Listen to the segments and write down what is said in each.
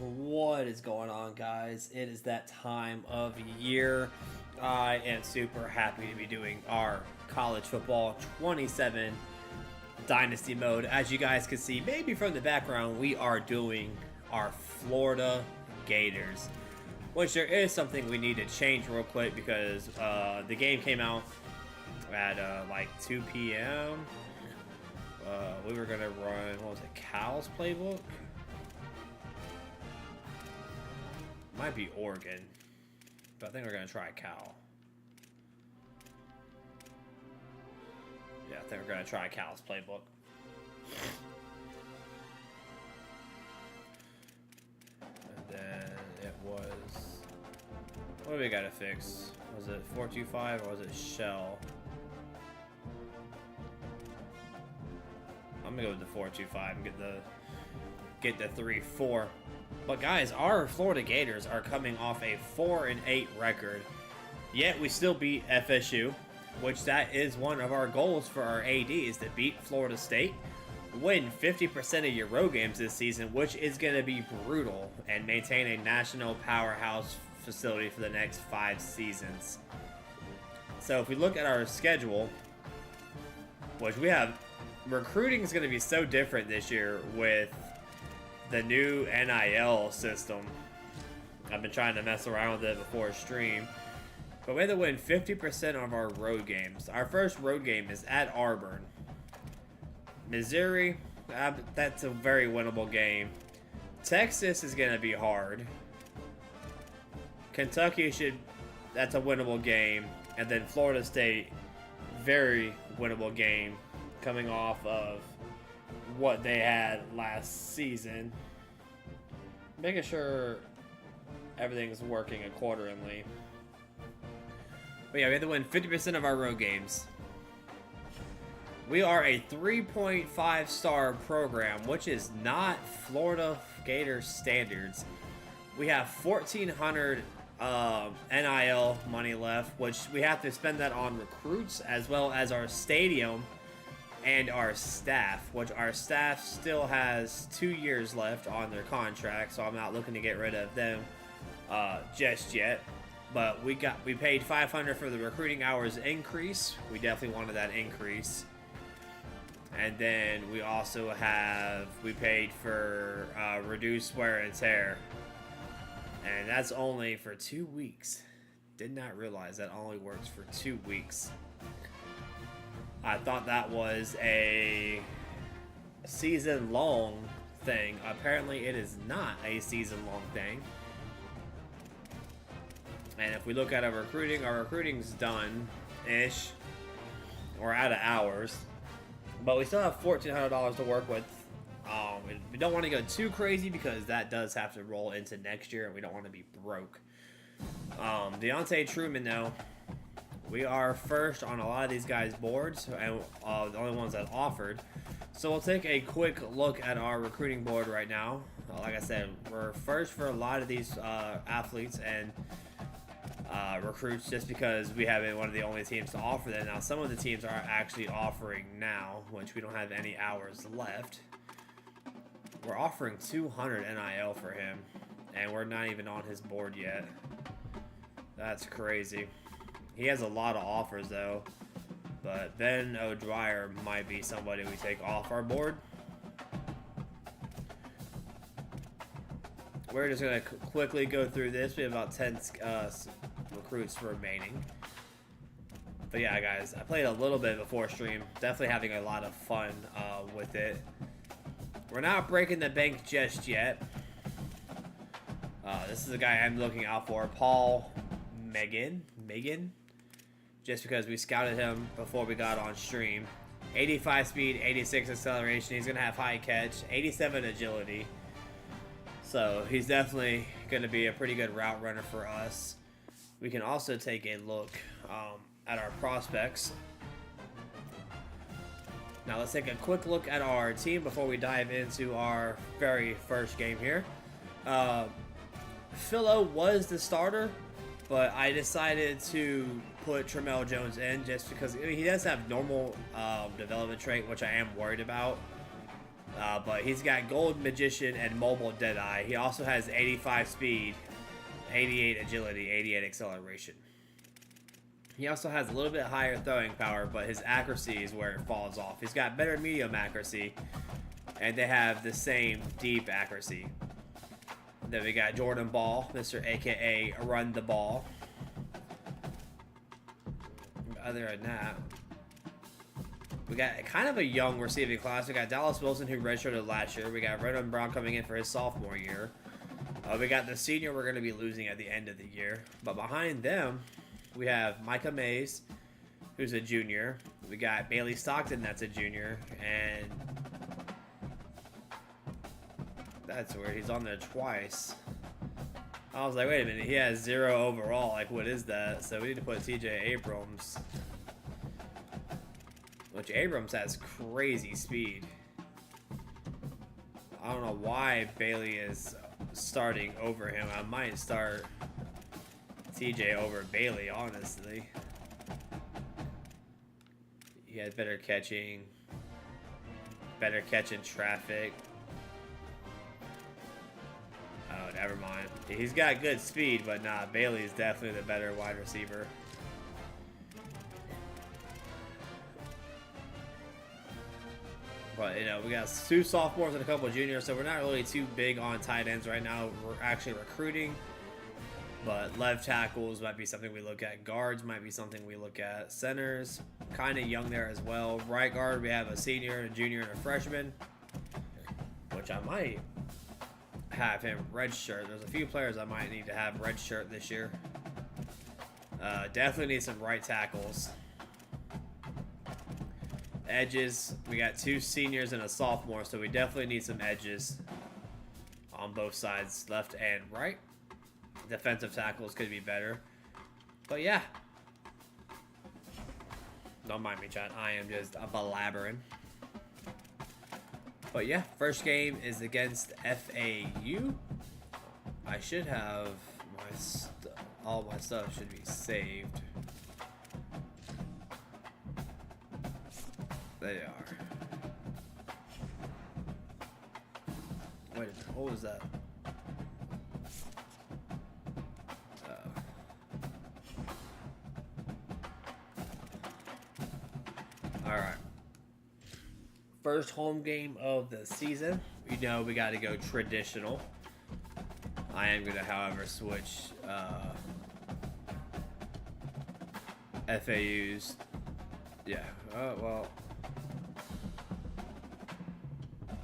What is going on, guys? It is that time of year. I am super happy to be doing our college football 27 Dynasty mode. As you guys can see, maybe from the background, we are doing our Florida Gators, which there is something we need to change real quick because the game came out at like 2 p.m. We were gonna run, what was it, Cal's playbook? Might be Oregon, but I think we're gonna try Cal. Yeah, I think we're gonna try Cal's playbook. And then it was, what do we gotta fix? Was it 425 or was it shell? I'm gonna go with the 425 and get the 3-4. But guys, our Florida Gators are coming off a 4-8 record. Yet we still beat FSU, which that is one of our goals for our AD, is to beat Florida State, win 50% of your road games this season, which is going to be brutal, and maintain a national powerhouse facility for the next 5 seasons. So if we look at our schedule, which we have, recruiting is going to be so different this year with the new NIL system. I've been trying to mess around with it before stream. But we have to win 50% of our road games. Our first road game is at Auburn. Missouri, that's a very winnable game. Texas is going to be hard. Kentucky that's a winnable game. And then Florida State, very winnable game, coming off of what they had last season. Making sure everything's working accordingly. But yeah, we have to win 50% of our road games. We are a 3.5 star program, which is not Florida Gator standards. We have $1,400 NIL money left, which we have to spend that on recruits as well as our stadium and our staff, which our staff still has 2 years left on their contract, so I'm not looking to get rid of them just yet. But we paid $500 for the recruiting hours increase. We definitely wanted that increase. And then we also we paid for reduced wear and tear, and that's only for 2 weeks. Did not realize that only works for 2 weeks. I thought that was a season-long thing. Apparently, it is not a season-long thing. And if we look at our recruiting's done-ish. We're out of hours. But we still have $1,400 to work with. We don't want to go too crazy because that does have to roll into next year, and we don't want to be broke. Deontay Truman, though. We are first on a lot of these guys' boards, and the only ones that offered. So we'll take a quick look at our recruiting board right now. Like I said, we're first for a lot of these athletes and recruits just because we have been one of the only teams to offer them. Now, some of the teams are actually offering now, which we don't have any hours left. We're offering 200 NIL for him, and we're not even on his board yet. That's crazy. He has a lot of offers, though. But Ben O'Dwyer might be somebody we take off our board. We're just going to quickly go through this. We have about 10 recruits remaining. But yeah, guys, I played a little bit before stream. Definitely having a lot of fun with it. We're not breaking the bank just yet. This is a guy I'm looking out for, Paul Megan. Just because we scouted him before we got on stream. 85 speed, 86 acceleration. He's going to have high catch, 87 agility. So he's definitely going to be a pretty good route runner for us. We can also take a look at our prospects. Now let's take a quick look at our team before we dive into our very first game here. Philo was the starter, but I decided to put Tramel Jones in just because he does have normal development trait, which I am worried about. But he's got Gold Magician and Mobile Deadeye. He also has 85 speed, 88 agility, 88 acceleration. He also has a little bit higher throwing power, but his accuracy is where it falls off. He's got better medium accuracy, and they have the same deep accuracy. Then we got Jordan Ball, Mr. AKA Run the Ball. Other than that, we got kind of a young receiving class. We got Dallas Wilson, who redshirted last year. We got Redon Brown coming in for his sophomore year. We got the senior we're going to be losing at the end of the year. But behind them, we have Micah Mays, who's a junior. We got Bailey Stockton, that's a junior. And that's where he's on there twice. I was like, wait a minute, he has 0 overall. Like, what is that? So we need to put TJ Abrams. Which Abrams has crazy speed. I don't know why Bailey is starting over him. I might start TJ over Bailey, honestly. He has better catching traffic. Oh, never mind. He's got good speed, but nah, Bailey's definitely the better wide receiver. But, you know, we got 2 sophomores and a couple of juniors, so we're not really too big on tight ends right now. We're actually recruiting. But left tackles might be something we look at. Guards might be something we look at. Centers, kind of young there as well. Right guard, we have a senior, a junior, and a freshman. Which I might have him redshirt. There's a few players I might need to have redshirt this year. Definitely need some right tackles. Edges, we got 2 seniors and a sophomore, so we definitely need some edges on both sides, left and right. Defensive tackles could be better, but yeah, don't mind me, chat. I am just blabbering. But yeah, first game is against FAU. I should have all my stuff should be saved. They are. Wait a minute, what was that? Alright. First home game of the season. You know we got to go traditional. I am going to, however, switch FAU's. Yeah. Oh, well.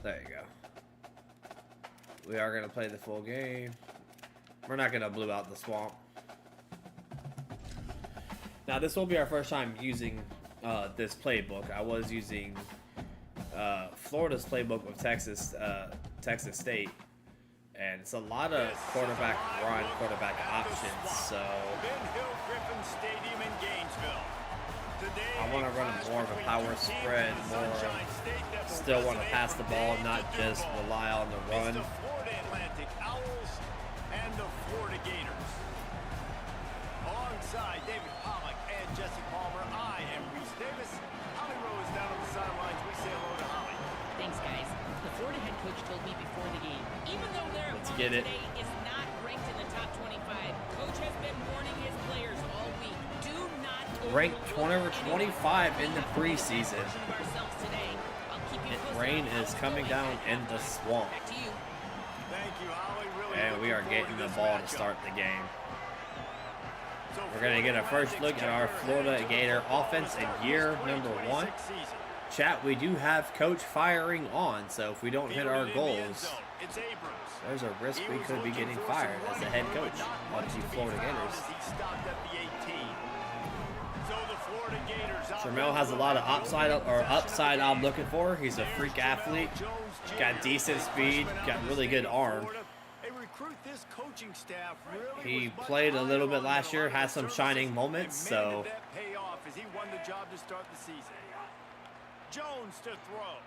There you go. We are going to play the full game. We're not going to blue out the swamp. Now, this will be our first time using this playbook. I was using Florida's playbook with Texas State. And it's a lot of quarterback run, quarterback options. So I want to run more of a power spread, more still want to pass the ball, not just rely on the run. The Florida Atlantic Owls and the Florida Gators. Alongside David Pollack and Jesse Palmer, I am Reese Davis. Holly Rose down on the sidelines. We say hello to Holly. Thanks, guys. The Florida head coach told me before the game, even though their opponent today is not ranked in the top 25, coach has been warning his players all week. Do not ranked 20 or 25 in the preseason. Rain is coming down in the swamp. Thank you, Holly. Really and we are getting the ball to start the game. We're going to get a first look at our Florida Gator offense in year number 1. Chat, we do have coach firing on, so if we don't hit our goals, there's a risk we could be getting fired as the head coach of the Florida Gators. Trammell has a lot of upside I'm looking for. He's a freak athlete, got decent speed, got really good arm. He played a little bit last year, had some shining moments, so Jones to throw.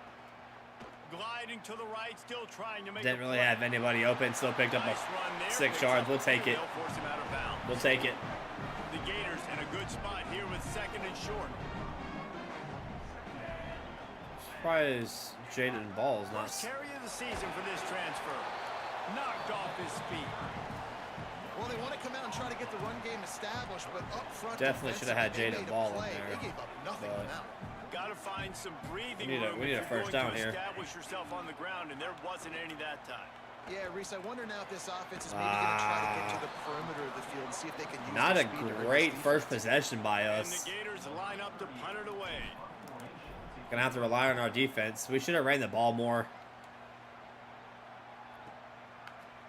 Gliding to the right, still trying to make didn't really have anybody open, still picked up a 6 yards. We'll take it. We'll take it. The Gators in a good spot here with 2nd and short. surprised Jaden Ball is not. First carry of the season for this transfer. Knocked off his feet. Well, they want to come out and try to get the run game established, but up front, Definitely should have had Jaden Ball in there. They gave up nothing on that one. Got to find some breathing room. We need a first down here. Establish yourself on the ground, and there wasn't any that time. Yeah, Reese, I wonder now if this offense is maybe going to try to get to the perimeter of the field and see if they can use not a speed to great first possession by us. And the Gators line up to punt it away. Gonna have to rely on our defense. We should have ran the ball more.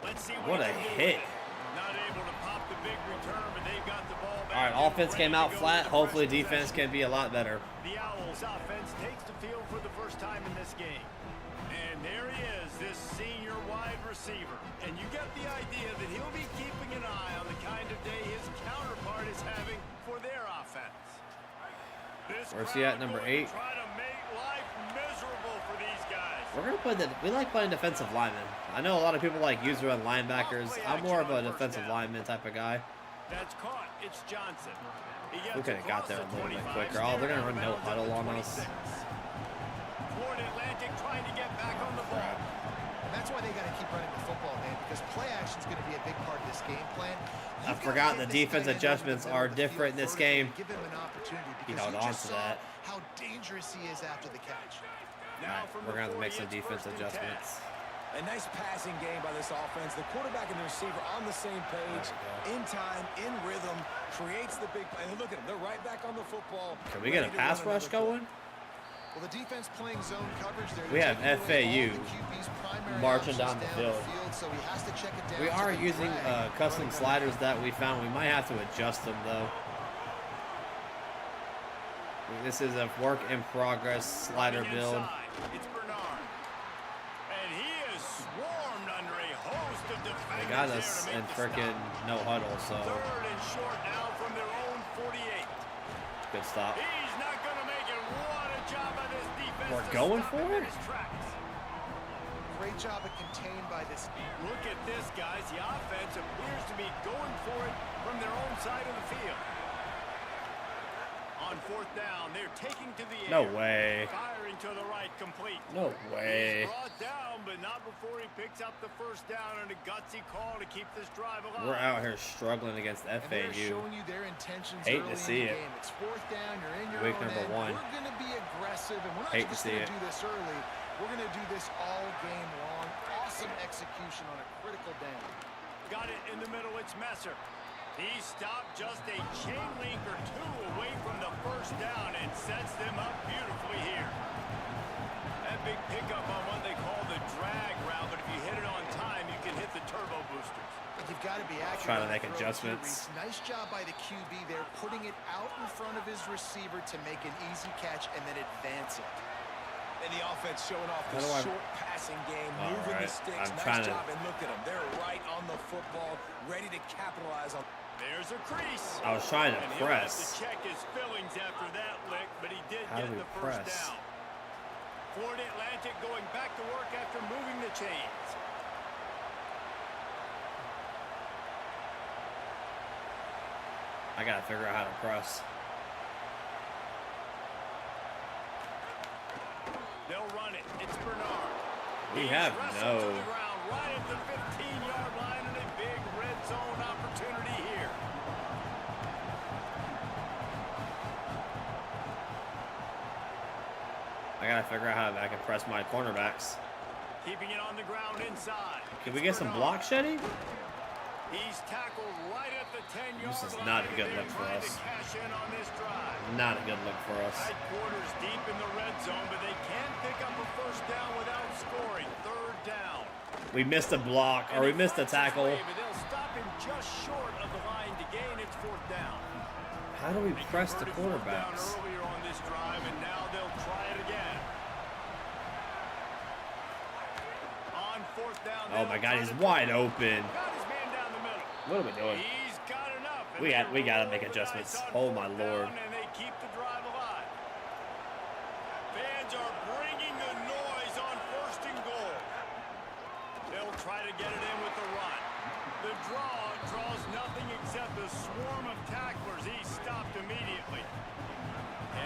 Let's see what a hit. Not able to pop the big return, but they've got the ball back. All right, offense came out flat. Hopefully defense can be a lot better. The Owls offense takes the field for the first time in this game. And there he is, this senior wide receiver. And you get the idea that he'll be keeping an eye on the kind of day his counterpart is having for their offense. Where's he at, number 8? Try to make life miserable for these guys. We're gonna play we like playing defensive linemen. I know a lot of people like user and linebackers. I'm more of a defensive lineman type of guy. That's caught. It's Johnson. We could have got there a little bit quicker. Oh, they're gonna run no huddle on us. Florida Atlantic trying to get back on the ball. That's why they got to keep running the football, man, because play action is going to be a big part of this game plan. I forgot the defense adjustments are different in this game. Give him an opportunity He because held on to that. How dangerous he is after the catch. Alright, we're going to have to make some defense adjustments. A nice passing game by this offense. The quarterback and the receiver on the same page, in time, in rhythm, creates the big play. And look at them. They're right back on the football. Can we get a pass rush going? Well, the defense playing zone coverage. We have FAU marching down the field. So he has to check it down. We are using custom sliders that we found. We might have to adjust them, though. This is a work in progress slider build. It's Bernard. And he is swarmed under a host of defenders. They got us in freaking no huddle, so. Third and short now from their own 48. Good stop. He's not going to make it. What a job by this defense. We're going for it? Great job of contained by this. Look at this, guys. The offense appears to be going for it from their own side of the field. On fourth down, they're taking to the air. No way. Firing to the right, complete. No way. He's brought down, but not before he picks up the first down and a gutsy call to keep this drive alive. We're out here struggling against FAU. They're showing you their intentions Hate early to see in the it. game. It's fourth down. You're in your Week own number end. 1. We're going to be aggressive, and we're not Hate to just see going it. to do this early. We're going to do this all game long. Awesome execution on a critical down. Got it in the middle. It's Messer. He stopped just a chain link or two away from the first down and sets them up beautifully here. That big pickup on what they call the drag route, but if you hit it on time, you can hit the turbo boosters. You've got to be accurate. Trying to make adjustments. Nice job by the QB there, putting it out in front of his receiver to make an easy catch and then advance it. And the offense showing off the short passing game, moving the sticks. Nice job, and look at them. They're right on the football, ready to capitalize on. There's a crease. I was trying to and press. He'll have to check his fillings after that lick, but he did How get do we the first press? down. Florida Atlantic going back to work after moving the chains. I gotta figure out how to press. They'll run it. It's Bernard. We He's have wrestled to no. the ground right at the 15-yard line and a big red zone opportunity here. I gotta figure out how I can press my cornerbacks. Keeping it on the ground inside. Can we get some block shedding? He's tackled right at the 10-yard line. This is not a good look for us. Cash in on this drive. Not a good look for us. Headquarters deep in the red zone, but they can't pick up a first down without scoring. Third down. We missed a block, or we missed a tackle. But they'll stop him just short of the line to gain. It's fourth down. How do we press the They converted fourth down quarterbacks? earlier on this drive, and now they'll try it again. On fourth down. Oh my God, he's wide open. Got his man down the middle. What are we doing? He's got enough. We gotta make adjustments. Oh my Lord. And they keep the drive alive. Fans are bringing the noise on first and goal. They'll try to get it in with the run. The draw draws nothing except a swarm of tacklers. He's stopped immediately.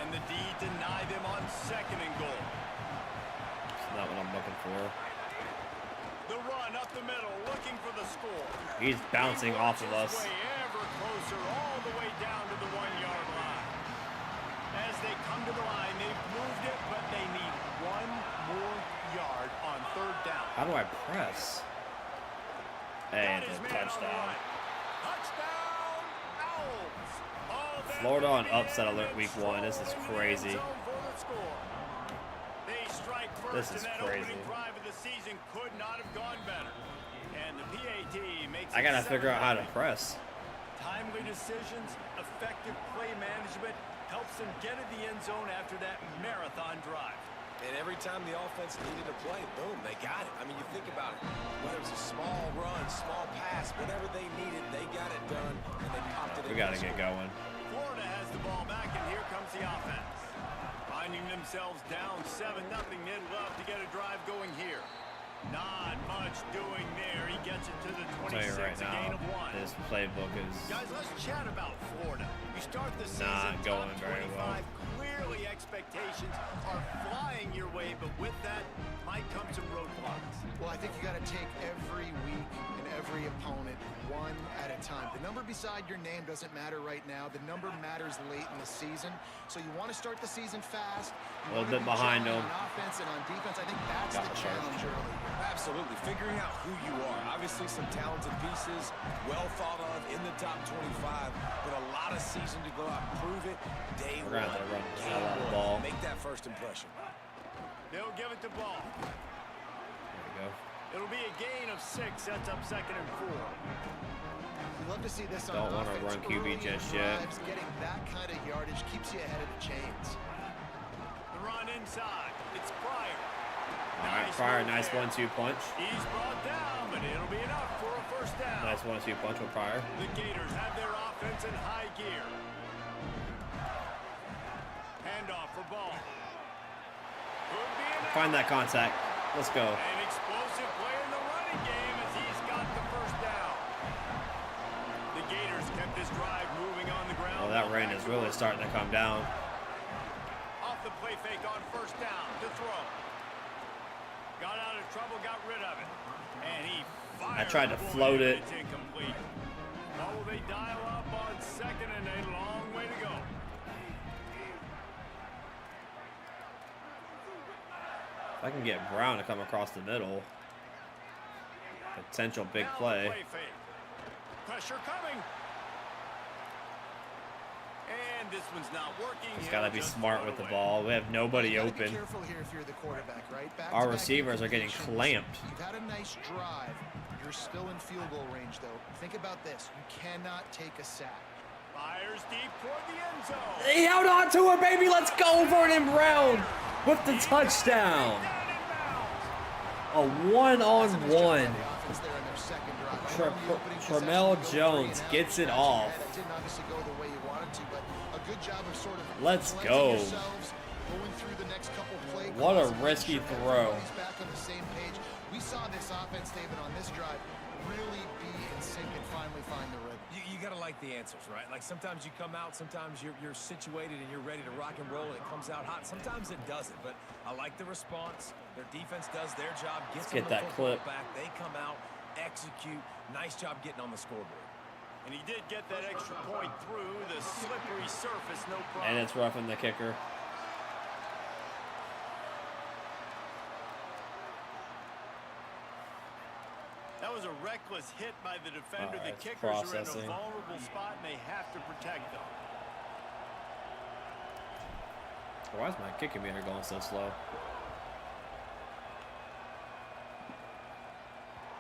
And the D deny them on second and goal. not what I'm looking for. The run up the middle, looking for the score. He's bouncing off of us. Way ever closer, all the way down to the 1-yard line. As they come to the line, they've moved it, but they need one more yard on third down. How do I press? And a touchdown. Touchdown, Owls. Florida on upset alert week 1. This is crazy. They strike This first, is and that crazy. opening drive of the season could not have gone better. And the PAT makes I gotta it figure out how to 7-0. press. Timely decisions, effective play management helps them get in the end zone after that marathon drive. And every time the offense needed a play, boom, they got it. I mean, you think about it. Whether it was a small run, small pass, whatever they needed, they got it done, and they popped it in. We gotta get going. Florida has the ball back, and here comes the offense. Finding themselves down 7-0, they'd love to get a drive going here. Not much doing there. He gets it to the I'll tell you 26, right a gain now, of 1. this playbook is Guys, let's chat about Florida. You start the season not going top very 25. well. Clearly, expectations are flying your way, but with that might come some roadblocks. Well, I think you got to take every week and every opponent one at a time. The number beside your name doesn't matter right now. The number matters late in the season. So you want to start the season fast. A little bit behind them. On offense and on defense, I think that's the challenge early. Absolutely. Figuring out who you are. Obviously, some talented pieces, well thought of in the top 25, but a lot of season to go out and prove it. Day We're gonna have to one, run the game hell out of the one. ball. Make that first impression. They'll give it the ball. There we go. It'll be a gain of 6, sets up 2nd and 4. Love to see this on Don't wanna offense. run QB Early in just yet. drives, getting that kind of yardage keeps you ahead of the chains. The run inside. It's Pryor. All right, Pryor, move nice there. 1-2 punch. He's brought down, but it'll be enough for a first down. Nice 1-2 punch with Pryor. The Gators have their offense in high gear. Handoff for ball. Could be enough. Find that contact. Let's go. An explosive play in the running game as he's got the first down. The Gators kept this drive moving on the ground. Oh, that rain is really starting to come down. Off the play fake on first down to throw. Got out of trouble, got rid of it. And he fired. I tried to the ball float in, it. It's incomplete. Oh, they dial up on 2nd and a long way to go. If I can get Brown to come across the middle, potential big Now the play. fake. Pressure coming. And this one's not working. Just He'll gotta be just smart throw with it the away. ball. We have nobody You gotta be open. careful here if you're the quarterback, right? Our Back-to-back receivers are getting incompletions. clamped. You've had a nice drive. You're still in field goal range, though. Think about this. You cannot take a sack. Fires deep toward the end zone. He held on to her, baby. Let's go, Vernon Brown with the touchdown. Down in bounds. A one-on-one. The offense there in their second drive. I know the opening possession Tremel go Jones 3-and-out. gets it That off. didn't obviously go the way you wanted to, but a good job of sort of Let's cleansing go. yourselves, going through the next couple play What a calls, making risky sure throw. everybody's back on the same page. We saw this offense, David, on this drive really be in sync and finally find the rhythm. You got to like the answers, right? Like sometimes you come out, sometimes you're situated and you're ready to rock and roll and it comes out hot. Sometimes it doesn't, but I like the response. Their defense does their job, gets Let's get them the that football clip. back. They come out, execute. Nice job getting on the scoreboard. And he did get that extra point through the slippery surface, no problem. And it's roughing the kicker. That was a reckless hit by the defender. The it's kickers are in processing. a vulnerable spot, and they have to protect them. Why is my kicking meter going so slow?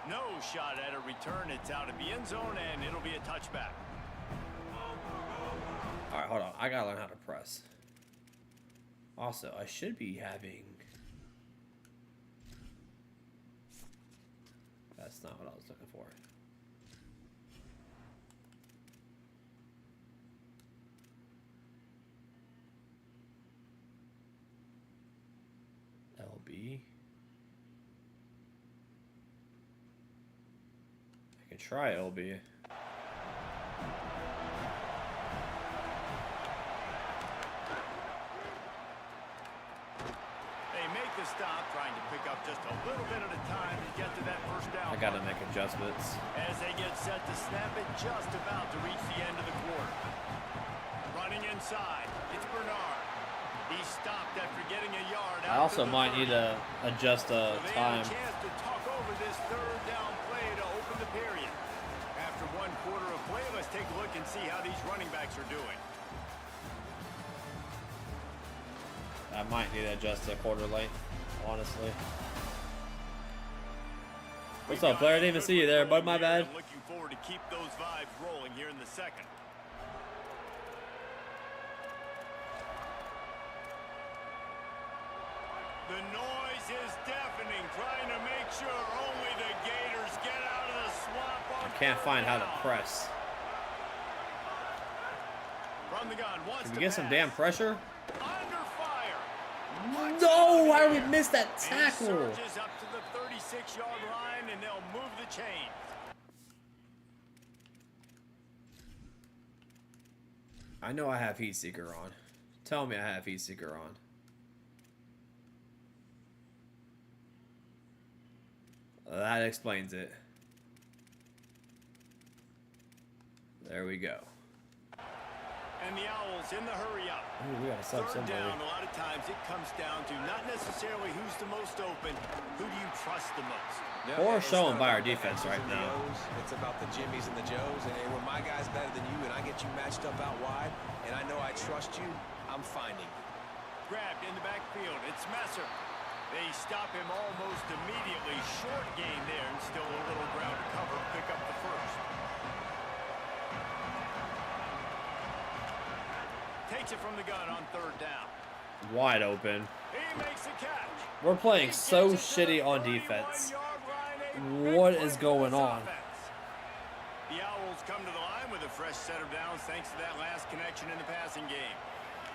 No shot at a return. It's out of the end zone, and it'll be a touchback. All right, hold on. I gotta learn how to press. Also, I should be having. That's not what I was looking for. LB. I can try LB. They make a stop, trying to pick up just a little bit at a time to get to that first down. I gotta make adjustments. As they get set to snap it, just about to reach the end of the quarter. Running inside, it's Bernard. He stopped after getting a yard. I also might need to adjust the time. So they have a chance to talk over this third down play to open the period. After one quarter of play, let's take a look and see how these running backs are doing. I might need to adjust the quarter length, honestly. What's up, player? I didn't even see you there, bud. My bad. I'm looking forward to keep those vibes rolling here in the second. The noise is deafening, trying to make sure only the Gators get out of the swamp on I can't find how to press. From the gun, Can we get some damn pressure? Under fire. No, why did we miss that tackle? Surges up to the 36-yard line, and they'll move the chains. I know I have Heat Seeker on. Tell me I have Heat Seeker on. That explains it. There we go. And the Owls in the hurry up. Ooh, we got a sub Third somebody. down, a lot of times it comes down to not necessarily who's the most open, who do you trust the most? Or shown by our defense right now. It's about the Jimmies and the Joes, and when my guy's better than you and I get you matched up out wide, and I know I trust you, I'm finding you. Grabbed in the backfield, it's Messer. They stop him almost immediately. Short gain there, and still a little ground to cover. Pick up the first. Takes it from the gun on third down. Wide open. He makes a catch. We're playing so shitty on defense. What is going on? The Owls come to the line with a fresh set of downs thanks to that last connection in the passing game.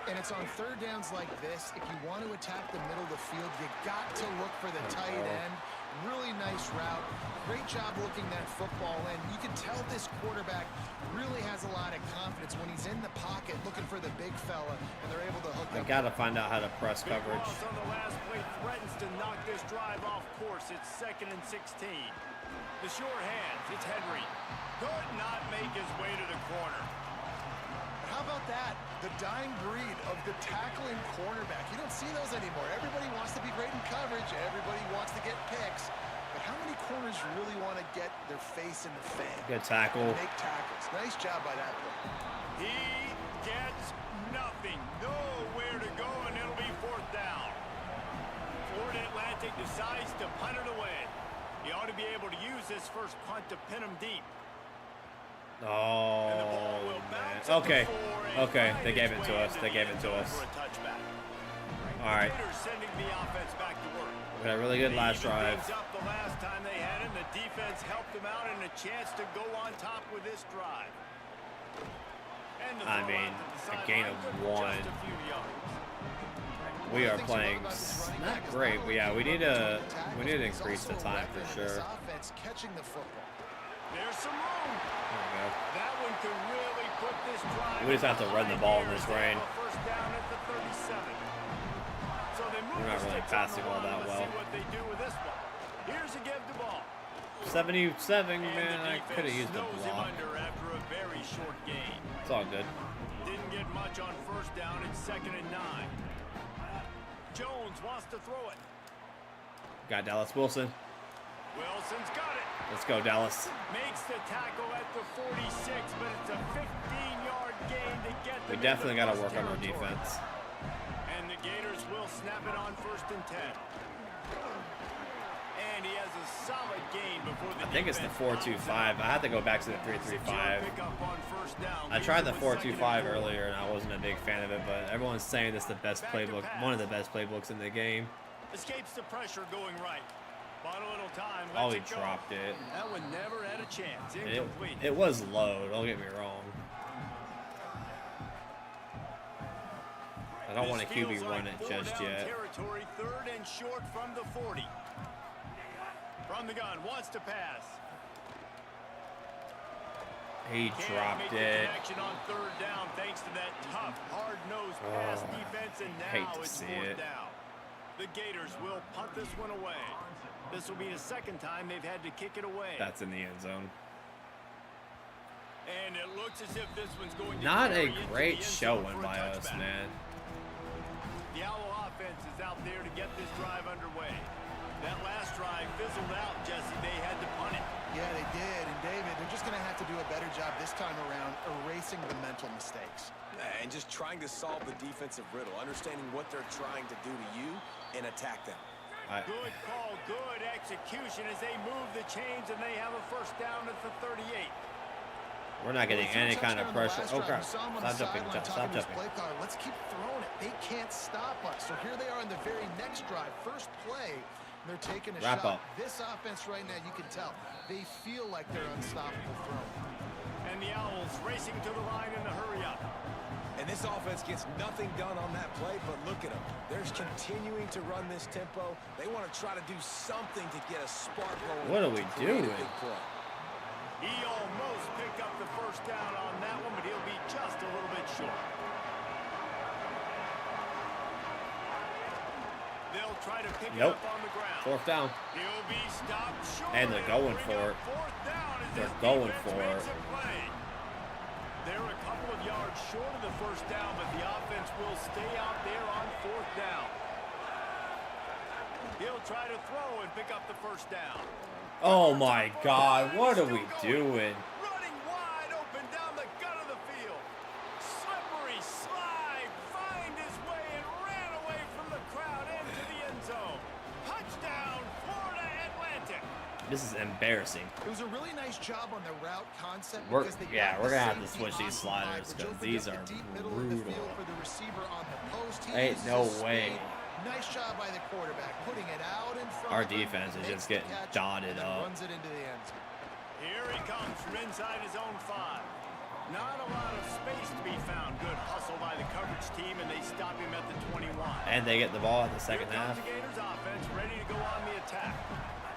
And it's on third downs like this, if you want to attack the middle of the field, you got to look for the tight end. Really nice route. Great job looking that football in. You can tell this quarterback really has a lot of confidence when he's in the pocket looking for the big fella, and they're able to hook up. I gotta find out how to press Big coverage. loss on the last play threatens to knock this drive off course. It's 2nd and 16. The sure hands, it's Henry. Could not make his way to the corner. How about that? The dying breed of the tackling cornerback. You don't see those anymore. Everybody wants to be great in coverage. Everybody wants to get picks. But how many corners really want to get their face in the fan? Good tackle. Make tackles. Nice job by that play. He gets nothing. Nowhere to go, and it'll be 4th down. Florida Atlantic decides to punt it away. He ought to be able to use this first punt to pin him deep. Oh, man. Okay. Okay, they gave it to us. They gave it to us. All right. Sending the offense back to work. We had a really good last drive. Up the last time they had him, the defense helped them out and a chance to go on top with this drive. I mean, a gain of 1. We are playing not great, but yeah, we need to increase the time for sure. There's some room. That one could really put this drive. We just have to run the ball in this rain. First down at the 37. So they move We're not really passing all that well. See what they do with this one. Here's a give the ball. 77, man, I could have used the Snows him block. under after a very short gain. It's all good. Didn't get much on first down. It's 2nd and 9. Jones wants to throw it. Got Dallas Wilson. Wilson's got it. Let's go, Dallas. Makes the tackle at the 46, but it's a 15-yard gain to get them. We definitely got to into work on our territory. defense. And the Gators will snap it on 1st and 10. And he has a solid gain before the I think it's the 4-2-5. I had to go back to the 3-3-5. I tried the 4-2-5 earlier, and I wasn't a big fan of it, but everyone's saying it's the best playbook, one of the best playbooks in the game. Escapes the pressure going right. Bought a little time. Oh, he dropped it. That one never had a chance. Incomplete. It was low, don't get me wrong. I don't want a QB run it just yet. Territory, 3rd and short from the 40. From the gun, wants to pass. He dropped it. Connection on 3rd down thanks to that tough, hard-nosed pass defense, and now hate to it's see 4th it. down. The Gators will punt this one away. This will be the second time they've had to kick it away. That's in the end zone. And it looks as if this one's going to Not a carry into great the end zone showing for a by us, touchback. man. The Owl offense is out there to get this drive underway. That last drive fizzled out, Jesse. They had to punt it. Yeah, they did. And David, they're just going to have to do a better job this time around erasing the mental mistakes. And just trying to solve the defensive riddle, understanding what they're trying to do to you and attack them. Good call, good execution as they move the chains, and they have a first down at the 38. We're not getting any kind of pressure. Oh, crap. Stop Jumping. Stop jumping. Let's keep throwing it. They can't stop us. So here they are in the very next drive. First play, they're taking a Wrap shot. up. This offense right now, you can tell. They feel like they're unstoppable throwing. And the Owls racing to the line in the hurry up. And this offense gets nothing done on that play, but look at them. They're continuing to run this tempo. They want to try to do something to get a spark going. What are we doing? He almost picked up the first down on that one, but he'll be just a little bit short. They'll try to pick it up on the ground. Fourth down. He'll be stopped short. And they're going for it. They're going for it. They're a couple of yards short of the first down, but the offense will stay out there on fourth down. He'll try to throw and pick up the first down. Oh my God, what are we doing? Running wide open down the gut of the field. Slippery slide, find his way and ran away from the crowd into the end zone. Touchdown, Florida Atlantic. This is embarrassing. It was a really nice job on the route concept. We're because they gonna got the have to safety switch these occupied, sliders which because opened these up are the deep middle of the brutal. field for the receiver on the post. He Ain't uses no his way. speed. Nice job by the quarterback, putting it out in front. Our of him, defense is makes just the getting catch, dotted and then up. runs it into the end zone. Here he comes from inside his own 5. Not a lot of space to be found. Good hustle by the coverage team, and they stop him at the 21. And they get the ball in the second Here half. comes the Gators offense ready to go on the attack.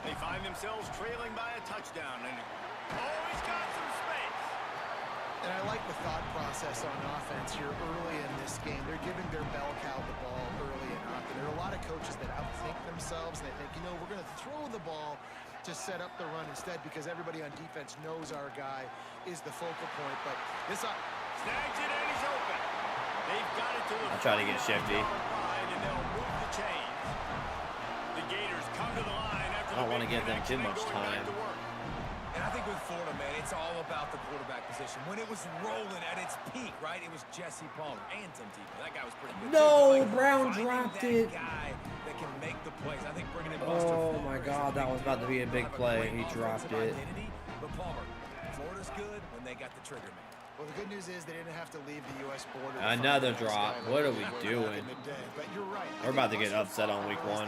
They find themselves trailing by a touchdown. And he's got some space. And I like the thought process on offense here early in this game. They're giving their bell cow the ball early and often. There are a lot of coaches that outthink themselves, and they think, you know, we're going to throw the ball to set up the run instead because everybody on defense knows our guy is the focal point. But this snags it and he's open. They've got it to the I'll try to get shifty. line, and they'll move the chains. The Gators come to the line after I don't want to give them too much time. And I think with Florida, man, it's all about the quarterback position. When it was rolling at its peak, right, it was Jesse Palmer and Tim Tebow. That guy was pretty good. No, Like, Brown finding dropped that it. guy that can make the plays. I think bringing in Buster Oh Flores my is God, a that big was about to deal. be a big They'll have play. great He dropped offensive it. identity, but Palmer, Florida's good when they got the trigger man. Well, the good news is they didn't have to leave the U.S. border. Another drop. What are we doing? But you're right. We're about to get upset on week 1.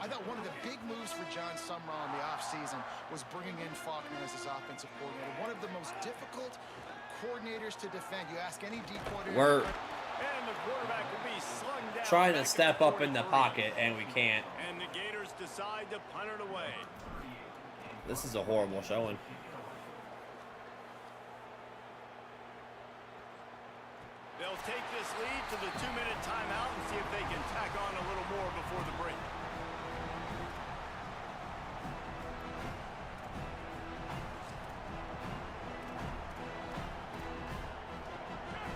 I thought one of the big moves for John Sumrall in the offseason was bringing in Faulkner as his offensive coordinator. One of the most difficult coordinators to defend. You ask any D coordinator. We're And the quarterback will be slung down trying to back at step the up in the 43. pocket, and we can't. And the Gators decide to punt it away. This is a horrible showing. They'll take this lead to the 2-minute timeout and see if they can tack on a little more before the break.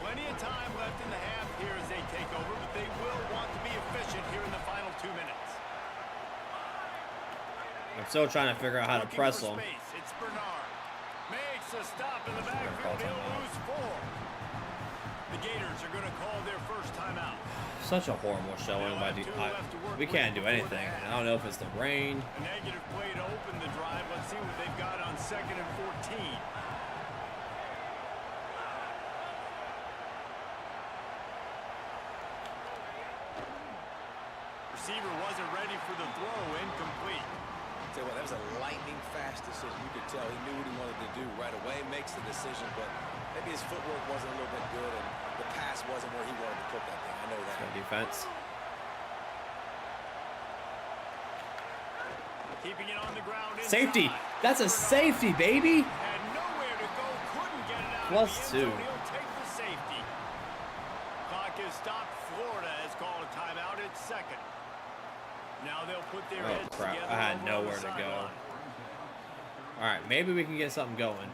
Plenty of time left in the half here as they take over, but they will want to be efficient here in the final 2 minutes. I'm still trying to figure out how to Looking press for them. space. It's Bernard. Makes a stop in the backfield. He'll lose 4. The Gators are going to call their first timeout. Such a horrible showing by we can't do anything. I don't know if it's the rain. A negative play to open the drive. Let's see what they've got on 2nd and 14. Receiver wasn't ready for the throw. Incomplete. Tell you what, that was a lightning fast decision. You could tell he knew what he wanted to do right away. Makes the decision, but maybe his footwork wasn't a little bit good, and the pass wasn't where he wanted to put that thing. I know that. Good defense. Keeping it on the ground. Safety. Inside. That's a safety, baby. Had nowhere to go. Couldn't get it out. Plus of the end 2. zone. He'll take the safety. Clock is stopped. Florida has called a timeout at 2nd. Now they'll put their Oh heads crap! together I had over on nowhere the to go. sideline. All right, maybe we can get something going.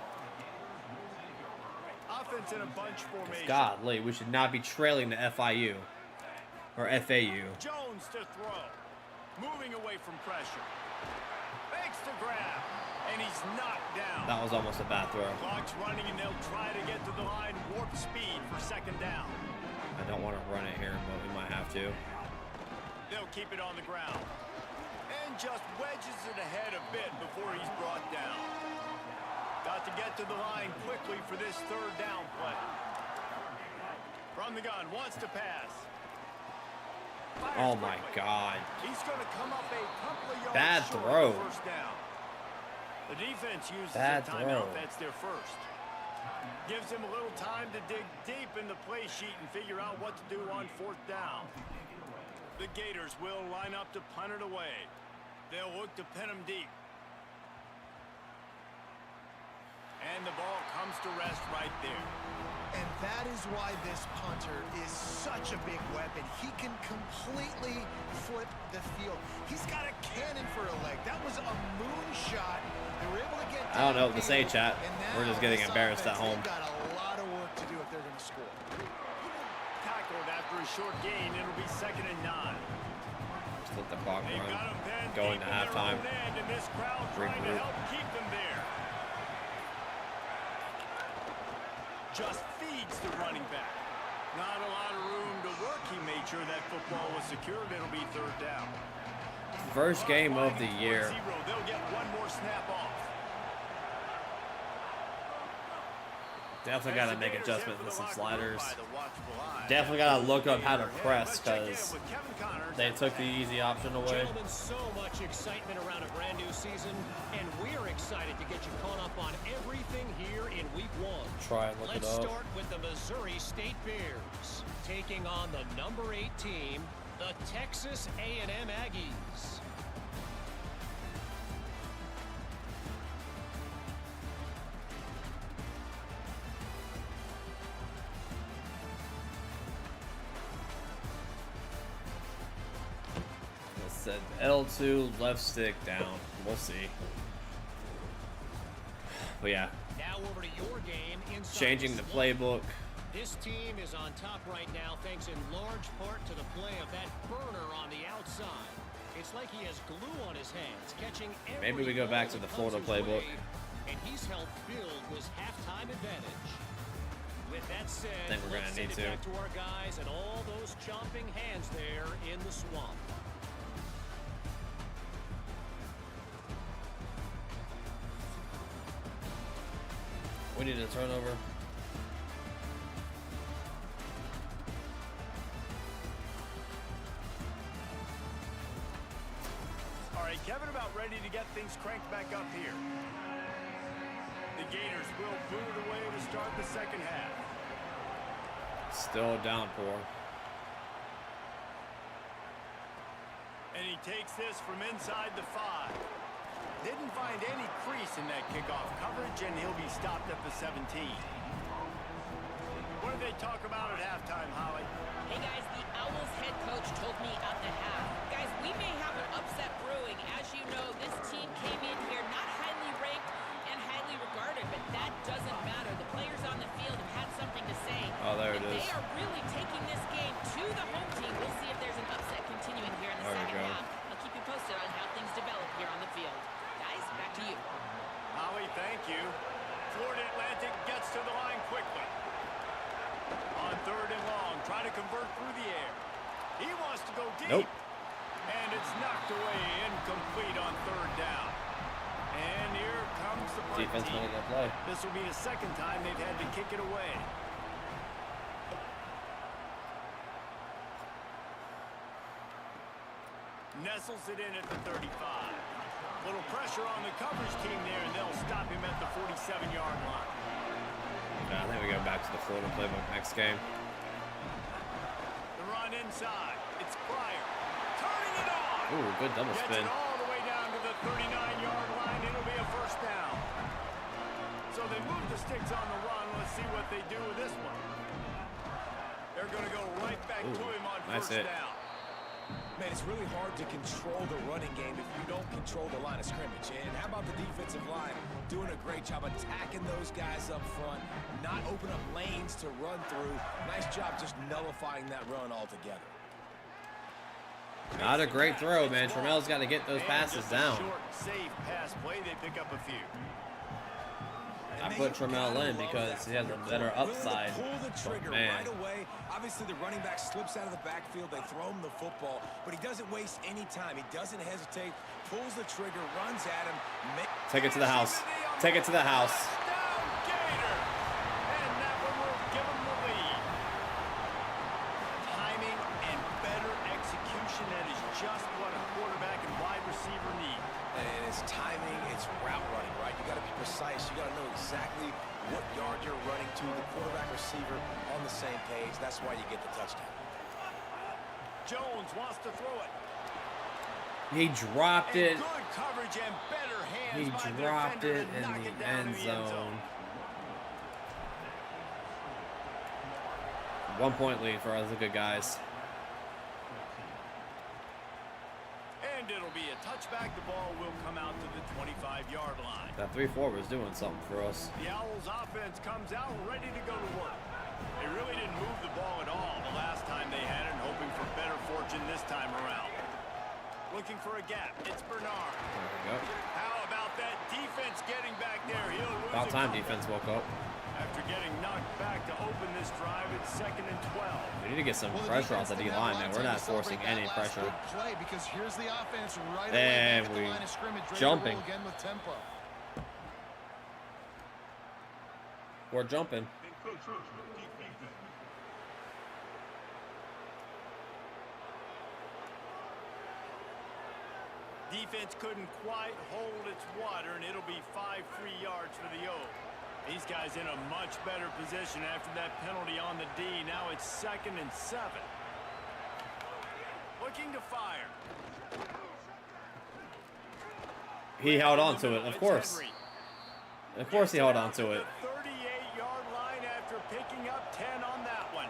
Offense in a bunch formation. Godly, we should not be trailing to FIU or FAU. Jones to throw. Moving away from pressure. Fakes to grab. And he's knocked down. That was almost a bad throw. Clock's running and they'll try to get to the line warp speed for second down. I don't want to run it here, but we might have to. They'll keep it on the ground. And just wedges it ahead a bit before he's brought down. Got to get to the line quickly for this third down play. From the gun, wants to pass. Fires Oh my quickly. God. He's going to come up a couple of yards Bad short throw. of the first down. The defense uses Bad a timeout. throw. That's their first. Gives him a little time to dig deep in the play sheet and figure out what to do on fourth down. The Gators will line up to punt it away. They'll look to pin him deep. And the ball comes to rest right there. And that is why this punter is such a big weapon. He can completely flip the field. He's got a cannon for a leg. That was a moonshot. They were able to get I don't know what to say, downfield, chat. and now We're just getting this embarrassed at offense, home. they've got a lot of work to do if they're going to score. Tackled after a short gain. It'll be 2nd and 9. Just let the clock They've run. got him pinned Go deep into in their halftime. own end, and this crowd trying to Regroup. help keep them there. Just feeds the running back. Not a lot of room to work. He made sure that football was secured. It'll be third down. First game of the year. They'll get one more snap off. Definitely got to make adjustments with some sliders. Definitely Definitely got to look up how to press because they took the easy option away. Gentlemen, so much excitement around a brand new season, and we're excited to get you caught up on everything here in Week 1. Try and look it Let's up. start with the Missouri State Bears, taking on the number 8 team, the Texas A&M Aggies. It said L2 left stick down. We'll see. But yeah, Now over to your game inside changing the swamp. playbook. This team is on top right now thanks in large part to the play of that burner on the outside. It's like he has glue on his hands, catching every Maybe we go ball back to that the comes Florida his playbook. way, and he's helped build his halftime advantage. With that said, I think we're gonna let's need send it to. back to our guys and all those chomping hands there in the swamp. We need a turnover. All right, Kevin, about ready to get things cranked back up here. The Gators will boot it away to start the second half. Still a downpour. And he takes this from inside the 5. Didn't find any crease in that kickoff coverage, and he'll be stopped at the 17. What did they talk about at halftime, Holly? Hey guys, the Owls head coach told me at the half, guys, we may have an upset brewing. As you know, this team came in here not highly ranked and highly regarded, but that doesn't matter. The players on the field have had something to say. Oh, there it and is. They are really taking this game to the home team. We'll see if there's an upset continuing here in the There we second go. half. I'll keep you posted on how things develop here on the field. Guys, back to you. Holly, thank you. Florida Atlantic gets to the line quickly. On 3rd and long, try to convert through the air. He wants to go deep. Nope. And it's knocked away, incomplete on 3rd down. And here comes the punt Defense team. making a play. This will be the second time they've had to kick it away. Nestles it in at the 35. Little pressure on the coverage team there, and they'll stop him at the 47-yard line. Yeah, I think we go back to the Florida playbook next game. The run inside. It's Pryor. Turning it on. Ooh, good double Gets spin. it all the way down to the 39-yard line. It'll be a first down. So they move the sticks on the run. Let's see what they do with this one. They're going to go right back to him on nice first hit. down. Man, it's really hard to control the running game if you don't control the line of scrimmage. And how about the defensive line doing a great job attacking those guys up front, not open up lanes to run through. Nice job just nullifying that run altogether. Not a great throw, man. Tramel's got to get those passes down. Short, safe pass play. They pick up a few. I put Tramel in because he has a better upside. Pull the trigger man. right away. Obviously, the running back slips out of the backfield. They throw him the football, but he doesn't waste any time. He doesn't hesitate. Pulls the trigger, runs at him. Take it to the house. Take it to the house. Touchdown, Gator. And that one will give him the lead. Timing and better execution. That is just what a quarterback and wide receiver need. And it's timing, it's route running, right? You got to be precise. You got to know exactly what yard you're running to. The quarterback receiver on the same page. That's why you get the touchdown. Jones wants to throw it. He dropped it. And good coverage and better hands He by the dropped defender it to in knock the it down end to the end zone. 1 point lead for us, the good guys. And it'll be a touchback. The ball will come out to the 25-yard line. That 3-4 was doing something for us. The Owls offense comes out ready to go to work. They really didn't move the ball at all the last time they had it, and hoping for better fortune this time around. Looking for a gap. It's Bernard. There we go. How about that defense getting back there? He'll lose About time it. defense woke up. After getting knocked back to open this drive, it's 2nd and 12. We need to get some Well, pressure off the defense D-line, didn't man. have We're a lot not of time to forcing celebrate any that last pressure. good play, because here's the offense right And away back at we the line of scrimmage, ready jumping. to roll again with tempo. We're jumping. Defense couldn't quite hold its water, and it'll be 5 free yards for the O. These guys in a much better position after that penalty on the D. Now it's 2nd and 7. Looking to fire. He held on to it, of course. Henry. Of course he held on to it. 38-yard line after picking up 10 on that one.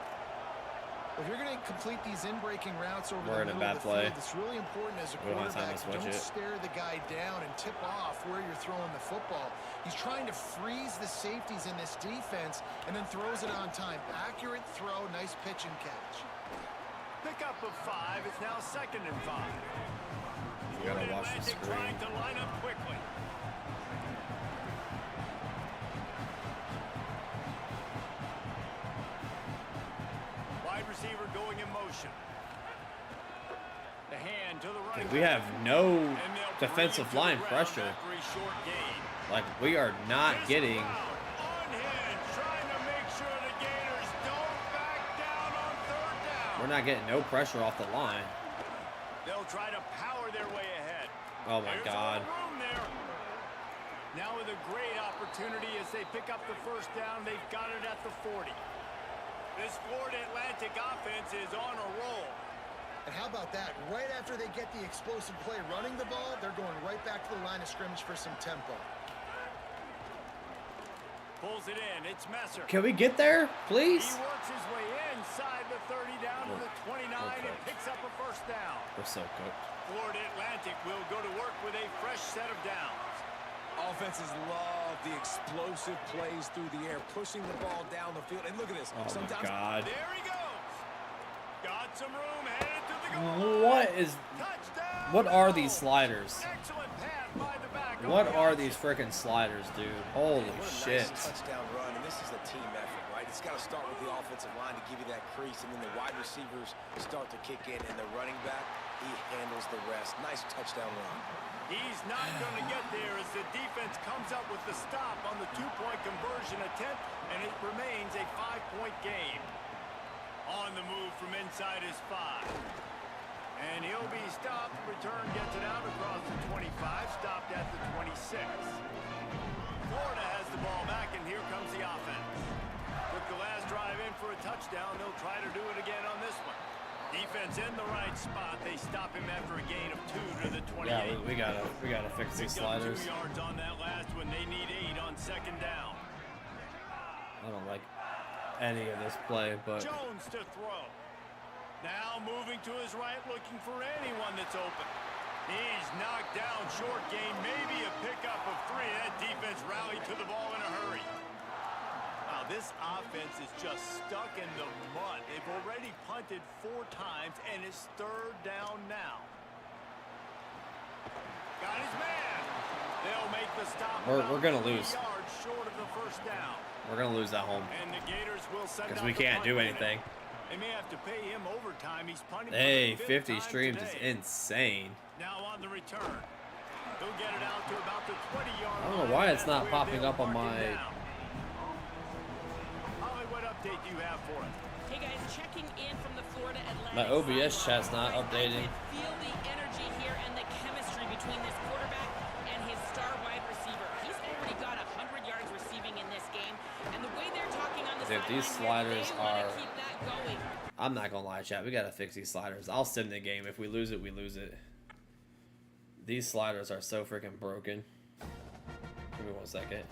If you're going to complete these in-breaking routes over We're in the a middle bad of the play. field, it's really important as a We don't have time quarterback. to switch Don't it. stare the guy down and tip off where you're throwing the football. He's trying to freeze the safeties in this defense and then throws it on time. Accurate throw, nice pitch and catch. Pickup of 5. It's now 2nd and 5. You gotta watch the Atlantic screen. trying to line up quickly. Wide receiver going in motion. The hand to the right. Dude, we have no And they'll defensive bring it to line the ground pressure. after a short gain. Like, we are not This getting... crowd unhinged, trying to make sure the Gators don't back down on 3rd down. We're not getting no pressure off the line. They'll try to power their way ahead. Oh my There's God. a little room there. Now with a great opportunity as they pick up the 1st down, they've got it at the 40. This Florida Atlantic offense is on a roll. And how about that? Right after they get the explosive play running the ball, they're going right back to the line of scrimmage for some tempo. Pulls it in. It's Messer. Can we get there, please? He works his way inside the 30 down to the 29 and cooked. picks up a 1st down. We're so cooked. Florida Atlantic will go to work with a fresh set of downs. Offenses love the explosive plays through the air, pushing the ball down the field. And look at this. Oh my God. There he goes. Got some room, headed to the goal. What is... Touchdown. What are these sliders? Excellent pass by the back. What are these freaking sliders, dude? Holy What a shit. nice touchdown run, and this is a team effort, right? It's got to start with the offensive line to give you that crease, and then the wide receivers start to kick in, and the running back, he handles the rest. Nice touchdown run. He's not going to get there as the defense comes up with the stop on the 2-point conversion attempt, and it remains a 5-point game. On the move from inside his 5. And he'll be stopped. Return gets it out across the 25. Stopped at the 26. Florida has the ball back, and here comes the offense. Took the last drive in for a touchdown. They'll try to do it again on this one. Defense in the right spot. They stop him after a gain of 2 to the 28. Yeah, we gotta fix these Picked up 2 sliders. yards on that last one. They need 8 on 2nd down. I don't like any of this play, but Jones to throw. Now moving to his right, looking for anyone that's open. He's knocked down short game, maybe a pickup of 3. That defense rallied to the ball in a hurry. Wow, this offense is just stuck in the mud. They've already punted 4 times, and it's 3rd down now. Got his man. They'll make the stop. We're gonna lose. Yards short of the 1st down. We're gonna lose at home And the Gators will send because out we the can't punt do unit. anything. They may have to pay him overtime. He's punting. Hey, for the 50 5th time streams is today. insane. Now on the return. He'll get it out to about the 20-yard line. I don't know why it's not That's where popping they'll up on mark him my- down. Holly, what update do you have for us? Hey guys, checking in from the Florida Atlantic. My OBS sideline. chat's not Guys, updating. I can feel the energy here and the chemistry between this quarterback and his star wide receiver. He's already got 100 yards receiving in this game, and the way they're talking on the Dude, these sideline here, sliders they wanna are- keep that going. I'm not gonna lie, chat. We gotta fix these sliders. I'll sim the game. If we lose it, we lose it. These sliders are so freaking broken. Give me 1 second.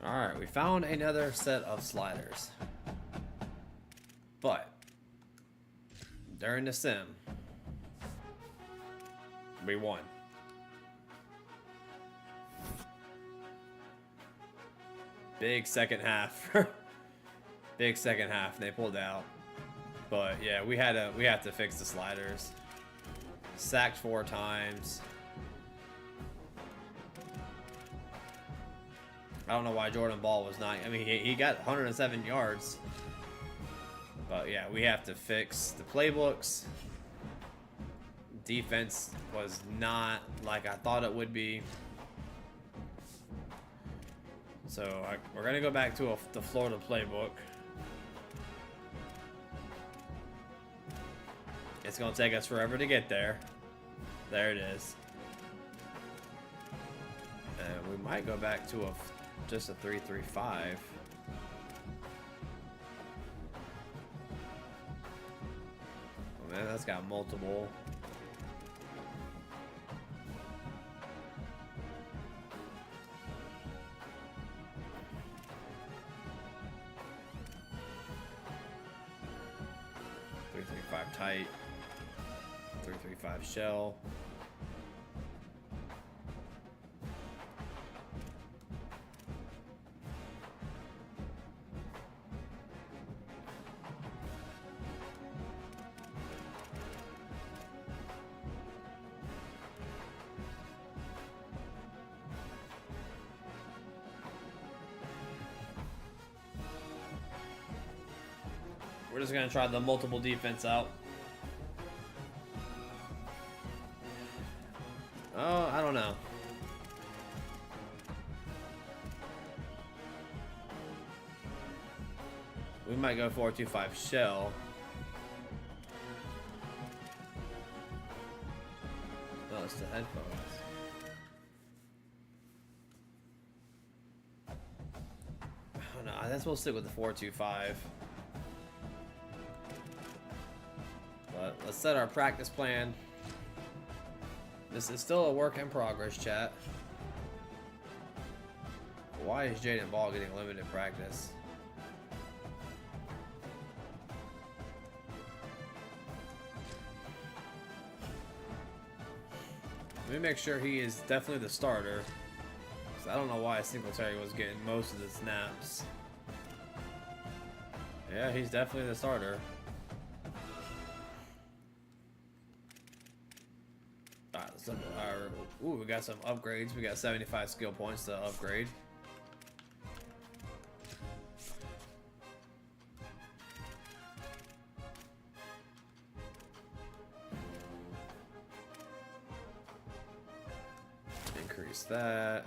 Alright, we found another set of sliders. But during the sim, we won. Big second half. Big second half. They pulled out. But yeah, we have to fix the sliders. Sacked 4 times. I don't know why Jordan Ball was not. I mean, he got 107 yards. But yeah, we have to fix the playbooks. Defense was not like I thought it would be. So we're going to go back to the Florida playbook. It's going to take us forever to get there. There it is. And we might go back to just a 3-3-5. Oh man, that's got multiple. Tight. 3-3-5 shell. We're just gonna try the multiple defense out. Oh, I don't know. We might go 4-2-5 shell. Oh, it's the headphones. Oh no, I guess we'll stick with the 4-2-5. let's set our practice plan. This is still a work in progress, chat. Why is Jaden Ball getting limited practice? Let me make sure he is definitely the starter. I don't know why Singletary was getting most of the snaps. Yeah, he's definitely the starter. Alright, let's look at our... Ooh, we got some upgrades. We got 75 skill points to upgrade. Increase that.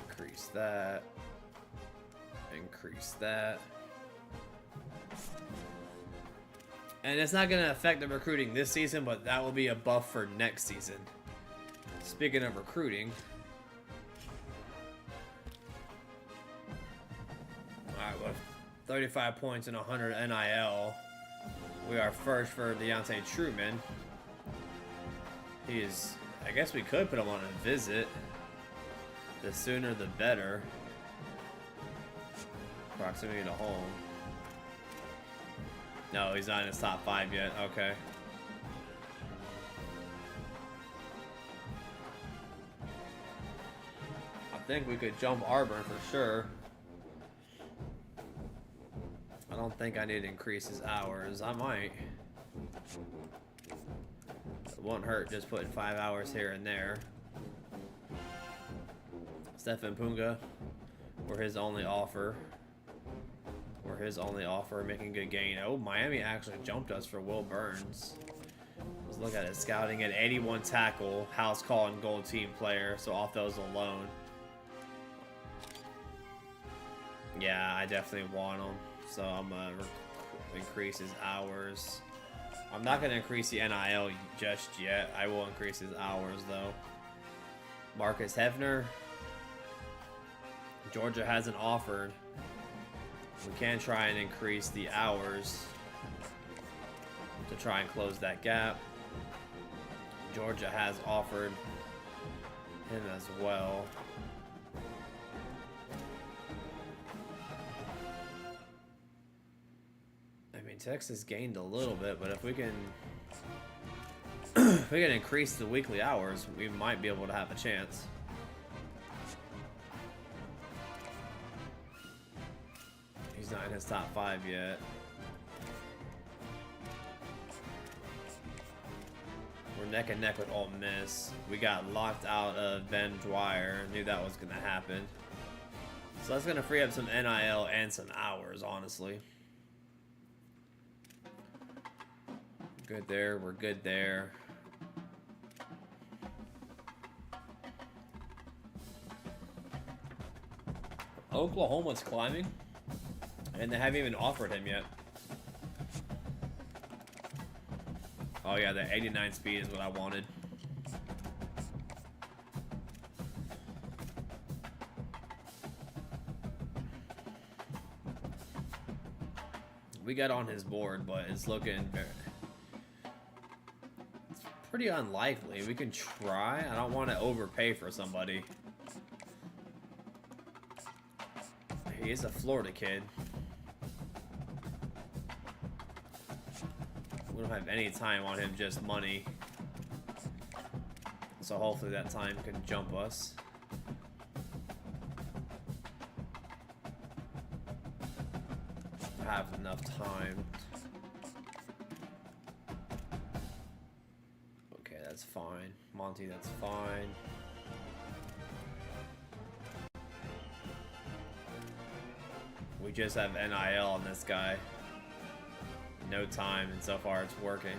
Increase that. Increase that. And it's not going to affect the recruiting this season, but that will be a buff for next season. Speaking of recruiting. Alright, with 35 points and 100 NIL, we are first for Deontay Truman. He is... I guess we could put him on a visit. The sooner the better. Proximity to home. No, he's not in his top 5 yet. Okay. I think we could jump Auburn for sure. I don't think I need to increase his hours. I might. It won't hurt just putting 5 hours here and there. Stephen Punga, we're his only offer. We're his only offer, making good gain. Oh, Miami actually jumped us for Will Burns. Let's look at it. Scouting at 81 tackle, house call and gold team player. So off those alone. Yeah, I definitely want him. So I'm gonna increase his hours. I'm not gonna increase the NIL just yet. I will increase his hours though. Marcus Hefner. Georgia hasn't offered. We can try and increase the hours to try and close that gap. Georgia has offered him as well. I mean, Texas gained a little bit, but if we can if we can increase the weekly hours, we might be able to have a chance. He's not in his top 5 yet. We're neck and neck with Ole Miss. We got locked out of Ben Dwyer. Knew that was going to happen. So that's going to free up some NIL and some hours, honestly. Good there. We're good there. Oklahoma's climbing. And they haven't even offered him yet. Oh yeah, the 89 speed is what I wanted. We got on his board, but it's looking very... It's pretty unlikely. We can try. I don't want to overpay for somebody. He is a Florida kid. We don't have any time on him, just money. So hopefully that time can jump us. Have enough time. Okay, that's fine. Monty, that's fine. We just have NIL on this guy. No time, and so far it's working.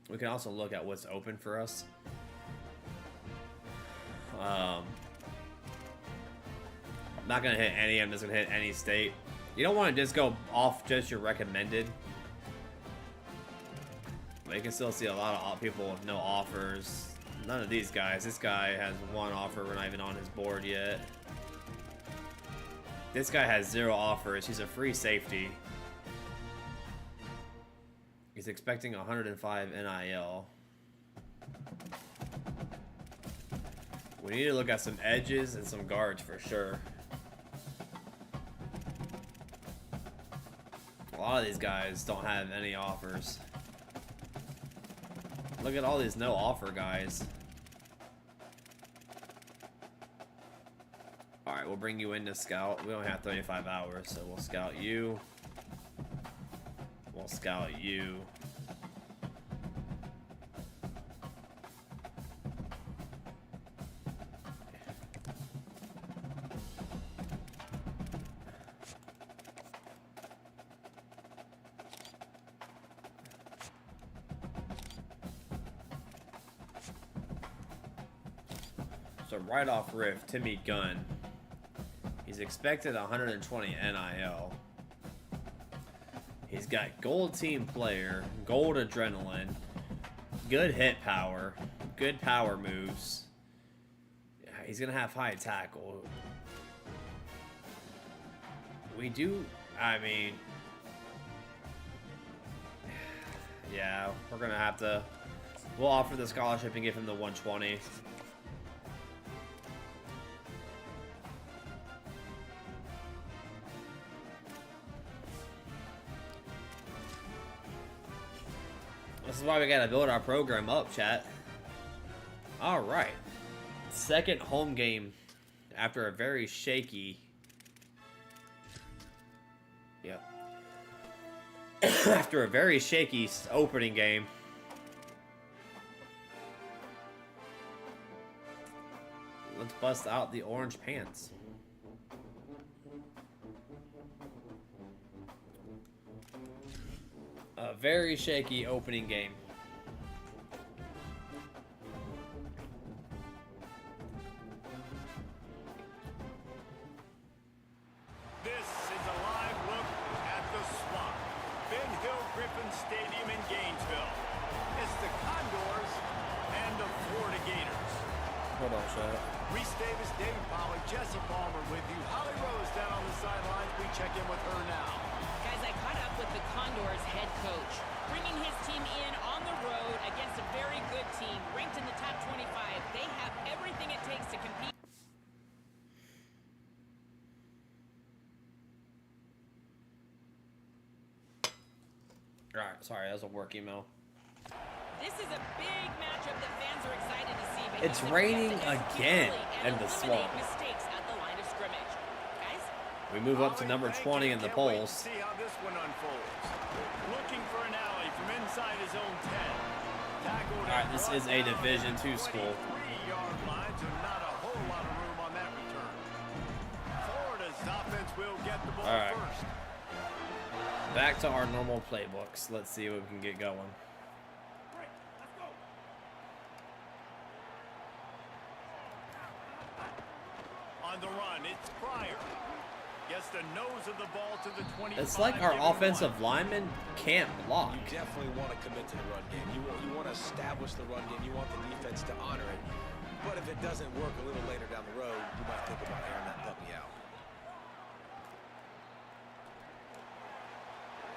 We can also look at what's open for us. I'm not gonna hit any. I'm just gonna hit any state. You don't want to just go off just your recommended. But you can still see a lot of people with no offers. None of these guys. This guy has one offer. We're not even on his board yet. This guy has 0 offers. He's a free safety. He's expecting 105 NIL. We need to look at some edges and some guards for sure. A lot of these guys don't have any offers. Look at all these no offer guys. Alright, we'll bring you in to scout. We only have 35 hours, so we'll scout you. We'll scout you. So right off riff, Timmy Gunn. He's expected 120 NIL. He's got gold team player, gold adrenaline, good hit power, good power moves. He's gonna have high tackle. We do, I mean, yeah, we're gonna have to, we'll offer the scholarship and give him the 120. This is why we gotta build our program up, chat. Alright. Second home game after a very shaky... Yep. After a very shaky opening game. Let's bust out the orange pants. A very shaky opening game. This is a live look at the swamp. Ben Hill Griffin Stadium in Gainesville. It's the Condors and the Florida Gators. Hold on, chat. Reese Davis, Dave Pollard, Jesse Palmer with you. Holly Rose down on the sidelines. We check in with her now. Guys, I caught up with the Condors head coach, bringing his team in on the road against a very good team, ranked in the top 25. They have everything it takes to compete. Alright, sorry, that was a work email. This is a big matchup that fans are excited to see. It's raining again in the swamp. Mistakes at the line of scrimmage. Guys, We move up to number 20 in the Can't wait to polls. see how this one unfolds. Looking for an alley from inside his own 10. Tackled Alright, this is a Division II school. 23-yard line, so not a whole lot of room on that return. Florida's offense will get the ball Alright. first. Back to our normal playbooks. Let's see what we can get going. On the run, it's Pryor. Gets the nose of the ball to the 25. It's like our offensive linemen can't block. You definitely want to commit to the run game. You want to establish the run game. You want the defense to honor it. But if it doesn't work a little later down the road, you might think about airing that puppy out.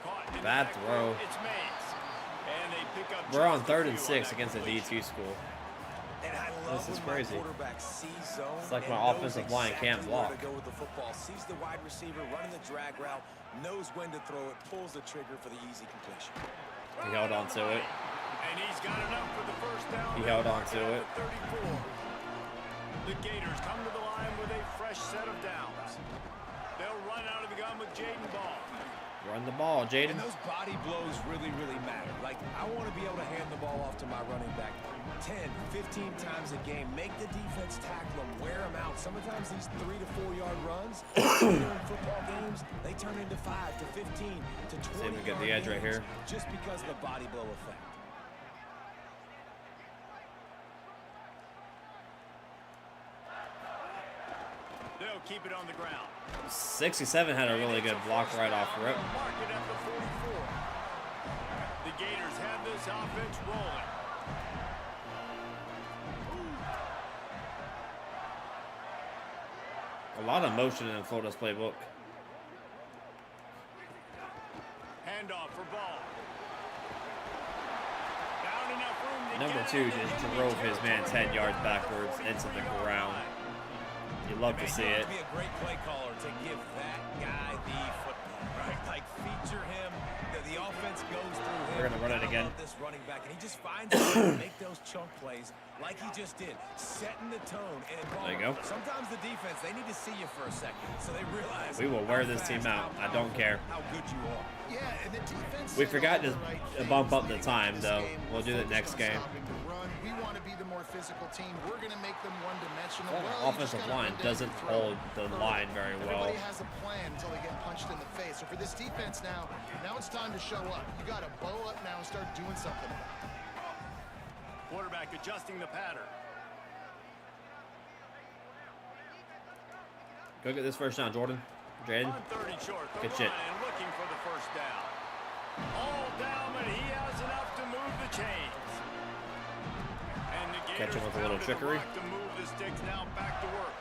Caught in the Bad backfield, throw. It's Mays. And they pick up We're on just a 3rd and few 6 that against a completion. D2 school. And I love This is when my crazy. quarterback sees zone It's like my and knows offensive line can't exactly where block. to go with the football. Sees the wide receiver running the drag route, knows when to throw it, pulls the trigger for the easy completion. He held on to it. And he's got enough for the first down. He held on to it. 34. The Gators come to the line with a fresh set of downs. They'll run out of the gun with Jaden Ball. Run the ball, Jaden. And those body blows really, really matter. Like, I want to be able to hand the ball off to my running back 10, 15 times a game. Make the defense tackle them, wear them out. Sometimes these 3 to 4 yard runs during football games, they turn into 5 to 15 to 20 See if we get the edge right here. just because of the body blow effect. They'll keep it on the ground. 67 had a really good block right off rip. Mark it at the 44. The Gators have this offense rolling. A lot of motion in Florida's playbook. Handoff for ball. Down enough room to Number get two it, just and then drove he his man takes 10 it yards right backwards into the ground. You love to see You it. have to be a great play caller to give that guy the football, right? Like feature him. The offense goes through him. We're gonna run it I again. love this running back, and he just finds a way to make those chunk plays like he just did, setting the tone. And There you go. sometimes the defense, they need to see you for a second, so they realize We will wear how this team fast, out. how I don't powerful, care. how good you are. Yeah, and the defense We said forgot all to the right bump things up the leading time, into this though. game. We'll do We're it next focused on game. stopping the run. We want to be the more physical team. We're going to make them one-dimensional. Well, Well, the you just offensive gotta line run down doesn't and throw. hold the line very well. Everybody has a plan until they get punched in the face. So for this defense now it's time to show up. You got to bow up now and start doing something. Quarterback adjusting the pattern. Go get this first down, Jordan. Jaden. On 30 short, the Good run shit. and looking for the first down. All down, but he has enough to move the chains. And the Catch him Gators with a little pounded the trickery. rock to move the sticks. Now back to work.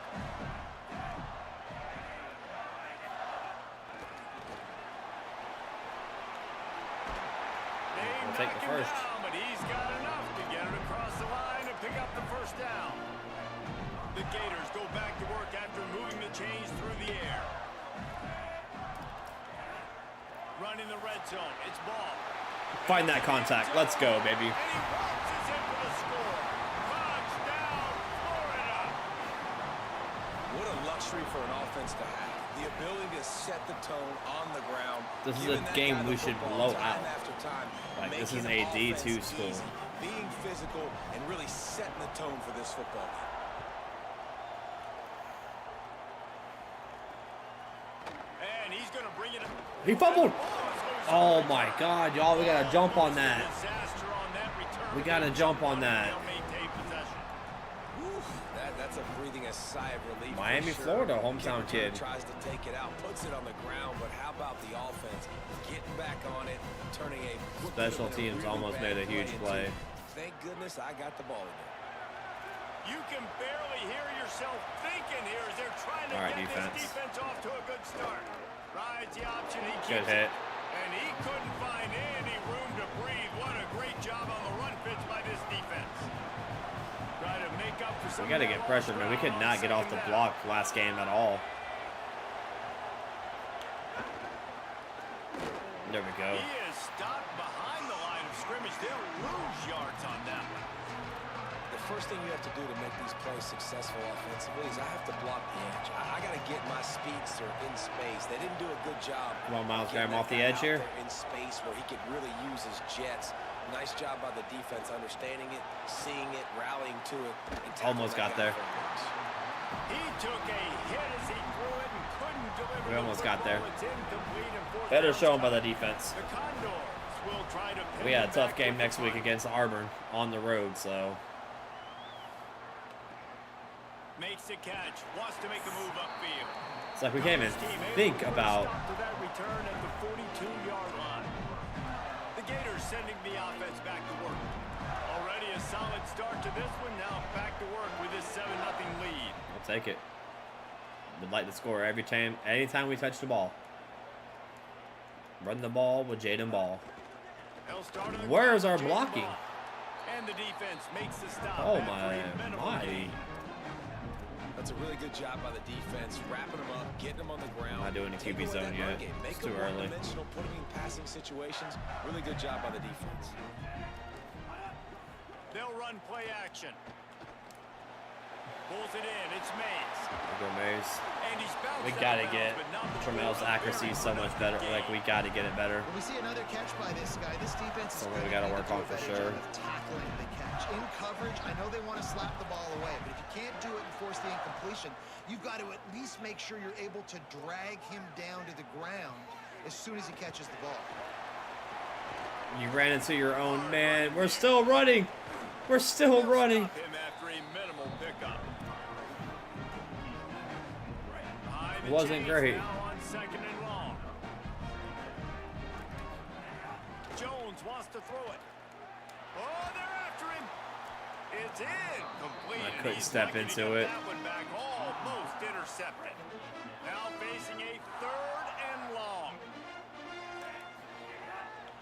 They We'll take knock the him first. down, but he's got enough to get it across the line and pick up the first down. The Gators go back to work after moving the chains through the air. Run in the red zone. It's ball. Find that contact. Let's go, baby. And he waltzes in for the score. Touchdown, Florida. What a luxury for an offense to have. The ability to set the tone on the ground. This is a giving that game guy the we should football blow time out. after time, Like, this is making a D2 offense school. easy, being physical and really setting the tone for this football game. And he's going to bring it up. He fumbled. Ball is loose. Oh my God, y'all! We gotta jump on that. Disaster on that return. We gotta jump on that. They'll maintain possession. That's a breathing a sigh of relief. for Miami, sure. Florida, hometown Kicker kid. tries to take it out, puts it on the ground, but how about the offense getting back on it, turning a what could have Special been a teams really almost bad made a huge into, play. Thank goodness I got the ball again. You can barely hear yourself thinking here as they're trying to All right, get defense. this defense off to a good start. Rides the option. He Good keeps hit. it. And he couldn't find any room to breathe. What a great job on the run pitch by this defense. Try to make up for some We gotta of that get pressure, man. We could on not get off the second block last game at all. There we go. down. He is stopped behind the line of scrimmage. They'll lose yards on that one. The first thing you have to do to make these plays successful offensively is I have to block the edge. I got to get my speedster in space. They didn't do a good job. Come on, Miles, getting grab him off the that guy edge out here. there in space where he could really use his jets. Nice job by the defense understanding it, seeing it, rallying to it. And tackling Almost that got guy there. for a loss. He took a hit as he threw it and couldn't deliver. We the almost got there. football. It's incomplete and fourth Better down. shown by the defense. The Condors will try to pin We got a it tough back game with next the week punt. against Auburn on the road, so Makes the catch. Wants to make a move upfield. it's like we can't even Team able think to put a about. stop to that return at the 42-yard line. The Gators sending the offense back to work. Already a solid start to this one. Now back to work with this 7-0 lead. We'll take it. Would like to score every time, anytime we touch the ball. Run the ball with Jaden Ball. They'll start on the Where's ground our with Jaden blocking? Ball. And the defense makes the stop. Oh after my, a minimal my. gain. That's a really good job by the defense, wrapping them up, getting them on the ground. Not doing a Take QB away zone that run yet. game, make It's them too early. one-dimensional, putting in passing situations. Really good job by the defense. They'll run play action. Pulls it in. It's Mays. There we go, Mays. And he's bounced We out gotta of get bounds, but not before Tramel's a accuracy very so much better. productive Like we gain. gotta get it better. When we see another catch by this guy, this defense is Something we gonna gotta need work to do on a for better sure. job of tackling the catch. In coverage, I know they want to slap the ball away, but if you can't do it and force the incompletion, you've got to at least make sure you're able to drag him down to the ground as soon as he catches the ball. You ran into your own man. We're still running. We're still running. Stop him after a minimal pickup. Behind the Wasn't chains great. now on 2nd and long. Jones wants to throw it. Oh, they're after him. It's in. Complete. I and couldn't he's step lucky to into get it. That one back, almost intercepted. Now facing a 3rd and long.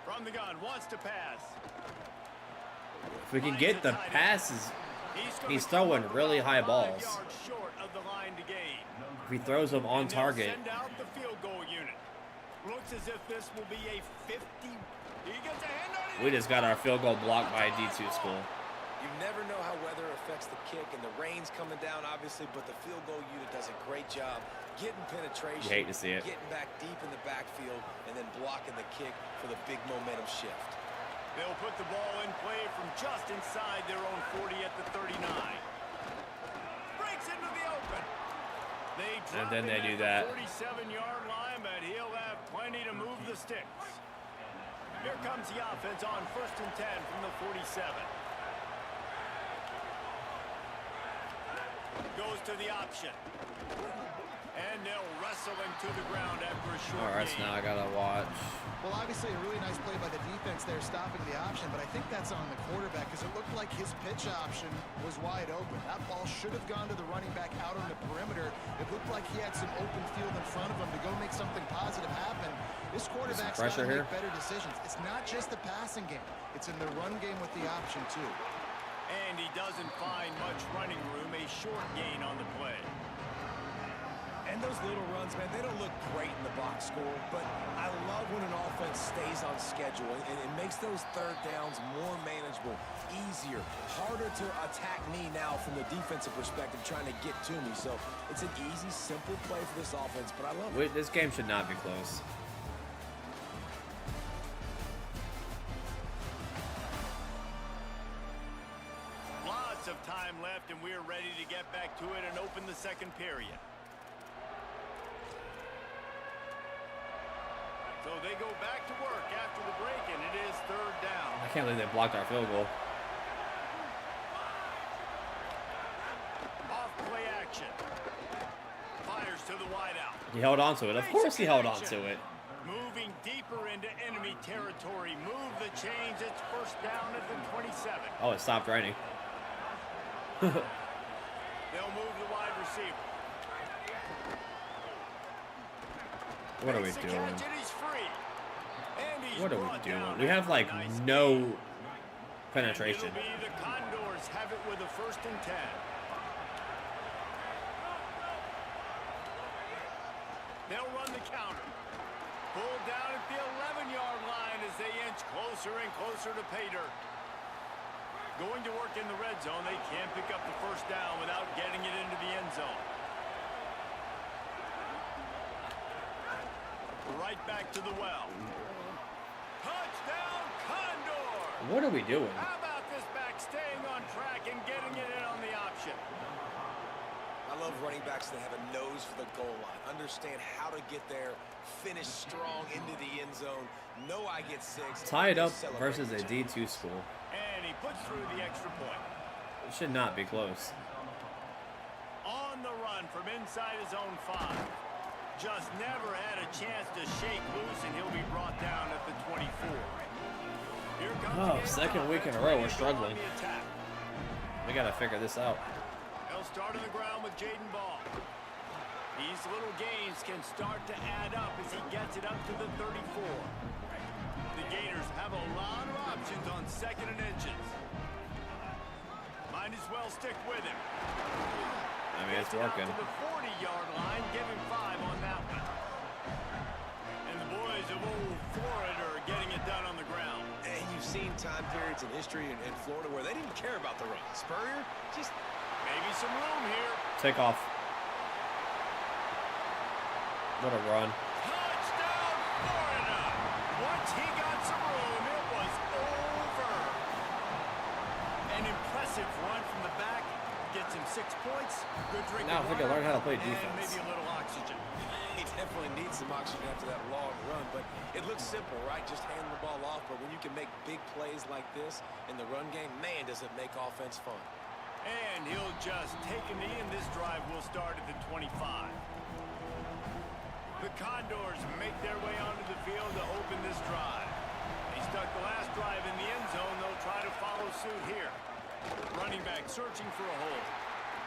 From the gun, wants to pass. If we can get the passes, he's throwing really high balls. Short of the line to gain. If he throws them on And they'll target, Send out the field goal unit. Looks as if this will be a 50. He gets a hand on it. we just got our field goal blocked by a D2 school. You never know how weather affects the kick, and the rain's coming down, obviously, but the field goal unit does a great job getting penetration. You hate to see it. Getting back deep in the backfield, and then blocking the kick for the big momentum shift. They'll put the ball in play from just inside their own 40 at the 39. Breaks into the open. They drop then they him do at that. the 47-yard line, but he'll have plenty to move the sticks. Here comes the offense on 1st and 10 from the 47. Goes to the option. And they'll wrestle him to the ground after a short Alright, so gain. now I gotta watch. Well, obviously a really nice play by the defense there, stopping the option, but I think that's on the quarterback because it looked like his pitch option was wide open. That ball should have gone to the running back out on the perimeter. It looked like he had some open field in front of him to go make something positive happen. This quarterback's got to make better decisions. It's not just the passing game. It's in the run game with the option, too. And he doesn't find much running room, a short gain on the play. And those little runs, man, they don't look great in the box score, but I love when an offense stays on schedule, and it makes those 3rd downs more manageable, easier, harder to attack me now from the defensive perspective, trying to get to me. So it's an easy, simple play for this offense, but I love it. This game should not be close. Lots of time left, and we're ready to get back to it and open the 2nd period. So they go back to work after the break, and it is 3rd down. I can't believe they blocked our field goal. Off play action. Fires to the wideout. He held on to it. Of course he held on to it. Moving deeper into enemy territory. Move the chains. It's 1st down at the 27. Oh, it stopped raining. They'll move the wide receiver. What are we Makes the doing? catch, and he's free. And he's What are we brought doing? down We have like after a nice no gain. penetration. And it'll be the Condors have it with a 1st and 10. They'll run the counter. Pulled down at the 11-yard line as they inch closer and closer to pay dirt. Going to work in the red zone. They can't pick up the 1st down without getting it into the end zone. Right back to the well. Touchdown, Condor! What are we doing? How about this back staying on track and getting it in on the option? I love running backs that have a nose for the goal line, understand how to get there, finish strong into the end zone, know I get 6. Tied up celebrate versus a the job. D2 school. And he puts through the extra point. It should not be close. On the run from inside his own 5. Just never had a chance to shake loose, and he'll be brought down at the 24. Here comes Oh, the 2nd week in a row, we're struggling. We gotta figure this out. They'll start on the ground with Jaden Ball. These little gains can start to add up as he gets it up to the 34. The Gators have a lot of options on 2nd and inches. Might as well stick with him. I mean, it's Gets it out working. to the 40-yard line, give him 5 on that one. And the boys of old Florida are getting it done on the ground. And you've seen time periods in history in Florida where they didn't care about the run. Spurrier, just Maybe some room here. Take off. What a run. Touchdown, Florida! Once he got some room, it was over. An impressive run from the back. Gets him 6 points. Good drink Now of if we can water, learn how to play and defense. maybe a little oxygen. he definitely needs some oxygen after that long run, but it looks simple, right? Just hand the ball off, but when you can make big plays like this in the run game, man, does it make offense fun. And he'll just take a knee, and this drive will start at the 25. The Condors make their way onto the field to open this drive. They stuck the last drive in the end zone. They'll try to follow suit here. Running back searching for a hole.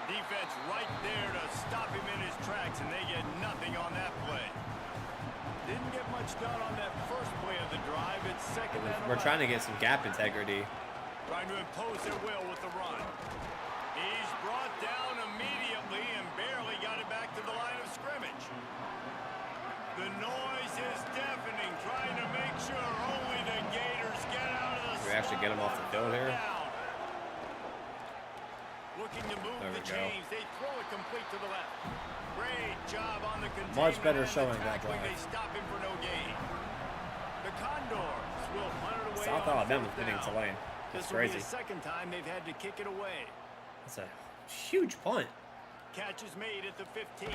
Defense right there to stop him in his tracks, and they get nothing on that play. Didn't get much done on that first play of the drive. It's second and 11. We're trying to get some gap integrity. Trying to impose their will with the run. He's brought down immediately and barely got it back to the line of scrimmage. The noise is deafening, trying to make sure only the Gators get out of the Can we actually get him off the field here? Looking to move There we the go. chains. They throw it complete to the left. Great job on the containment. Much better and the showing that tackling. drive. They stop him for no gain. The Condors will punt it away. South on Alabama's fourth getting down. to lane. That's This will be crazy. the second time they've had to kick it away. That's a huge punt. Catch is made at the 15.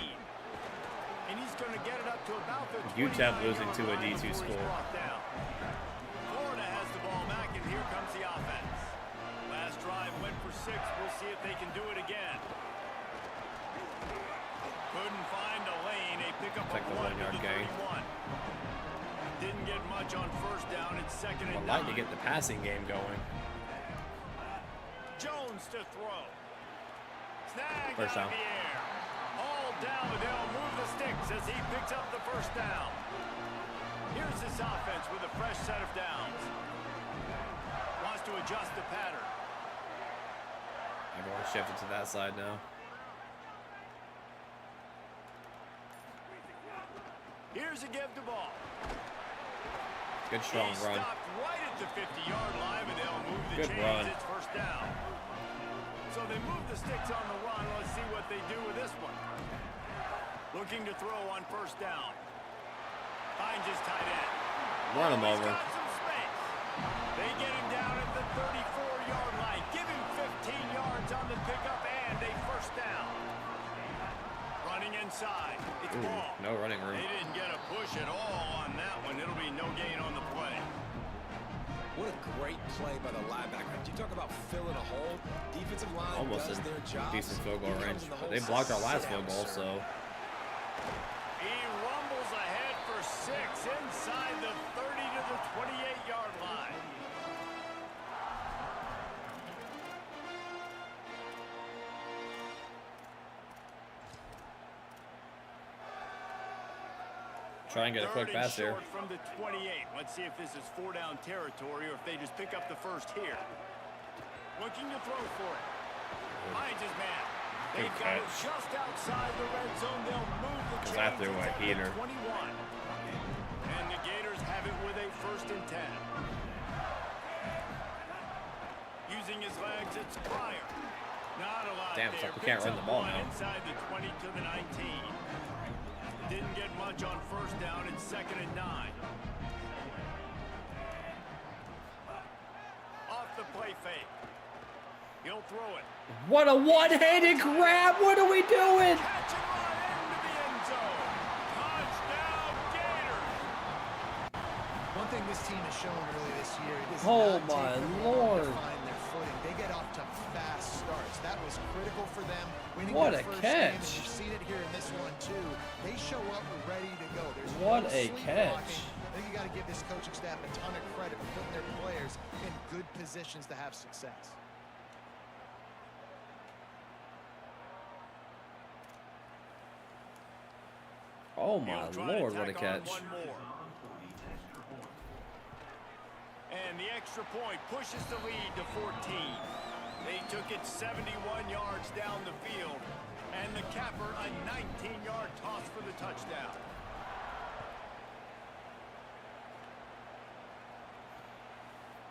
And he's going to get it up to about the UTEP 29-yard losing to a line D2 before he's school. brought down. Florida has the ball back, and here comes the offense. Last drive went for 6. We'll see if they can do it again. Couldn't find a lane. A pickup Take of the 1 to 1-yard the gain. 31. Didn't get much on first down. It's second and I'd like to 9. get the passing game going. Jones to throw. Snag First out down. of the air. All down, but they'll move the sticks as he picks up the first down. Here's this offense with a fresh set of downs. Wants to adjust the pattern. Everyone shifted to that side now. Here's a give the ball. Good strong He run. stopped right at the 50-yard line, but they'll move the Good chains. run. It's first down. So they move the sticks on the run. Let's see what they do with this one. Looking to throw on first down. Finds his tight end. Run him He's over. got some space. They get him down at the 34-yard line. Give him 15 yards on the pickup and a first down. Running inside. It's Ooh, ball. no running room. They didn't get a push at all on that one. It'll be no gain on the play. What a great play by the linebacker. You talk about filling a hole. Defensive line Almost does in their job. decent field goal He range. comes in the But hole, they blocked our says, last "Sit field down, goal, sir." so He rumbles ahead for 6 inside the 30 to the 28-yard line. try and get a quick Third and pass here. short from the 28. Let's see if this is 4-down territory or if they just pick up the first here. Looking to throw for it. Finds his man. They've Good got it catch. just outside the red zone. They'll move the Because I chains. threw a It's at the heater. 21. And the Gators have it with a first and 10. Using his legs, it's Pryor. Not a lot Damn, there. it's like we can't Picks run up the ball one now. Inside the 20 to the 19. Didn't get much on first down. It's second and 9. Off the play fake. He'll throw it. What a one-handed grab! What are we doing? Catch and run into the end zone. Touchdown, Gators. One thing this team has shown early this year, it is Oh not my taking long Lord. to find their footing. They get off to fast starts. That was critical for them. Winning What their a first game, and catch. you've seen it here in this one too. They show up ready to go. There's What no a sleepwalking. catch. I think you got to give this coaching staff a ton of credit for putting their players in good positions to have success. Oh my He'll try to Lord, what a tack on catch. one more. And the extra point pushes the lead to 14. They took it 71 yards down the field. And the capper, a 19-yard toss for the touchdown.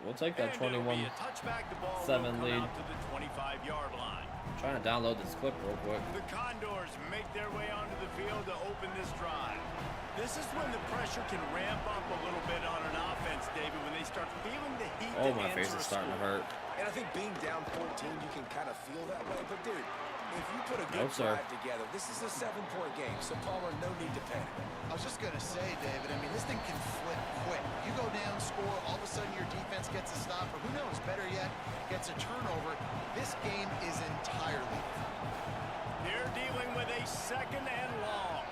We'll take that And it'll be 21. a touchback. The ball will 7 come lead. out to the 25-yard line. Trying to download this clip real quick. The Condors make their way onto the field to open this drive. This is when the pressure can ramp up a little bit on an offense, David, when they start feeling the heat. Oh, that my face answer is a starting to score. hurt. And I think being down 14, you can kind of feel that way. But, dude, if you put a No, good sir. drive together, this is a 7-point game. So, Palmer, no need to panic. I was just going to say, David, I mean, this thing can flip quick. You go down, score, all of a sudden your defense gets a stop, or who knows, better yet, gets a turnover. This game is entirely. They're dealing with a second and long.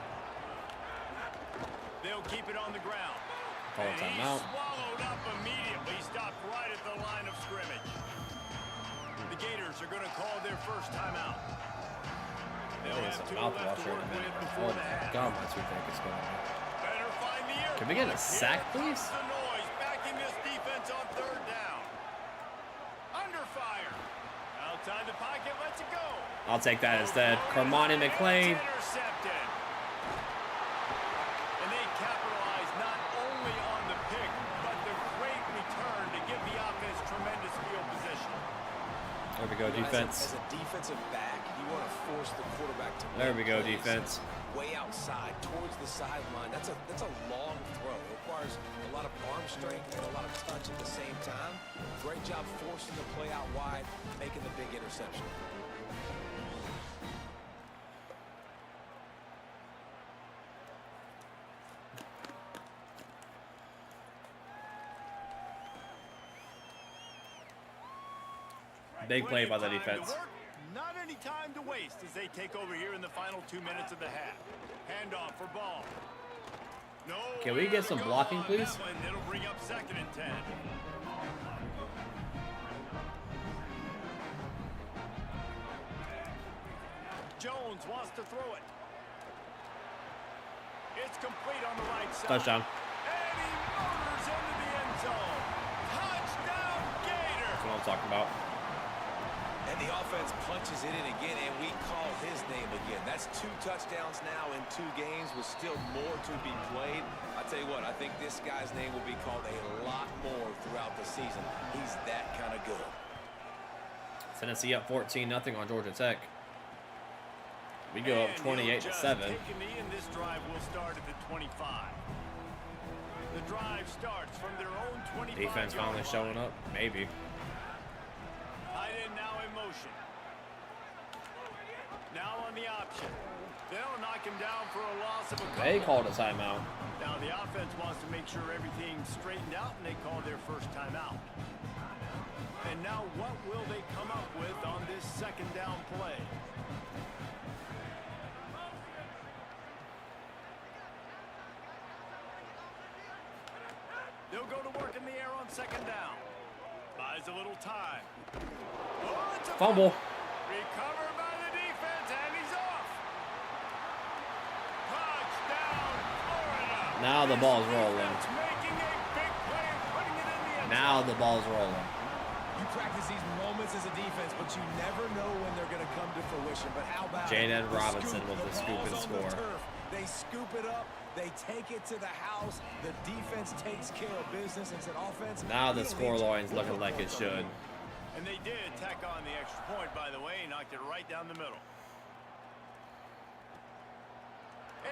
They'll keep it on the ground. Call a And he's timeout. swallowed up immediately. Stopped right at the line of scrimmage. The Gators are going to call Getting some mouthwash right in a minute. Oh my god, that's what think it's going on. Better find the air. Can we get a sack, please? The noise backing this defense on third down. Under fire. Outside the pocket, lets it go. I'll take that instead. Cormani McClain. Intercepted. And they capitalize not only on the pick, but the great return to give the offense tremendous field position. There we go, defense. As a defensive back, you want to force the quarterback to There we go, plays defense. way outside towards the sideline. That's a long throw. It requires a lot of arm strength and a lot of touch at the same time. Great job forcing the play out wide, making the big interception. Big play by the Plenty of time defense. to work, not any time to waste as they take over here in the final 2 minutes of the half. Handoff for ball. No. Can we get some blocking, please? It'll bring up 2nd and 10. Jones wants to throw it. It's complete on the right side. Touchdown. And he motors into the end zone. Touchdown, Gator. That's what I'm talking about. And the offense punches it in again, and we call his name again. That's 2 touchdowns now in 2 games with still more to be played. I tell you what, I think this guy's name will be called a lot more throughout the season. He's that kind of good. Tennessee up 14-0 on Georgia Tech. We go up 28-7. This drive will start at the 25. The drive starts from their own 25. Defense finally showing up. Maybe. Tight end now in motion. Now on the option. They'll knock him down for a loss of a couple. They called a timeout. Now the offense wants to make sure everything's straightened out, and they call their first timeout. And now what will they come up with on this 2nd down play? They'll go to work in the air on 2nd down. Buys a little time. Oh, it's a Fumble. recovered by the defense, and he's off. Touchdown, Florida. Now the ball's rolling. Defense making a big play and putting it in the end Now zone. the ball's rolling. You practice these moments as a defense, but you never know when they're going to come to fruition. But how about Jaden the Robinson scoop? with the scoop and ball's on the score. turf. They scoop it up. They take it to the house. The defense takes care of business. It's an offense. Now the scoreline's looking like it should. And they did tack on the extra point, by the way, knocked it right down the middle.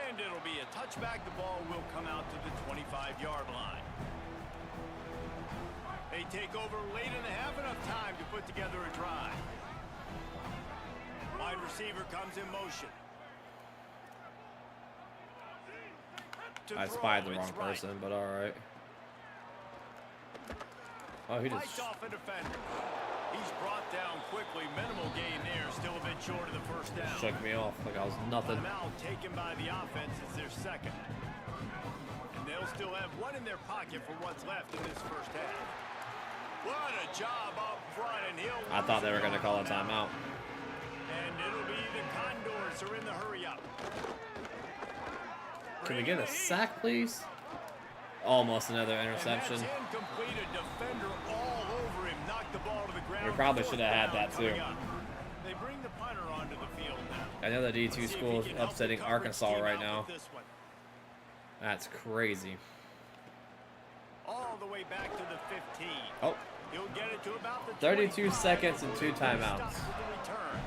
And it'll be a touchback. The ball will come out to the 25-yard line. They take over late in the half, enough time to put together a drive. Wide receiver comes in motion. I spied the wrong person, but all right. Oh, he Fights just off a defender. He's brought down quickly. Minimal gain there. Still a bit short of the first down. shook me off like I was nothing. Timeout taken by the offense is their 2nd. And they'll still have one in their pocket for what's left in this first half. What a job up front, and he'll I thought they were going to call a timeout. And it'll be the Condors who are in the hurry up. Can we get a sack, please? Almost another interception. And that's incomplete. A defender all over him. Knocked the ball to the ground. We probably Fourth should have had down that too. coming up. They bring the punter onto the field now. Another D2 Let's see if school he is can help the upsetting coverage Arkansas team right out now. with this one. That's crazy. All the way back to the 15. Oh, He'll get it to about the 32 25. seconds and 2 timeouts. Stop with the return.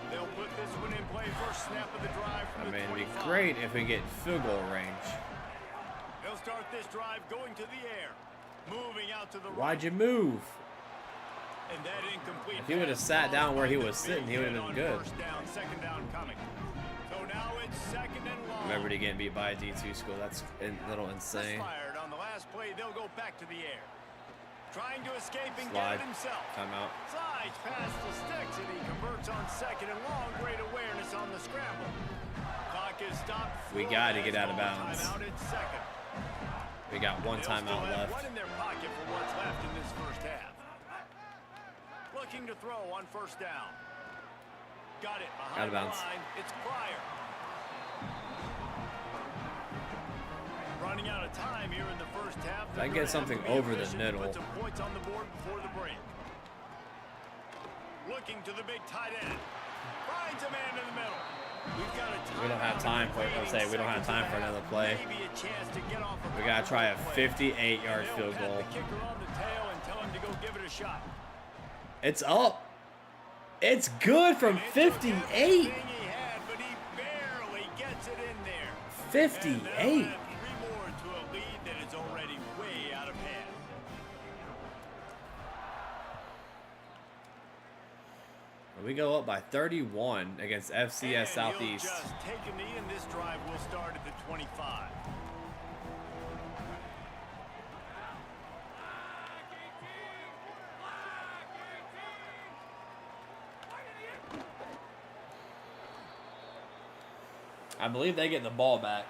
They'll put this one in play. First snap of the drive I from mean, the it'd be 25. great if we get field goal range. They'll start this drive going to the air. Moving out to the Why'd right. you move? And that incomplete If he would have pass sat down where he caused was by the sitting, he would have big been hit on good. First down, 2nd down coming. So now it's 2nd and long. Remember to get beat by a D2 school. That's a little insane. Fired on the last play. They'll go back to the air. Trying to escape and Slide. get it himself. Timeout. Slides past the sticks, and he converts on 2nd and long. Great awareness on the scramble. Clock is stopped. We got to get out of bounds. Timeout at 2nd. We got one They'll still timeout have left. one in their pocket for what's left in this first half. Looking to throw on 1st down. got it Out of behind the bounds. line. It's Pryor. Running out of time here in the first half. If I can get something over the middle. Put some points on the board before the break. Looking to the big tight end. Finds a man in the middle. We've got a We don't have time for it. I'll say we don't have time for another play. Maybe a chance to get off We gotta try a 58-yard They'll field pat goal. the kicker on the tail and tell him to go give it a shot. It's up. It's good from 58. He had, but he barely gets it in there. 58. And they'll add 3 more to a lead that is already way out of hand. We go up by 31 against FCS And Southeast. he'll just take a knee, and this drive will start at the 25. I believe they get the ball back.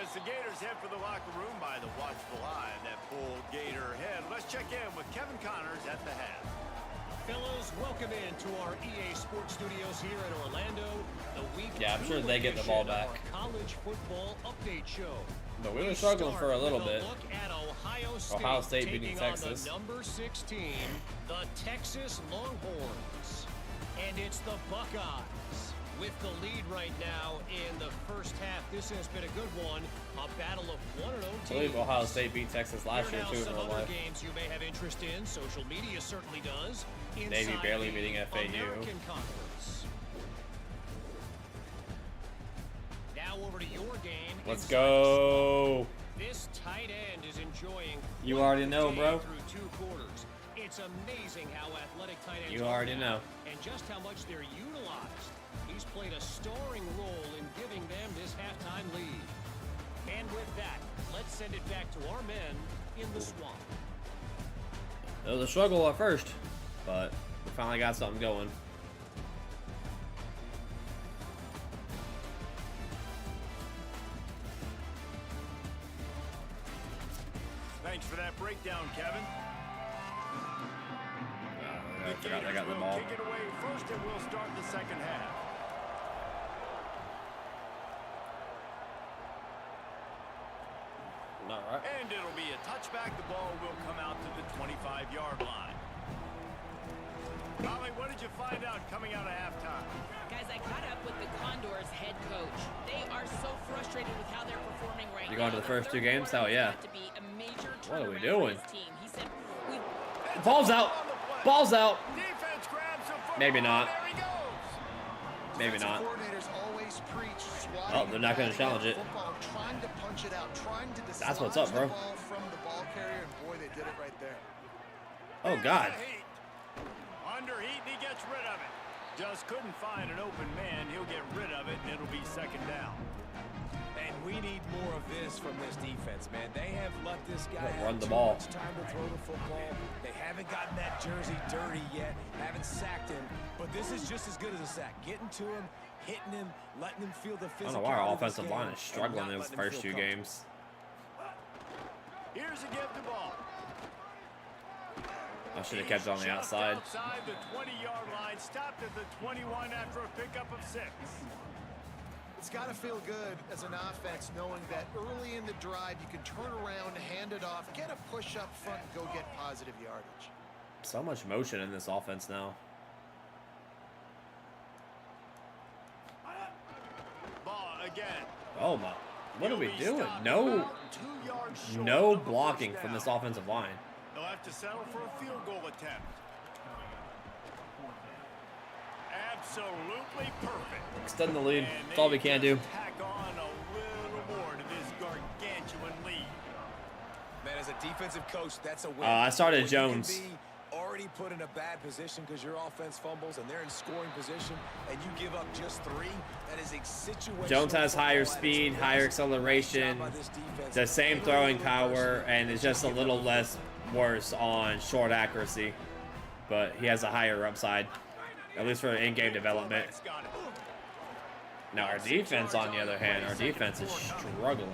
As the Gators head for the locker room by the watchful eye of that bull Gator head, let's check in with Kevin Connors at the half. Fellows, welcome into our EA Sports Studios here in Orlando. The week Yeah, I'm sure 2 they get the ball edition of back. our college football update show. But we were struggling for a little Start with bit. a look at Ohio Ohio State beating taking on Texas. the number 16, the Texas Longhorns. And it's the Buckeyes with the lead right now in the first half. This has been a good one, a battle of 1-0 teams. I believe Ohio State beat Texas last Here year now too in some real other life. games you may have interest in. Social media certainly does. Navy Inside barely the beating FAU. American Conference. Now over to your game. Let's inside go. this tight end is enjoying. You quite already the know, day bro. Through 2 quarters, it's amazing how athletic tight ends You are already now know. and just how much they're utilized. He's played a starring role in giving them this halftime lead. And with that, let's send it back to our men in the swamp. It was a struggle at first, but we finally got something going. Thanks for that breakdown, Kevin. I forgot they got the ball. Kick it away first, and we'll start the second half. All right. And it'll be a touchback. The ball will come out to the 25-yard line. Molly, what did you find out coming out of halftime? Guys, I caught up with the Condors head coach. They are so frustrated with how they're performing right now. You going to the first 2 third games? quarter Hell yeah. has got to be a major What are we turnaround doing? for his team. He said, Ball's out. Ball's out. Defense grabs the football. Maybe not. There he goes. Maybe not. Coordinators always preach Oh, they're not gonna challenge it. Football, trying to punch it out, trying to That's what's dislodge up, bro. the ball from the ball carrier, and boy, they did it right there. Oh God. Under heat, and he gets rid of it. Just couldn't find an open man. He'll get rid of it, and it'll be second down. And we need more of this from this defense, man. They have let this guy Run have the too ball. much time to throw the football. They haven't gotten that jersey dirty yet, haven't sacked him. But this is just as good as a sack. Getting to him, hitting him, letting him feel the I physical. don't know why our offensive line is struggling in his first 2 games. Here's a give the ball. I should have kept it on the outside. Outside the 20-yard line, stopped at the 21 after a pickup of 6. It's got to feel good as an offense knowing that early in the drive you can turn around, hand it off, get a push up front, and go get positive yardage. So much motion in this offense now. Ball again. Oh my. What are we He'll be doing? stopped No, about 2 yards short no of the blocking first from this down. offensive line. They'll have to settle for a field goal attempt. Absolutely perfect. Extend the lead. And That's all we they can do. just tack on a little more to this gargantuan lead. Man, as a defensive coach, that's a win. I started When you can Jones. be already put in a bad position because your offense fumbles and they're in scoring position and you give up just 3, that is a situation. Jones has higher speed, higher acceleration, the same throwing power, and it's just a little less worse on short accuracy. But he has a higher upside, at least for in-game development. Now our defense, on the other hand, our defense is struggling.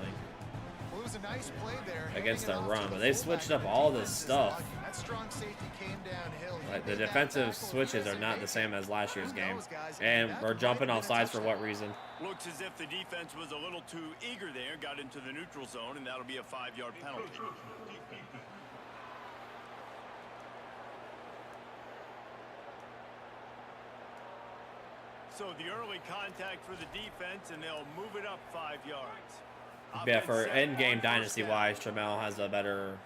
Well, Well, it was a nice play there against the handing it off run, to but the they fullback. switched up The all this defense is stuff. lucky. That strong safety came downhill. He Like the made that defensive tackle. switches are not the same as last year's game, and we're jumping off sides for what reason? Looks as if the defense was a little too eager there, got into the neutral zone, and that'll be a 5-yard penalty. So the early contact for the defense, and they'll move it up 5 yards. Yeah, for end-game dynasty-wise, Trammell has a better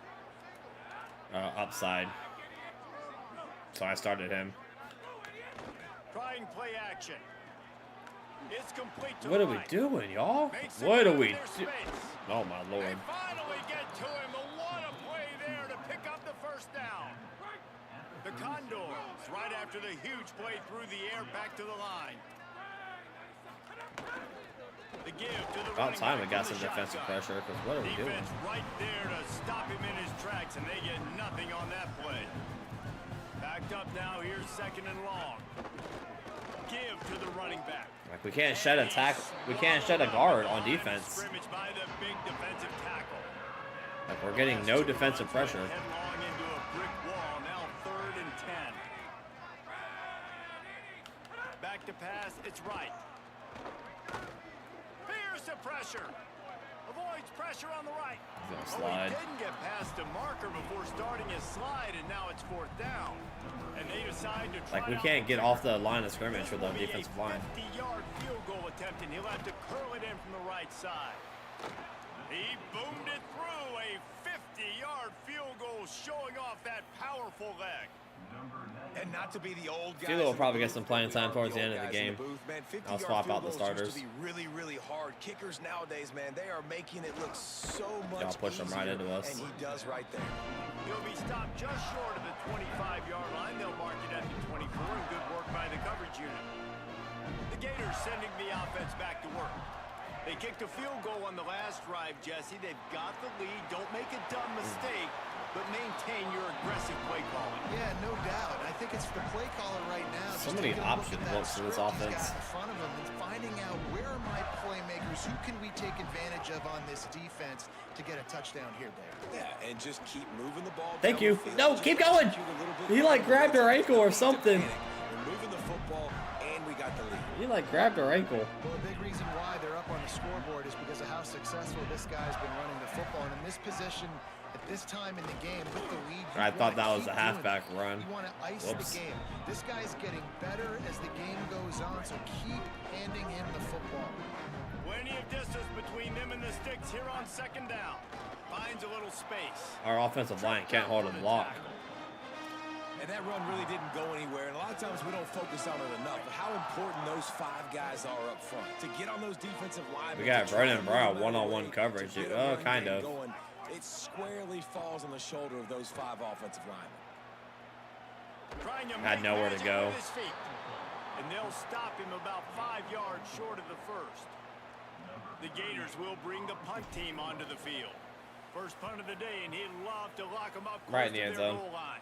upside. So I started him. Trying play action. It's complete to What are the we right. doing, y'all? Makes it What are into we their doing? space. Oh, my They Lord. finally get to him. What a play there to pick up the first down. The Condors, right after the huge play through the air, back to the line. The give to the About running time we back got from some the defensive shotgun. pressure, because what are we doing? Defense right there to stop him in his tracks, and they get nothing on that play. Backed up now. Here's 2nd and long. Give to the running back. Like, we can't shed a we can't shed a guard on defense. Scrimmage by the big defensive tackle. Like, we're getting no defensive pressure. Headlong into a brick wall. Now 3rd and 10. Back to pass. It's right. Fears the pressure. Avoids pressure on the right. He's gonna Oh, slide. he didn't get past a marker before starting his slide, and now it's 4th down. And they decide to try Like, we out can't get the off the line of scrimmage for the This will be a defensive line. 50-yard field goal attempt, and he'll have to curl it in from the right side. He boomed it through. A 50-yard field goal showing off that powerful leg. And not to be the old guys. Field goal will in the probably get booth, some but playing we time are towards the old end of the guys in game. booth. Man, 50-yard I'll swap field out the goals starters. used to be really, really hard. Kickers nowadays, man, they are making it look so much Y'all push them right easier, into us. And he does right there. He'll be stopped just short of the 25-yard line. They'll mark it at the 24, and good work by the coverage unit. The Gators sending the offense back to work. They kicked a field goal on the last drive, Jesse. They've got the lead. Don't make a dumb mistake, but maintain your aggressive play calling. Yeah, no doubt. I think it's the play caller right now. So just many taking a look option at that looks for this script he's offense. got in front of him and finding out where are my playmakers, who can we take advantage of on this defense to get a touchdown here, Dave. Yeah, and just keep moving the ball. Thank down you. the field. No, Just keep going. execute a little bit He, more. like, grabbed her ankle or Don't need to something. panic. We're moving the football, and we got the lead. He, like, grabbed her ankle. Well, a big reason why they're up on the scoreboard is because of how successful this guy's been running the football. And in this position, at this time in the game, with the lead, you I thought wanna that was keep a halfback doing it. run. You want to ice Whoops. the game. This guy's getting better as the game goes on, so keep handing him the football. Plenty of distance between them and the sticks here on 2nd down. Finds a little space. Our offensive line can't hold a block. And that run really didn't go anywhere. And a lot of times we don't focus on it enough. But how important those 5 guys are up front to get on those defensive linemen. We got to try Vernon and Brown move them out of the one-on-one way, coverage. to get a Oh, run kind game of. going. It squarely falls on the shoulder of those 5 offensive linemen. Trying to Had make nowhere to magic go. with his feet. And they'll stop him about 5 yards short of the first. The Gators will bring the punt team onto the field. First punt of the day, and he'd love to lock them up close Right in the to end their zone. goal line.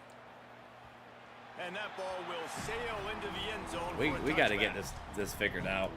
And that ball will sail into the end zone. We got to get this figured out.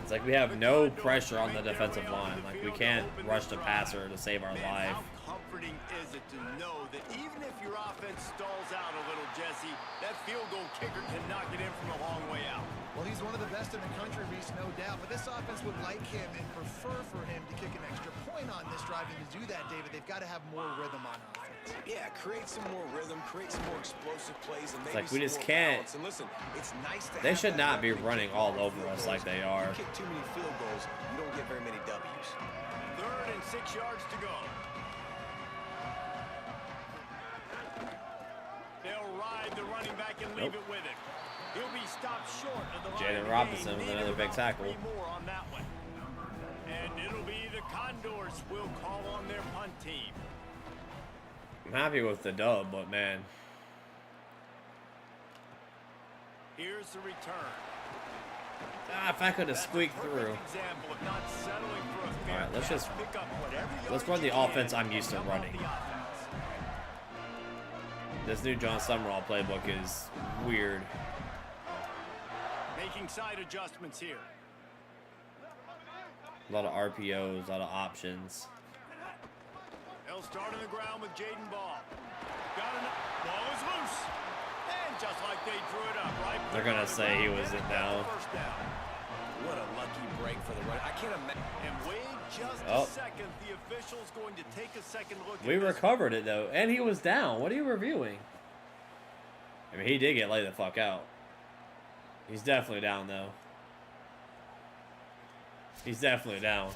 It's like we have no pressure on the defensive line. Like, we can't rush the passer to save our life. How comforting is it to know that even if your offense stalls out a little, Jesse, that field goal kicker can knock it in from a long way out. Well, he's one of the best in the country, Reese, no doubt. But this offense would like him and prefer for him to kick an extra point on this drive. And to do that, David, they've got to have more rhythm on offense. Yeah, create some more rhythm, create some more explosive plays, and maybe like we some just more can't- balance. And listen, it's nice to They have should that not be weapon to running kick all off over field us goals. like they are. You kick too many field goals, you don't get very many W's. 3rd and 6 yards to go. They'll ride the running back and leave Nope. it with him. He'll be stopped short of the line Jaden of the Robinson game. with Needed another big about tackle. 3 more on that one. And it'll be the Condors will call on their punt team. I'm happy with the dub, but man, Here's the return. if I could have That's a squeaked perfect through. example of not settling for a fair All right, let's catch. just- Pick up whatever let's yardage run the you can. offense I'm used to Come off running. the offense. This new John Summerall playbook is weird. Making side adjustments here. A lot of RPOs, a lot of options. They'll start on the ground with Jaden Ball. Ball is loose. And just like they drew it up, right? They're going to say he was in down. First down. What a lucky break for the run. I can't imagine. And wait just a second. The official's going to take a second look at We recovered it, though. And he was down. What are you reviewing? I mean, he did get laid the fuck out. He's definitely down, though. He's definitely down.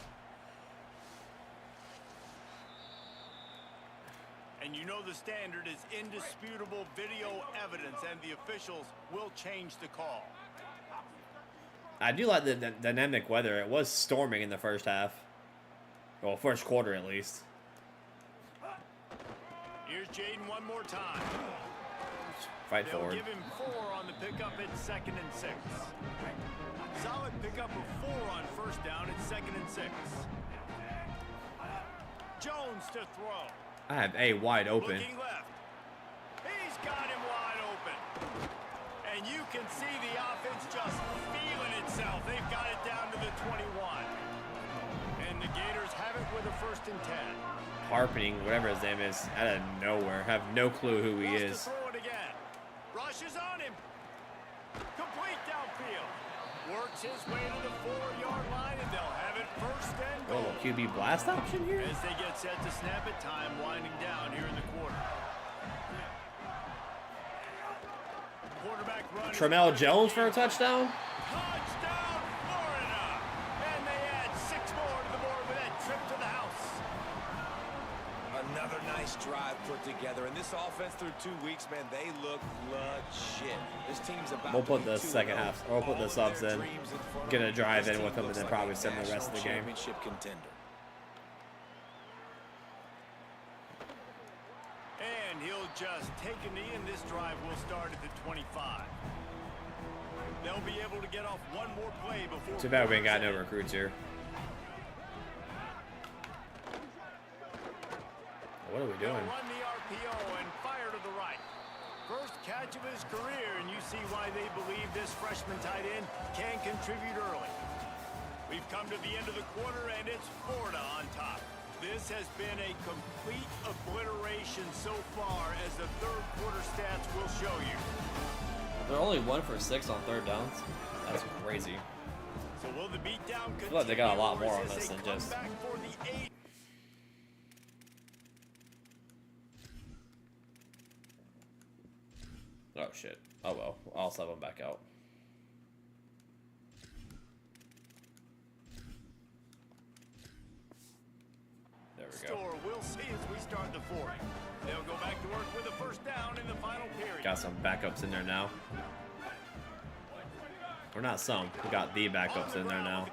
And you know the standard is indisputable video evidence, and the officials will change the call. I do like the dynamic weather. It was storming in the first half. Well, first quarter at least. Here's Jaden one more time. Fight They'll forward. give him 4 on the pickup at 2nd and 6. Solid pickup of 4 on first down at 2nd and 6. Jones to throw. I have A wide open. Looking left. He's got him wide open. And you can see the offense just feeling itself. They've got it down to the 21. And the Gators have it with a 1st and 10. Harpening, whatever his name is, out of nowhere. Have no clue who he is. To throw it again. Rushes on him. Complete downfield. Works his way to the 4-yard line, and they'll have it 1st and goal. Oh, QB blast option here? As they get set to snap it, time winding down here in the quarter. Quarterback run. Tramel Jones for a touchdown? Touchdown, Florida! And they add 6 more to the board with that trip to the house. Another nice drive put together. And this offense through 2 weeks, man, they look legit. This team's about We'll put to be the second 2-0. half, or we'll put the All subs their in. dreams front of Gonna them. drive This in with team them and looks then like probably a send the rest of the national game. championship contender. And he'll just take a knee, and this drive will start at the 25. They'll be able to get off one more play before. Too bad we ain't got no recruits here. What are we They'll doing? run the RPO and fire to the right. First catch of his career, and you see why they believe this freshman tight end can contribute early. We've come to the end of the quarter, and it's Florida on top. This has been a complete obliteration so far, as the 3rd quarter stats will show you. They're only 1 for 6 on 3rd downs. That's crazy. So will the beatdown continue? I feel like they got a lot or is more on this this a than just- comeback for the 8? Oh shit. Oh well. I'll sub them back out. There we go. Store we'll see as we start the 4th. They'll go back to work with a 1st down in the final period. Got some backups in there now. Or not some. We got the backups in there now.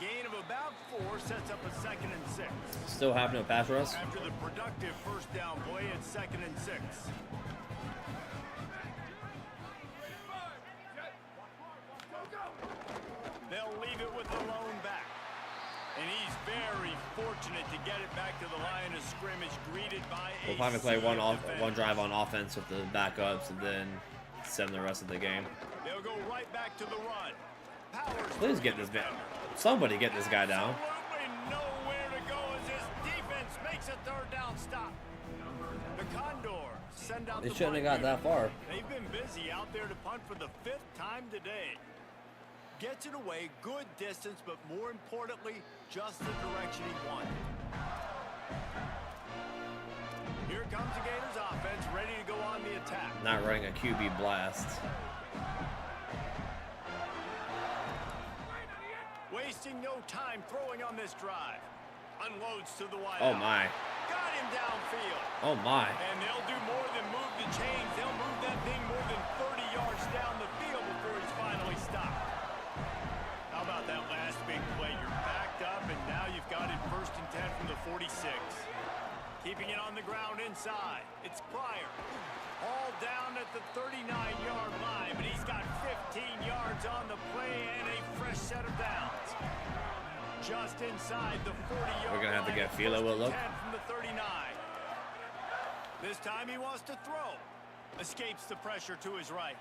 Gain of about 4 sets up a 2nd and 6. Still have no pass rush. After the productive 1st down play, it's 2nd and 6. They'll leave it with the lone back. And he's very fortunate to get it back to the line of scrimmage, greeted by We'll probably play one drive on offense with the backups and then send the rest of the game. They'll go right back to the run. Powers. Please get this man. Somebody get this guy down. Absolutely nowhere to go as this defense makes a 3rd down stop. The Condors send out They the shouldn't have punt got that far. They've been busy out there to punt for the 5th time today. Gets it away, good distance, but more importantly, just the direction he wanted. Here comes the Gators offense, ready to go on the attack. Not running a QB blast. Wasting no time throwing on this drive. Unloads to the wide. Oh my. Got him downfield. Oh my. And they'll do more than move the chains. They'll move that thing more than 30 yards down the field before he's finally stopped. How about that last big play? You're backed up, and now you've got it 1st and 10 from the 46. Keeping it on the ground inside. It's Pryor. All down at the 39-yard line, but he's got 15 yards on the play and a fresh set of downs. Just inside the 40-yard line. We're going to have to get Philo a look. 10 from the 39. This time he wants to throw. Escapes the pressure to his right.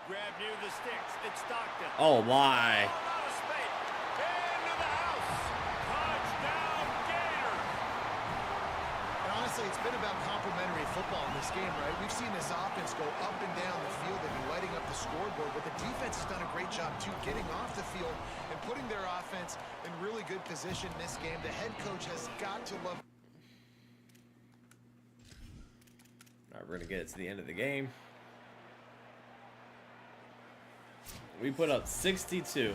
Grab near the sticks. It's Stockton. Oh my. Out of space. Into the house. honestly, it's been about complementary football in this game, right? We've seen this offense go up and down the field and be lighting up the scoreboard, but the defense has done a great job, too, getting off the field and putting their offense in really good position in this game. The head coach has got to love. All right, we're going to get it to the end of the game. We put up 62.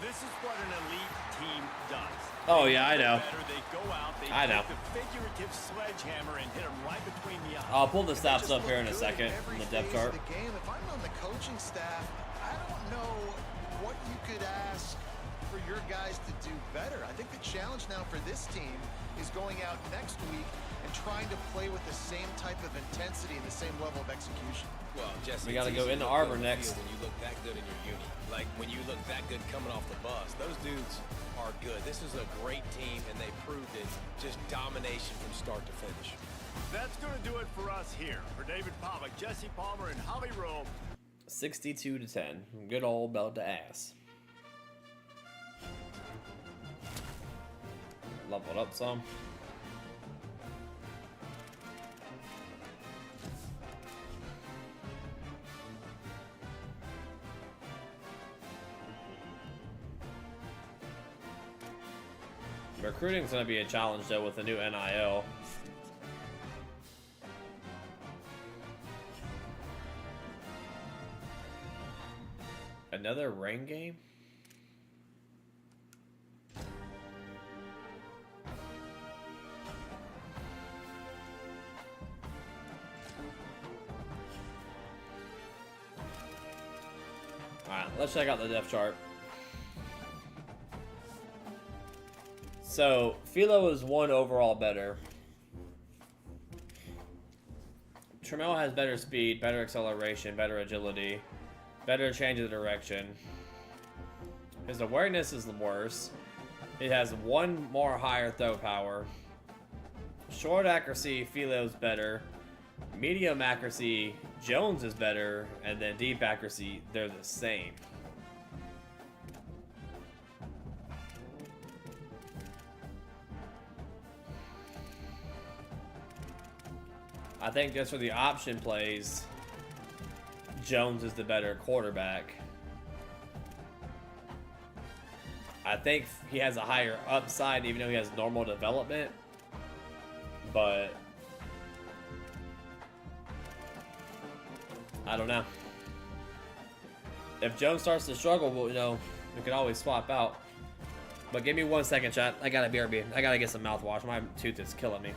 This is what an elite team does. Oh, yeah, I know. They go out, they I know. take the figurative sledgehammer and hit them right between the eyes. I'll pull the stats up here in a second in the depth chart. The game. If I'm on the coaching staff, I don't know what you could ask for your guys to do better. I think the challenge now for this team is going out next week and trying to play with the same type of intensity and the same level of execution. Well, Jesse, We got to it's go easy into look Arbor on the next. field when you look that good in your uni. Like when you look that good coming off the bus. Those dudes are good. This is a great team, and they proved it. Just domination from start to finish. That's going to do it for us here. For David Pollack, Jesse Palmer, and Holly Rowe. 62-10. Good old belt to ass. Leveled up some. Recruiting's going to be a challenge, though, with the new NIL. Another rain game? Alright, let's check out the depth chart. So, Philo is 1 overall better. Trammell has better speed, better acceleration, better agility, better change of direction. His awareness is the worst. He has 1 more higher throw power. Short accuracy, Philo's better. Medium accuracy, Jones is better. And then deep accuracy, they're the same. I think just for the option plays, Jones is the better quarterback. I think he has a higher upside even though he has normal development. But I don't know. If Jones starts to struggle, well, you know, we can always swap out. But give me 1 second, chat. I gotta BRB. I gotta get some mouthwash. My tooth is killing me.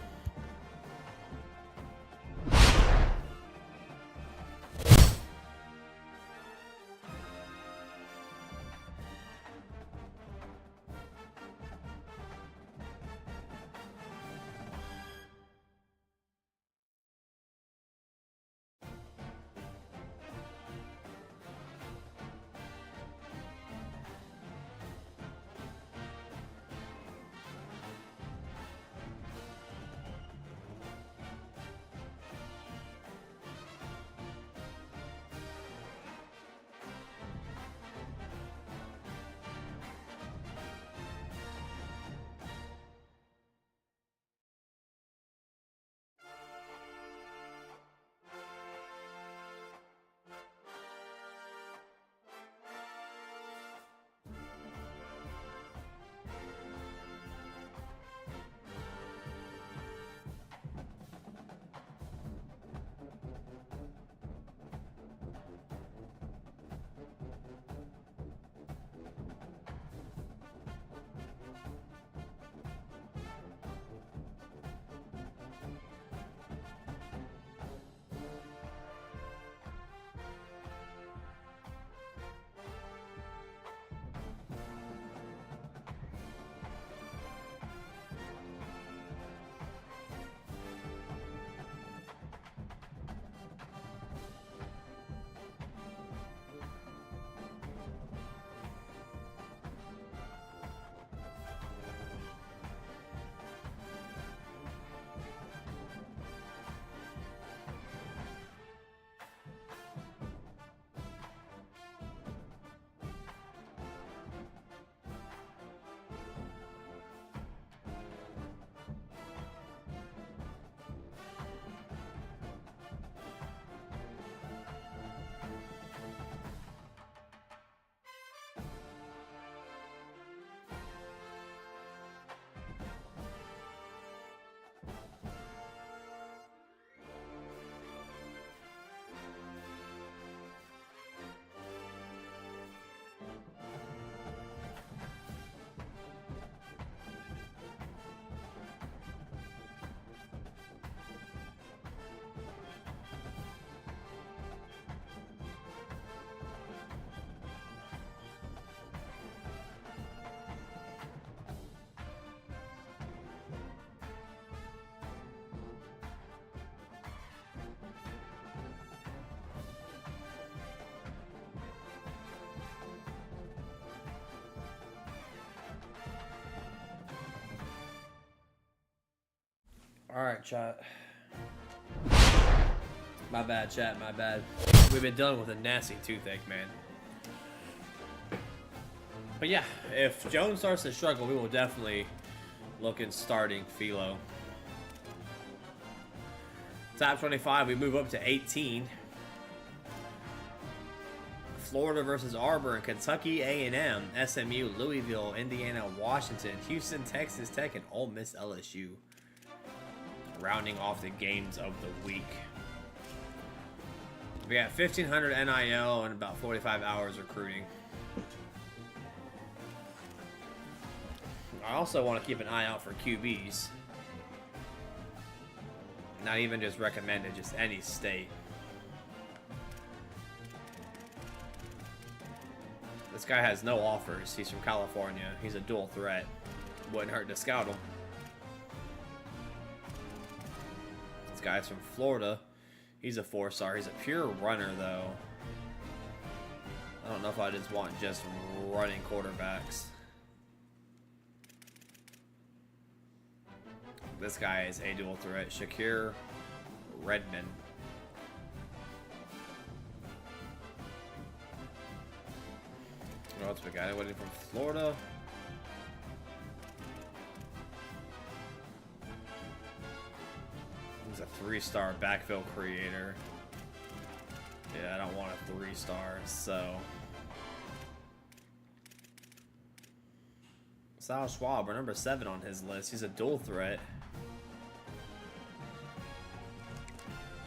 Alright, chat. My bad, chat, my bad. We've been dealing with a nasty toothache, man. But yeah, if Jones starts to struggle, we will definitely look in starting Philo. Top 25, we move up to 18. Florida versus Auburn, Kentucky A&M, SMU, Louisville, Indiana, Washington, Houston, Texas Tech, and Ole Miss LSU. Rounding off the games of the week. We got 1,500 NIL and about 45 hours recruiting. I also want to keep an eye out for QBs. Not even just recommended, just any state. This guy has no offers. He's from California. He's a dual threat. Wouldn't hurt to scout him. This guy's from Florida. He's a 4-star. He's a pure runner, though. I don't know if I just want just running quarterbacks. This guy is a dual threat. Shakir Redmond. What else we got? Anybody from Florida? He's a 3-star backfill creator. Yeah, I don't want a 3-star, so. Sal Schwab, we're number 7 on his list. He's a dual threat.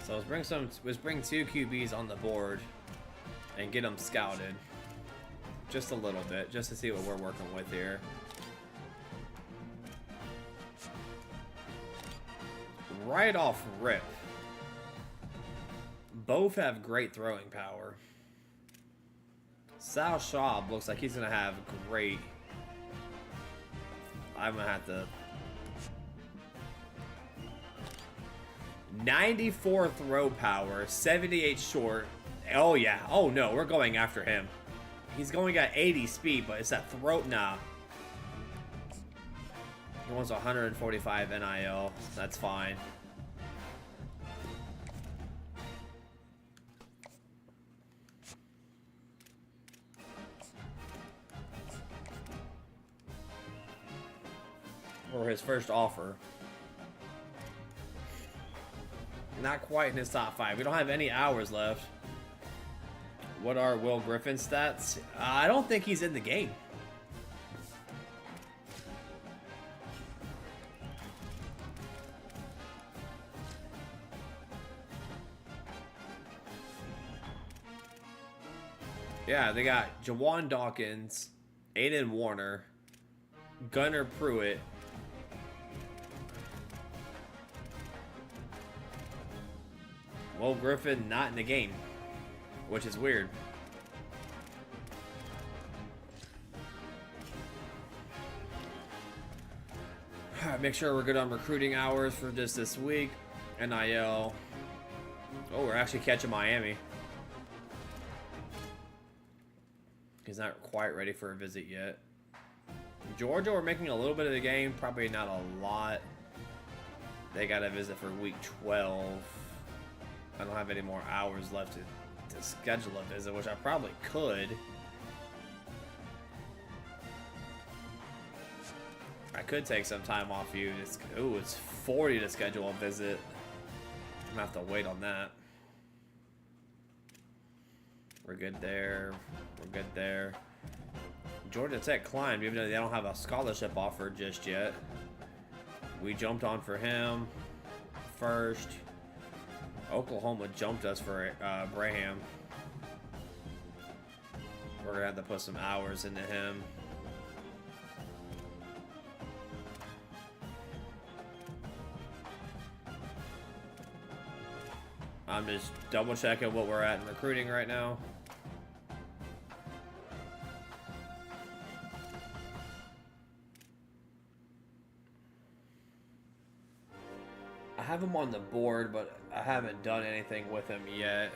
So let's bring 2 QBs on the board and get them scouted. Just a little bit, just to see what we're working with here. Right off rip. Both have great throwing power. Sal Schwab looks like he's going to have great... I'm going to have to... 94 throw power, 78 short. Oh yeah, oh no, we're going after him. He's going at 80 speed, but it's that throat. Nah. He wants 145 NIL. That's fine. Or his first offer. Not quite in his top 5. We don't have any hours left. What are Will Griffin's stats? I don't think he's in the game. Yeah, they got Jawan Dawkins, Aiden Warner, Gunnar Pruitt, Will Griffin not in the game, which is weird. Alright, make sure we're good on recruiting hours for just this week. NIL. Oh, we're actually catching Miami. He's not quite ready for a visit yet. Georgia, we're making a little bit of the game, probably not a lot. They got a visit for week 12. I don't have any more hours left to schedule a visit, which I probably could. I could take some time off you. Ooh, it's 40 to schedule a visit. I'm gonna have to wait on that. We're good there. We're good there. Georgia Tech climbed, even though they don't have a scholarship offer just yet. We jumped on for him first. Oklahoma jumped us for Braham. We're gonna have to put some hours into him. I'm just double checking what we're at in recruiting right now. I have him on the board, but I haven't done anything with him yet.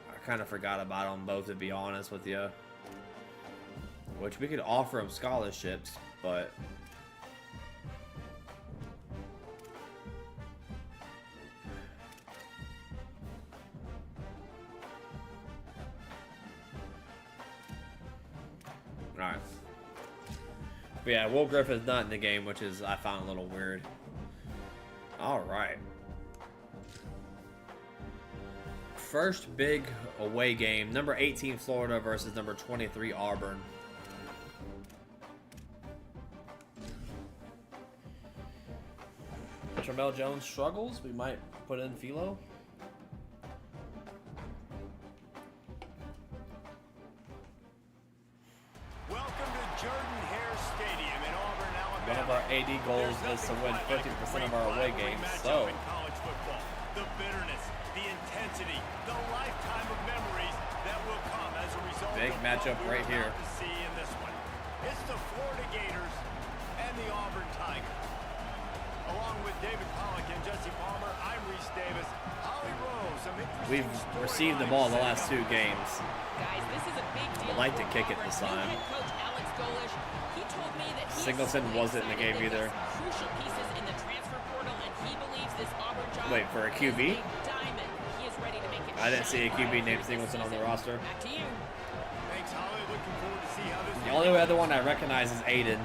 I kind of forgot about them both, to be honest with you. Which we could offer him scholarships, but All right. But yeah, Will Griffith's not in the game, which is I found a little weird. All right. First big away game, number 18 Florida versus number 23 Auburn. Tramel Jones struggles. We might put in Philo. Welcome to Jordan-Hare Stadium in Auburn, Alabama. One of our AD goals is to win 50% of our away games. So, in college football, the bitterness, the intensity, the lifetime of memories that will come as a result big of matchup what we're right here. about to see in this one. It's the Florida Gators and the Auburn Tigers. Along with David Pollack and Jesse Palmer, I'm Reese Davis. Holly Rose, some interesting we've received the ball the last 2 games. Guys, this is a big deal. I'd like to for kick it Auburn. this New time. head coach Alex Golish, he told me that he is Singleton so wasn't in the game excited. They've either. got some crucial pieces in the transfer portal, and he believes this Auburn job Wait, for a QB? is a diamond. He is ready to make it I didn't see a shine QB named bright Singleton on the this roster. season. Back to you. Thanks, Holly. Looking forward to see how this The only other one I recognize is Aiden.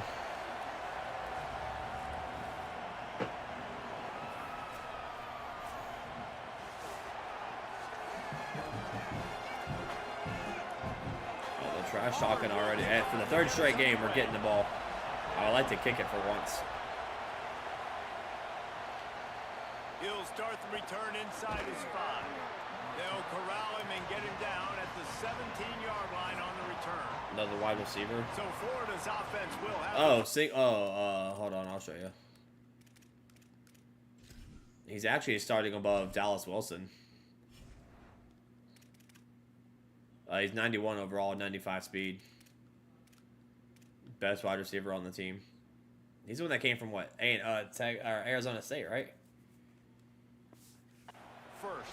Oh, they're trash talking already. Hey, for the 3rd straight game, we're getting the ball. I would like to kick it for once. He'll start the return inside his 5. They'll corral him and get him down at the 17-yard line on the return. Another wide receiver. So Florida's offense will have... Hold on, I'll show you. He's actually starting above Dallas Wilson. He's 91 overall, 95 speed. Best wide receiver on the team. He's the one that came from what? Arizona State, right? First.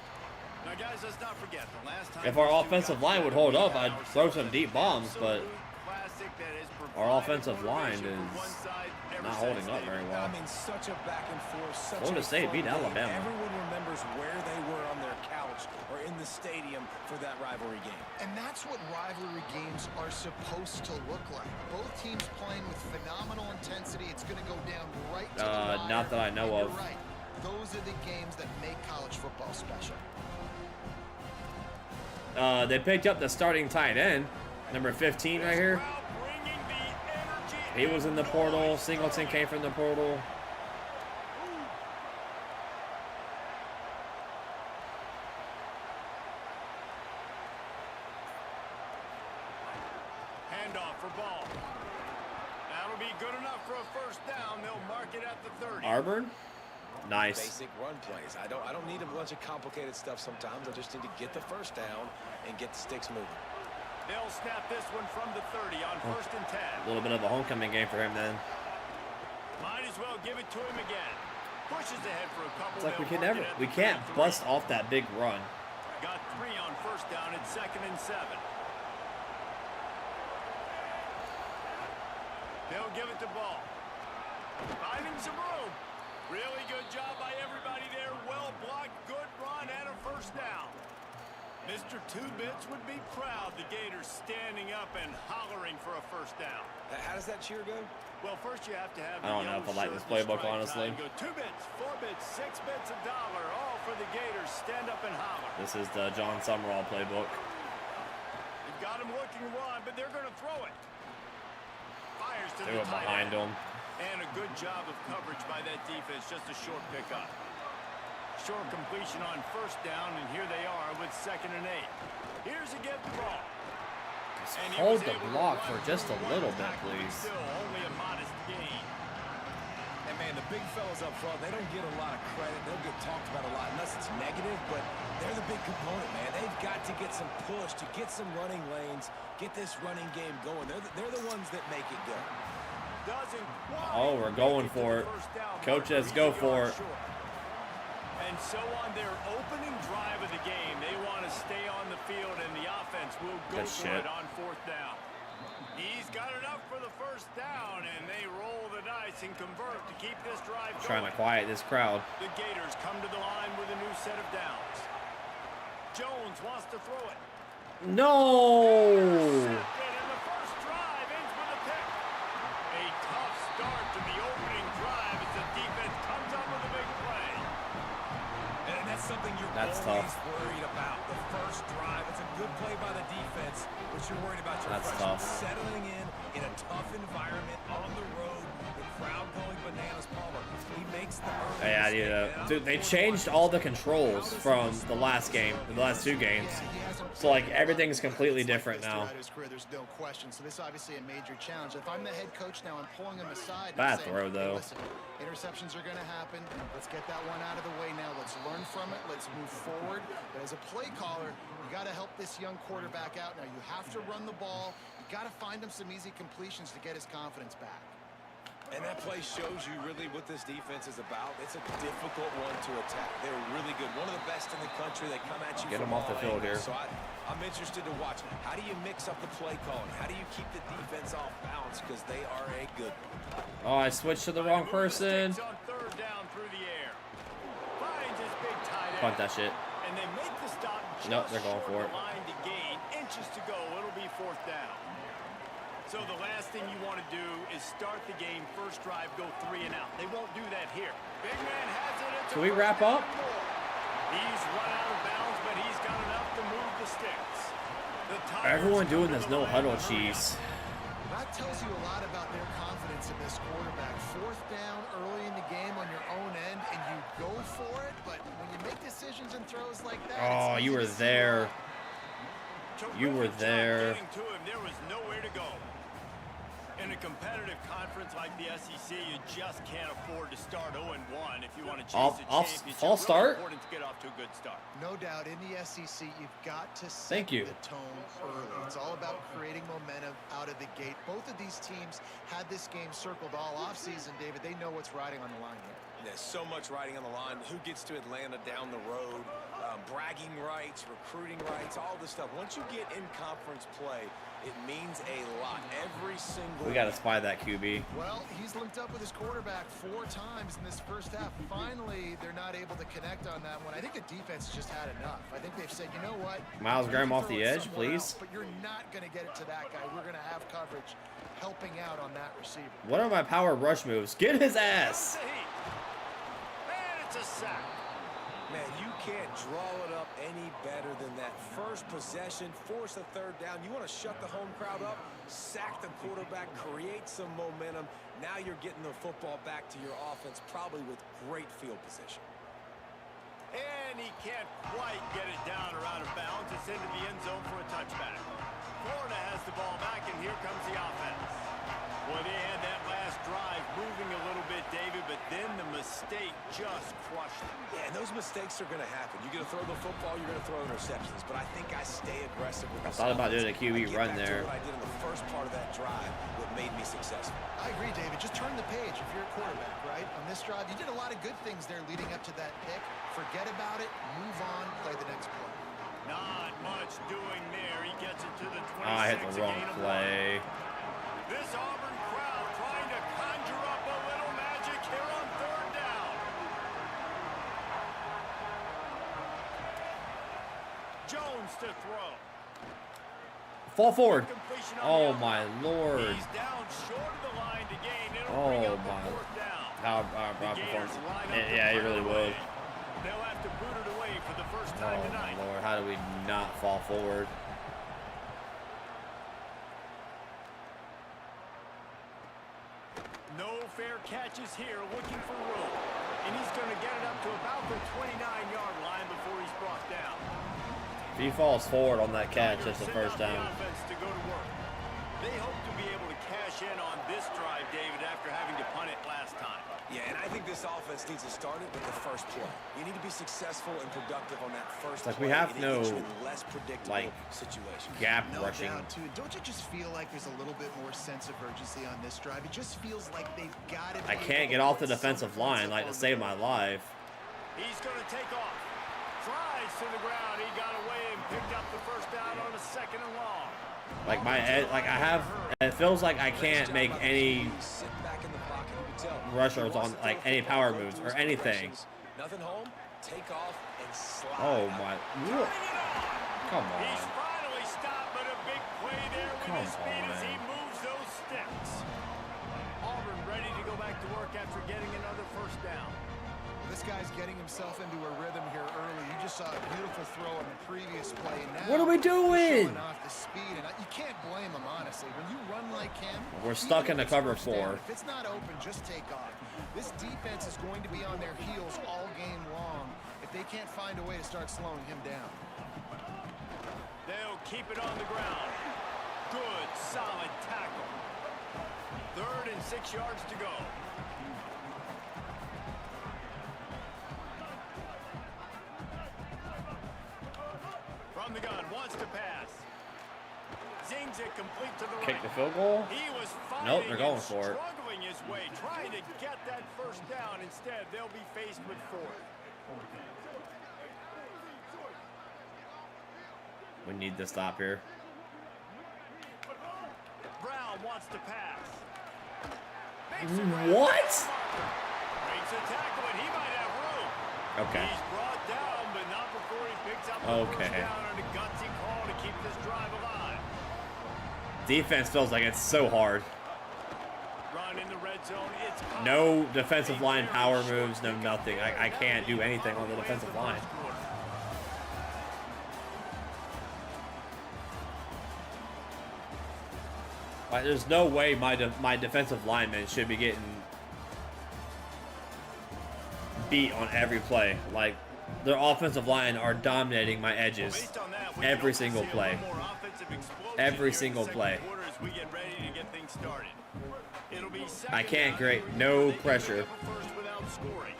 Now, guys, let's not forget the last time If our these two offensive got line would together, hold we up, had I'd throw some ourselves deep an bombs, but absolute classic that has our provided offensive line motivation is for one side ever not since, holding up David. very I well. mean, such a back and forth, such Florida a State fun beat game. Alabama. Everyone remembers where they were on their couch or in the stadium for that rivalry game. And that's what rivalry games are supposed to look like. Both teams playing with phenomenal intensity. It's going to go down right to the wire. Not that I know And of. you're right. Those are the games that make college football special. They picked up the starting tight end, number 15 right here. Crowd bringing the energy He was in the portal. Singleton came from the portal. Handoff for ball. That'll be good enough for a first down. They'll mark it at the 30. Auburn? Nice. Basic run plays. I don't need a bunch of complicated stuff sometimes. I just need to get the first down and get the sticks moving. They'll snap this one from the 30 on first and 10. A little bit of a homecoming game for him then. Might as well give it to him again. Pushes ahead for a couple. It's like They'll mark it at we the can't 33. bust off that big run. Got 3 on first down at 2nd and 7. They'll give it to Ball. Finding some room. Really good job by everybody there. Well blocked, good run, and a first down. Mr. Two Bits would be proud. The Gators standing up and hollering for a first down. How does that cheer go? Well, first you have to have I don't know if I like this playbook, honestly. Go 2 bits, 4 bits, 6 bits, $1, all for the Gators. Stand up and holler. This is the John Summerall playbook. You've got them looking one, but they're going to throw it. Fires to They the were tight behind end. him. And a good job of coverage by that defense. Just a short pickup. Short completion on first down, and here they are with 2nd and 8. Here's a get the ball. And he Hold was the able to block run for just a through little one bit, tackle, please. Still only a modest gain. And man, the big fellas up front, they don't get a lot of credit. They'll get talked about a lot unless it's negative, but they're the big component, man. They've got to get some push, to get some running lanes, get this running game going. They're the ones that make it go. Doesn't Oh, we're going make to for the it. first down Coach, marker. let's He's go a for yard it. short. And so on their opening drive of the game, they want to stay on the field, and the offense will go Good for shit. it on 4th down. He's got enough for the first down, and they roll the dice and convert to keep this drive going. Trying to quiet this crowd. The Gators come to the line with a new set of downs. Jones wants to throw it. No! Intercepted, and the first drive ends That's tough. Worried about the first drive. It's a good play by the defense, but you're worried about your That's freshman tough. settling in a tough environment on the road. The crowd going bananas. Palmer, he makes the early Yeah, mistake, and dude, they changed all the controls from the last game, the last two games. So like everything's completely different now. There's no question. So this is obviously a major challenge. If I'm the head coach now, I'm pulling him aside. Bad and saying, throw, "Hey, though. listen, interceptions are going to happen. Let's get that one out of the way now. Let's learn from it. Let's move forward. But as a play caller, you got to help this young quarterback out. Now you have to run the ball. You got to find him some easy completions to get his confidence back. And that play shows you really what this defense is about. It's a difficult one to attack. They're really good. One of the best in the country. They come at you Get from them off the all field here. angles. So I'm interested to watch. How do you mix up the play calling? How do you keep the defense off balance? Because they are a good one. Oh, I switched to the wrong person. On third down through the air. Finds his big tight end. Punt that shit. And they make the stop just Nope, they're going short for of it. the line to gain. Inches to go. It'll be fourth down. So the last thing you want to do is start the game, first drive, go 3 and out. They won't do that here. Big man has it. It's Can we wrap up? He's run out of bounds, but he's got enough to move the sticks. The Tigers Everyone doing come to this the no line huddle to hurry. cheese. That tells you a lot about their confidence in this quarterback. Fourth down early in the game on your own end, and you go for it. But when you make decisions and throws like that, Oh, it's you easy were to see there. why. You were Terrific job there. getting to him. There was nowhere to go. In a competitive conference like the SEC, you just can't afford to start 0-1 if you want to chase a championship. False start? Really important to get off to a good start. No doubt, in the SEC, you've got to set Thank you. the tone early. It's all about creating momentum out of the gate. Both of these teams had this game circled all offseason, David. They know what's riding on the line here. There's so much riding on the line. Who gets to Atlanta down the road? Bragging rights, recruiting rights, all this stuff. Once you get in conference play, it means a lot. Every single. We gotta spy that QB. Well, he's linked up with his quarterback 4 times in this first half. Finally, they're not able to connect on that one. I think the defense just had enough. I think they've said, you know what? Miles You Graham can off throw the it edge, somewhere please. else, but you're not going to get it to that guy. We're going to have coverage helping out on that receiver. What are my power rush moves? Get his ass. And it's a sack. Man, you can't draw it up any better than that. First possession, force a third down. You want to shut the home crowd up, sack the quarterback, create some momentum. Now you're getting the football back to your offense, probably with great field position. And he can't quite get it down or out of bounds. It's into the end zone for a touchback. Florida has the ball back, and here comes the offense. Well, they had that last drive moving a little bit, David, but then the mistake just crushed them. Yeah, and those mistakes are going to happen. You're going to throw the football, you're going to throw interceptions, but I think I stay aggressive with this Thought about offense. doing a QB run there. What I did in the first part of that drive, what made me successful. I agree, David. Just turn the page if you're a quarterback, right? On this drive, you did a lot of good things there leading up to that pick. Forget about it, move on, play the next play. Not much doing there. He gets it to the 26. Oh, I hit the wrong play. This Auburn crowd trying to conjure up a little magic here on third down. Jones to throw. Fall forward. Completion on Oh the my lord. He's down short of the line to gain. It'll Oh bring up a my. fourth down. How The Gators performance. line up Yeah, he to really punt would. away. They'll have to boot it away for the first Oh time my tonight. lord. How do we not fall forward? No fair catches here, looking for room. And he's going to get it up to about the 29-yard line before he's brought down. If he falls forward on that catch, that's the Send first out the down. offense to go to work. They hope to be able to cash in on this drive, David, after having to punt it last time. Yeah, and I think this offense needs to start it with the first play. You need to be successful and productive on that first Like, play. we have and it gets no, you in less predictable like, situation. Gap No rushing. doubt, too. Don't you just feel like there's a little bit more sense of urgency on this drive? It just feels like they've got it. I can't get off the defensive line like to save my life. He's going to take off. Flies to the ground. He got away and picked up the first down on a second and long. Like my head, like I have, it feels like I can't make any Sit back in the pocket. You can tell. rushers on like any power moves or anything. Nothing home. Take off and slide. Oh my, come He's on. finally stopped, but a big play there with Come his speed as he on. moves those sticks. Auburn ready to go back to work after getting another first down. This this guy's getting himself into a rhythm here early. You just saw a beautiful throw on the previous play. And now What are we doing? showing off the speed, and you can't blame him, honestly. When you run like him, We're stuck in the cover first down, 4. If it's not open, just take off. This defense is going to be on their heels all game long if they can't find a way to start slowing him down. They'll keep it on the ground. Good, solid tackle. 3rd and 6 yards to go. From the gun, wants to pass. Zings it complete to the right. Kick the field goal? He was Nope, fighting they're going and for it. struggling his way, trying to get that first down. Instead, they'll be faced with 4th. We need to stop here. Brown wants to pass. What? Breaks a tackle, and he might have room. Okay. He's brought down, but not before he picks up the first Okay. down on a gutsy call to keep this drive alive. Defense feels like it's so hard. Run in the red zone. It's caught. No defensive line power moves, no nothing. I can't do anything on the defensive line. Like, there's no way my defensive linemen should be getting beat on every play. Like, their offensive line are dominating my edges Based on that, we every can single see a play. little more offensive explosion Every here in the single second play. quarter as we get ready to get things started. It'll be second I can't down. create no They can pressure. pick up a first without scoring.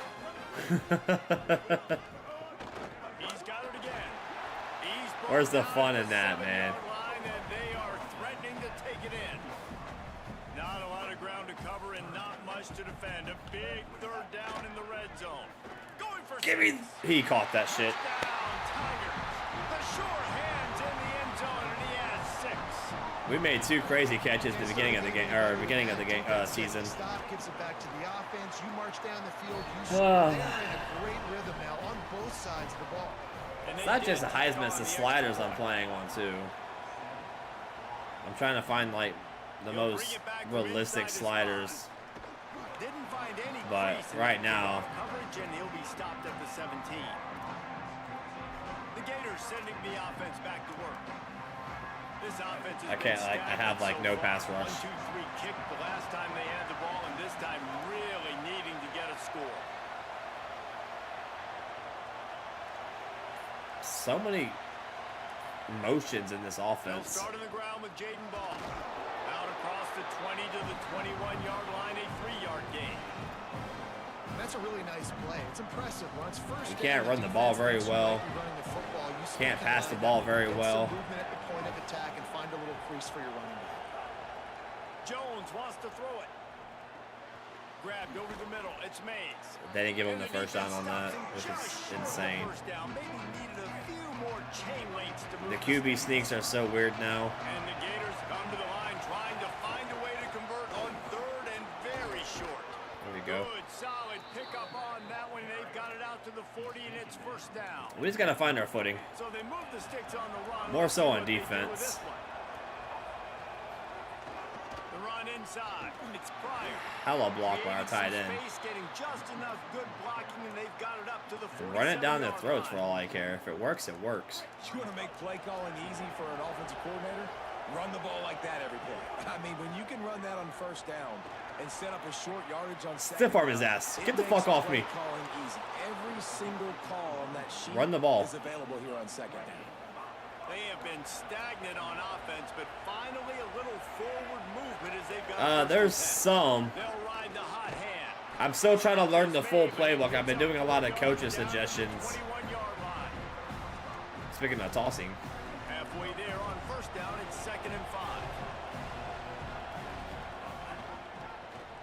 He's got it again. He's brought Where's the down fun at in the that, 7-yard man? line, and they are threatening to take it in. Not a lot of ground to cover and not much to defend. A big 3rd down in the red zone. Going for Give me. 6. He caught that shit. Down, Tigers. The sure hands in the end zone, and he has 6. We made 2 crazy catches at the beginning of the game, season. Stop, gives it back to the offense. You march down the field. You score. They're in a great rhythm now on both sides of the ball. It's not just the Heisman, it's the sliders I'm playing on too. I'm trying to find like the most realistic sliders. Didn't find any But crease in right that now- coverage, and he'll be stopped at the 17. The Gators sending the offense back to work. This offense has I can't, been like, I have, like, stagnant no so pass far. rush. 1-2-3 kick the last time they had the ball, and this time really needing to get a score. So many motions in this They'll offense. start on the ground with Jaden Ball. Out across the 20 to the 21-yard line, a 3-yard gain. That's a really nice play. It's impressive. Once first You can't run the ball very well. Can't pass the ball very well. Movement at the point of attack and find a little crease for your running back. Jones wants to throw it. Grabbed over the middle. It's Mays. They didn't give him the first down on that, which is insane. The QB sneaks are so weird now. And the Gators come to the line trying to find a way to convert on 3rd and very short. There we go. Good, solid pickup on that one. They've got it out to the 40, and it's first down. We just gotta find our footing. So they move the sticks on the run. More Let's so see on what they do with defense. this one. The run inside. It's Pryor. Hella block by our tight Creating some end. space, getting just enough good blocking, and they've got it up to the 47-yard Run it down their line. throats for all I care. If it works, it works. You want to make play calling easy for an offensive coordinator? Run the ball like that every play. I mean, when you can run that on first down and set up a short yardage on second Stiff arm his down, ass. it Get the makes fuck off play me. Calling easy. Every single call on that sheet Run the ball. is available here on second down. They have been stagnant on offense, but finally a little forward movement as they've got. There's some. They'll ride the hot hand. I'm still trying to learn the full playbook. I've been doing a lot of coaches' suggestions. 21-yard line. Speaking of tossing. Halfway there on first down, it's 2nd and 5.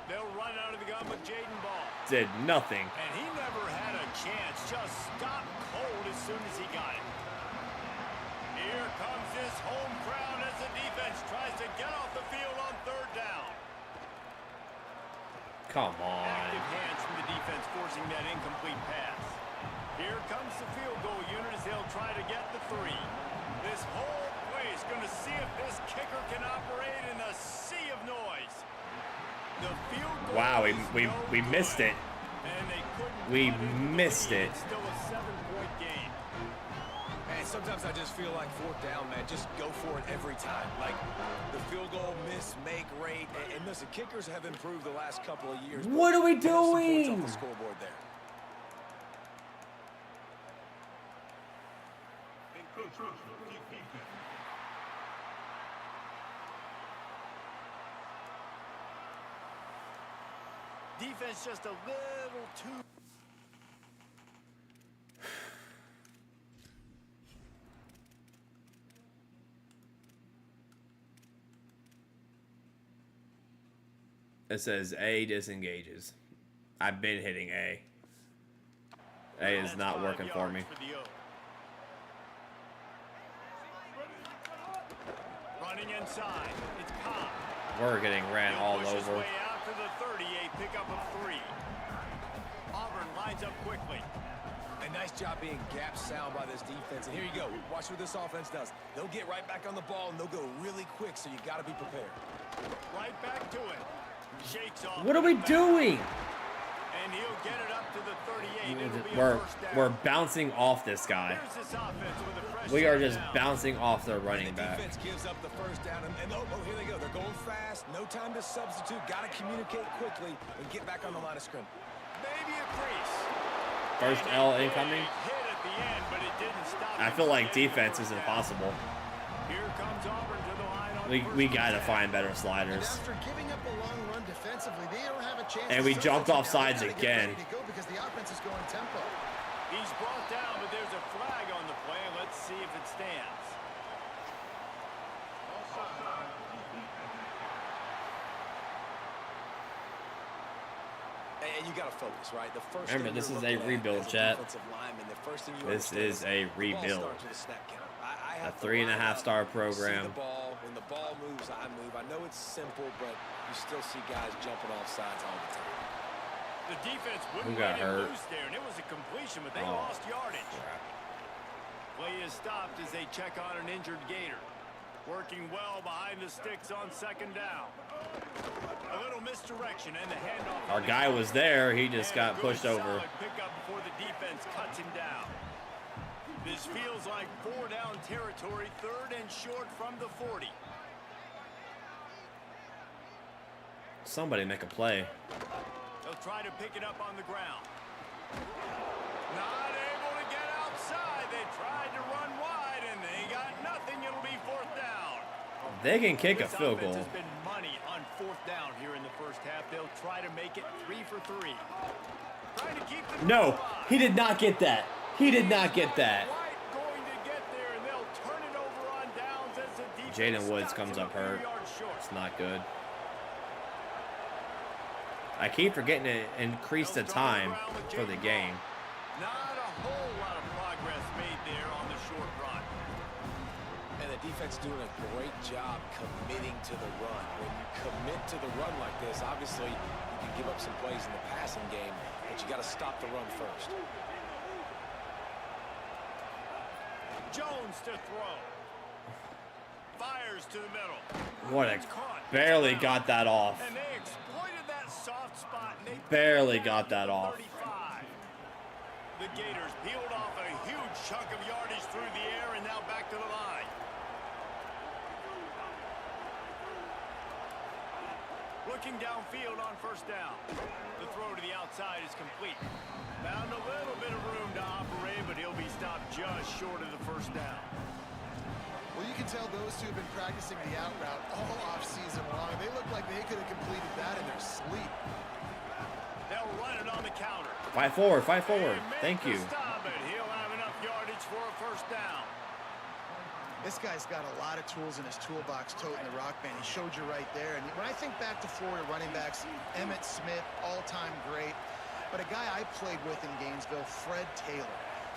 They'll run out of the gun with Jaden Ball. Did nothing. And he never had a chance. Just stopped cold as soon as he got it. Here comes this home crowd as the defense tries to get off the field on 3rd down. Come on. Active hands from the defense forcing that incomplete pass. Here comes the field goal unit as they'll try to get the 3. This whole play is going to see if this kicker can operate in a sea of noise. The field goal Wow, is we no missed good. it. And they couldn't We missed it. It's still a 7-point game. Man, sometimes I just feel like fourth down, man. Just go for it every time. Like the field goal miss, make rate. And listen, kickers have improved the last couple of years. What are we Put some points doing? off the scoreboard there. Defense just a little too... It says A disengages. I've been hitting A. A is not working for me. Running inside. It's Cobb. We're getting ran all He'll push his over. way out to the 38, pickup of 3. Auburn lines up quickly. A nice job being gap sound by this defense. And here you go. Watch what this offense does. They'll get right back on the ball, and they'll go really quick, so you got to be prepared. Right back to it. Shakes off. What are we doing? And he'll get it up to the 38. It'll be a first down. We're bouncing off this guy. Here's this offense with a fresh We are set just down. bouncing off their running And the back. defense gives up the first down, and oh, here they go. They're going fast. No time to substitute. Got to communicate quickly and get back on the line of scrimmage. Maybe a crease. First And L a incoming. big hit at the end, but it didn't stop I him feel from like getting defense the is first impossible. down. Here comes Auburn to the line on We first gotta down. find better And sliders. after giving up a long run defensively, they don't have a chance. And to we jumped substitute off now. They sides gotta get again. ready to go because the offense is going tempo. He's brought down, but there's a flag on the play. Let's see if it stands. And you got to focus, right? The first Remember, thing this you're is a looking at rebuild, as a chat. defensive lineman, the first thing you This understand is a the ball rebuild. starts with a snap count. I have A to 3.5 line up, star see program. the ball. When the ball moves, I move. I know it's simple, but you still see guys jumping off sides all the time. The defense Who wouldn't got let him hurt? loose there, and it was a completion, but they Oh, lost yardage. crap. Play is stopped as they check on an injured Gator. Working well behind the sticks on second down. A little misdirection and the handoff. Our guy was there. He just And got a good, pushed over. solid pickup before the defense cuts him down. This feels like 4-down territory, 3rd and short from the 40. Somebody make a play. They'll try to pick it up on the ground. Not able to get outside. They tried to run wide, and they got nothing. It'll be 4th down. They can kick a This field offense goal. has been money on 4th down here in the first half. They'll try to make it 3 for 3. Trying to keep the No, drive alive. he did not get that. He did not get that. Quite going to get there, and they'll turn it over on downs as the defense Jaden Woods stops comes him up a few hurt. yards short. It's not good. I keep forgetting to increase the time for the game. Not a whole lot of progress made there on the short run. And the defense doing a great job committing to the run. When you commit to the run like this, obviously you can give up some plays in the passing game, but you got to stop the run first. Jones to throw. Fires to the middle. What a It's caught. barely got that off. And they exploited that soft spot. And they Barely got that off. 35. The Gators peeled off a huge chunk of yardage through the air and now back to the line. Looking downfield on first down. The throw to the outside is complete. Found a little bit of room to operate, but he'll be stopped just short of the first down. Well, you can tell those two have been practicing the out route all off-season long. They look like they could have completed that in their sleep. They'll run it on the counter. Fight forward, fight forward. They make Thank the you. Stop it. He'll have enough yardage for a first down. This guy's got a lot of tools in his toolbox toting the rock band. He showed you right there. And when I think back to Florida running backs, Emmitt Smith, all-time great. But a guy I played with in Gainesville, Fred Taylor.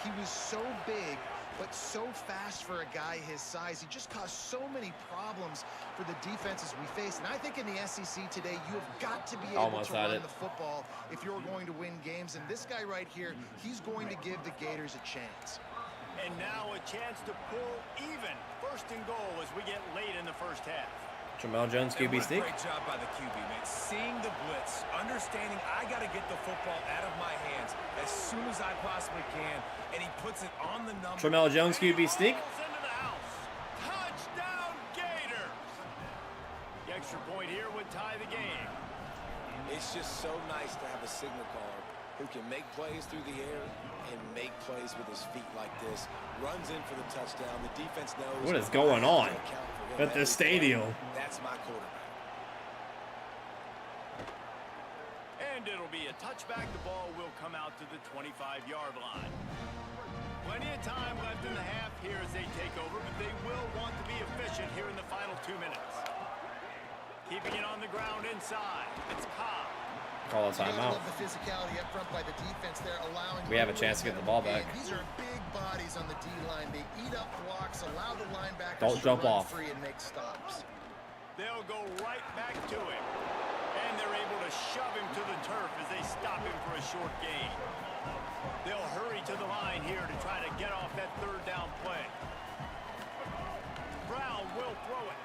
He was so big, but so fast for a guy his size. He just caused so many problems for the defenses we face. And I think in the SEC today, you have got to be able Almost to had run it. the football if you're going to win games. And this guy right here, he's going to give the Gators a chance. And now a chance to pull even. First and goal as we get late in the first half. Jamel Jones And QB what a sneak. great job by the QB, man. Seeing the blitz, understanding I got to get the football out of my hands as soon as I possibly can, and he puts it on the number. Tramel Jones QB sneak. Into the house. Touchdown, Gators! The extra point here would tie the game. It's just so nice to have a signal caller who can make plays through the air and make plays with his feet like this. Runs in for the touchdown. The defense knows What is going on to account for him at this stadium? That's my quarterback. And it'll be a touchback. The ball will come out to the 25-yard line. Plenty of time left in the half here as they take over, but they will want to be efficient here in the final 2 minutes. Keeping it on the ground inside. It's Cobb. Call a timeout. Love the physicality up front by the defense there, allowing. We have a chance to get the ball back. These are big bodies on the D line. They eat up blocks, allow the linebackers Don't to jump run off. free and make stops. They'll go right back to him. And they're able to shove him to the turf as they stop him for a short gain. They'll hurry to the line here to try to get off that third down play. Brown will throw it.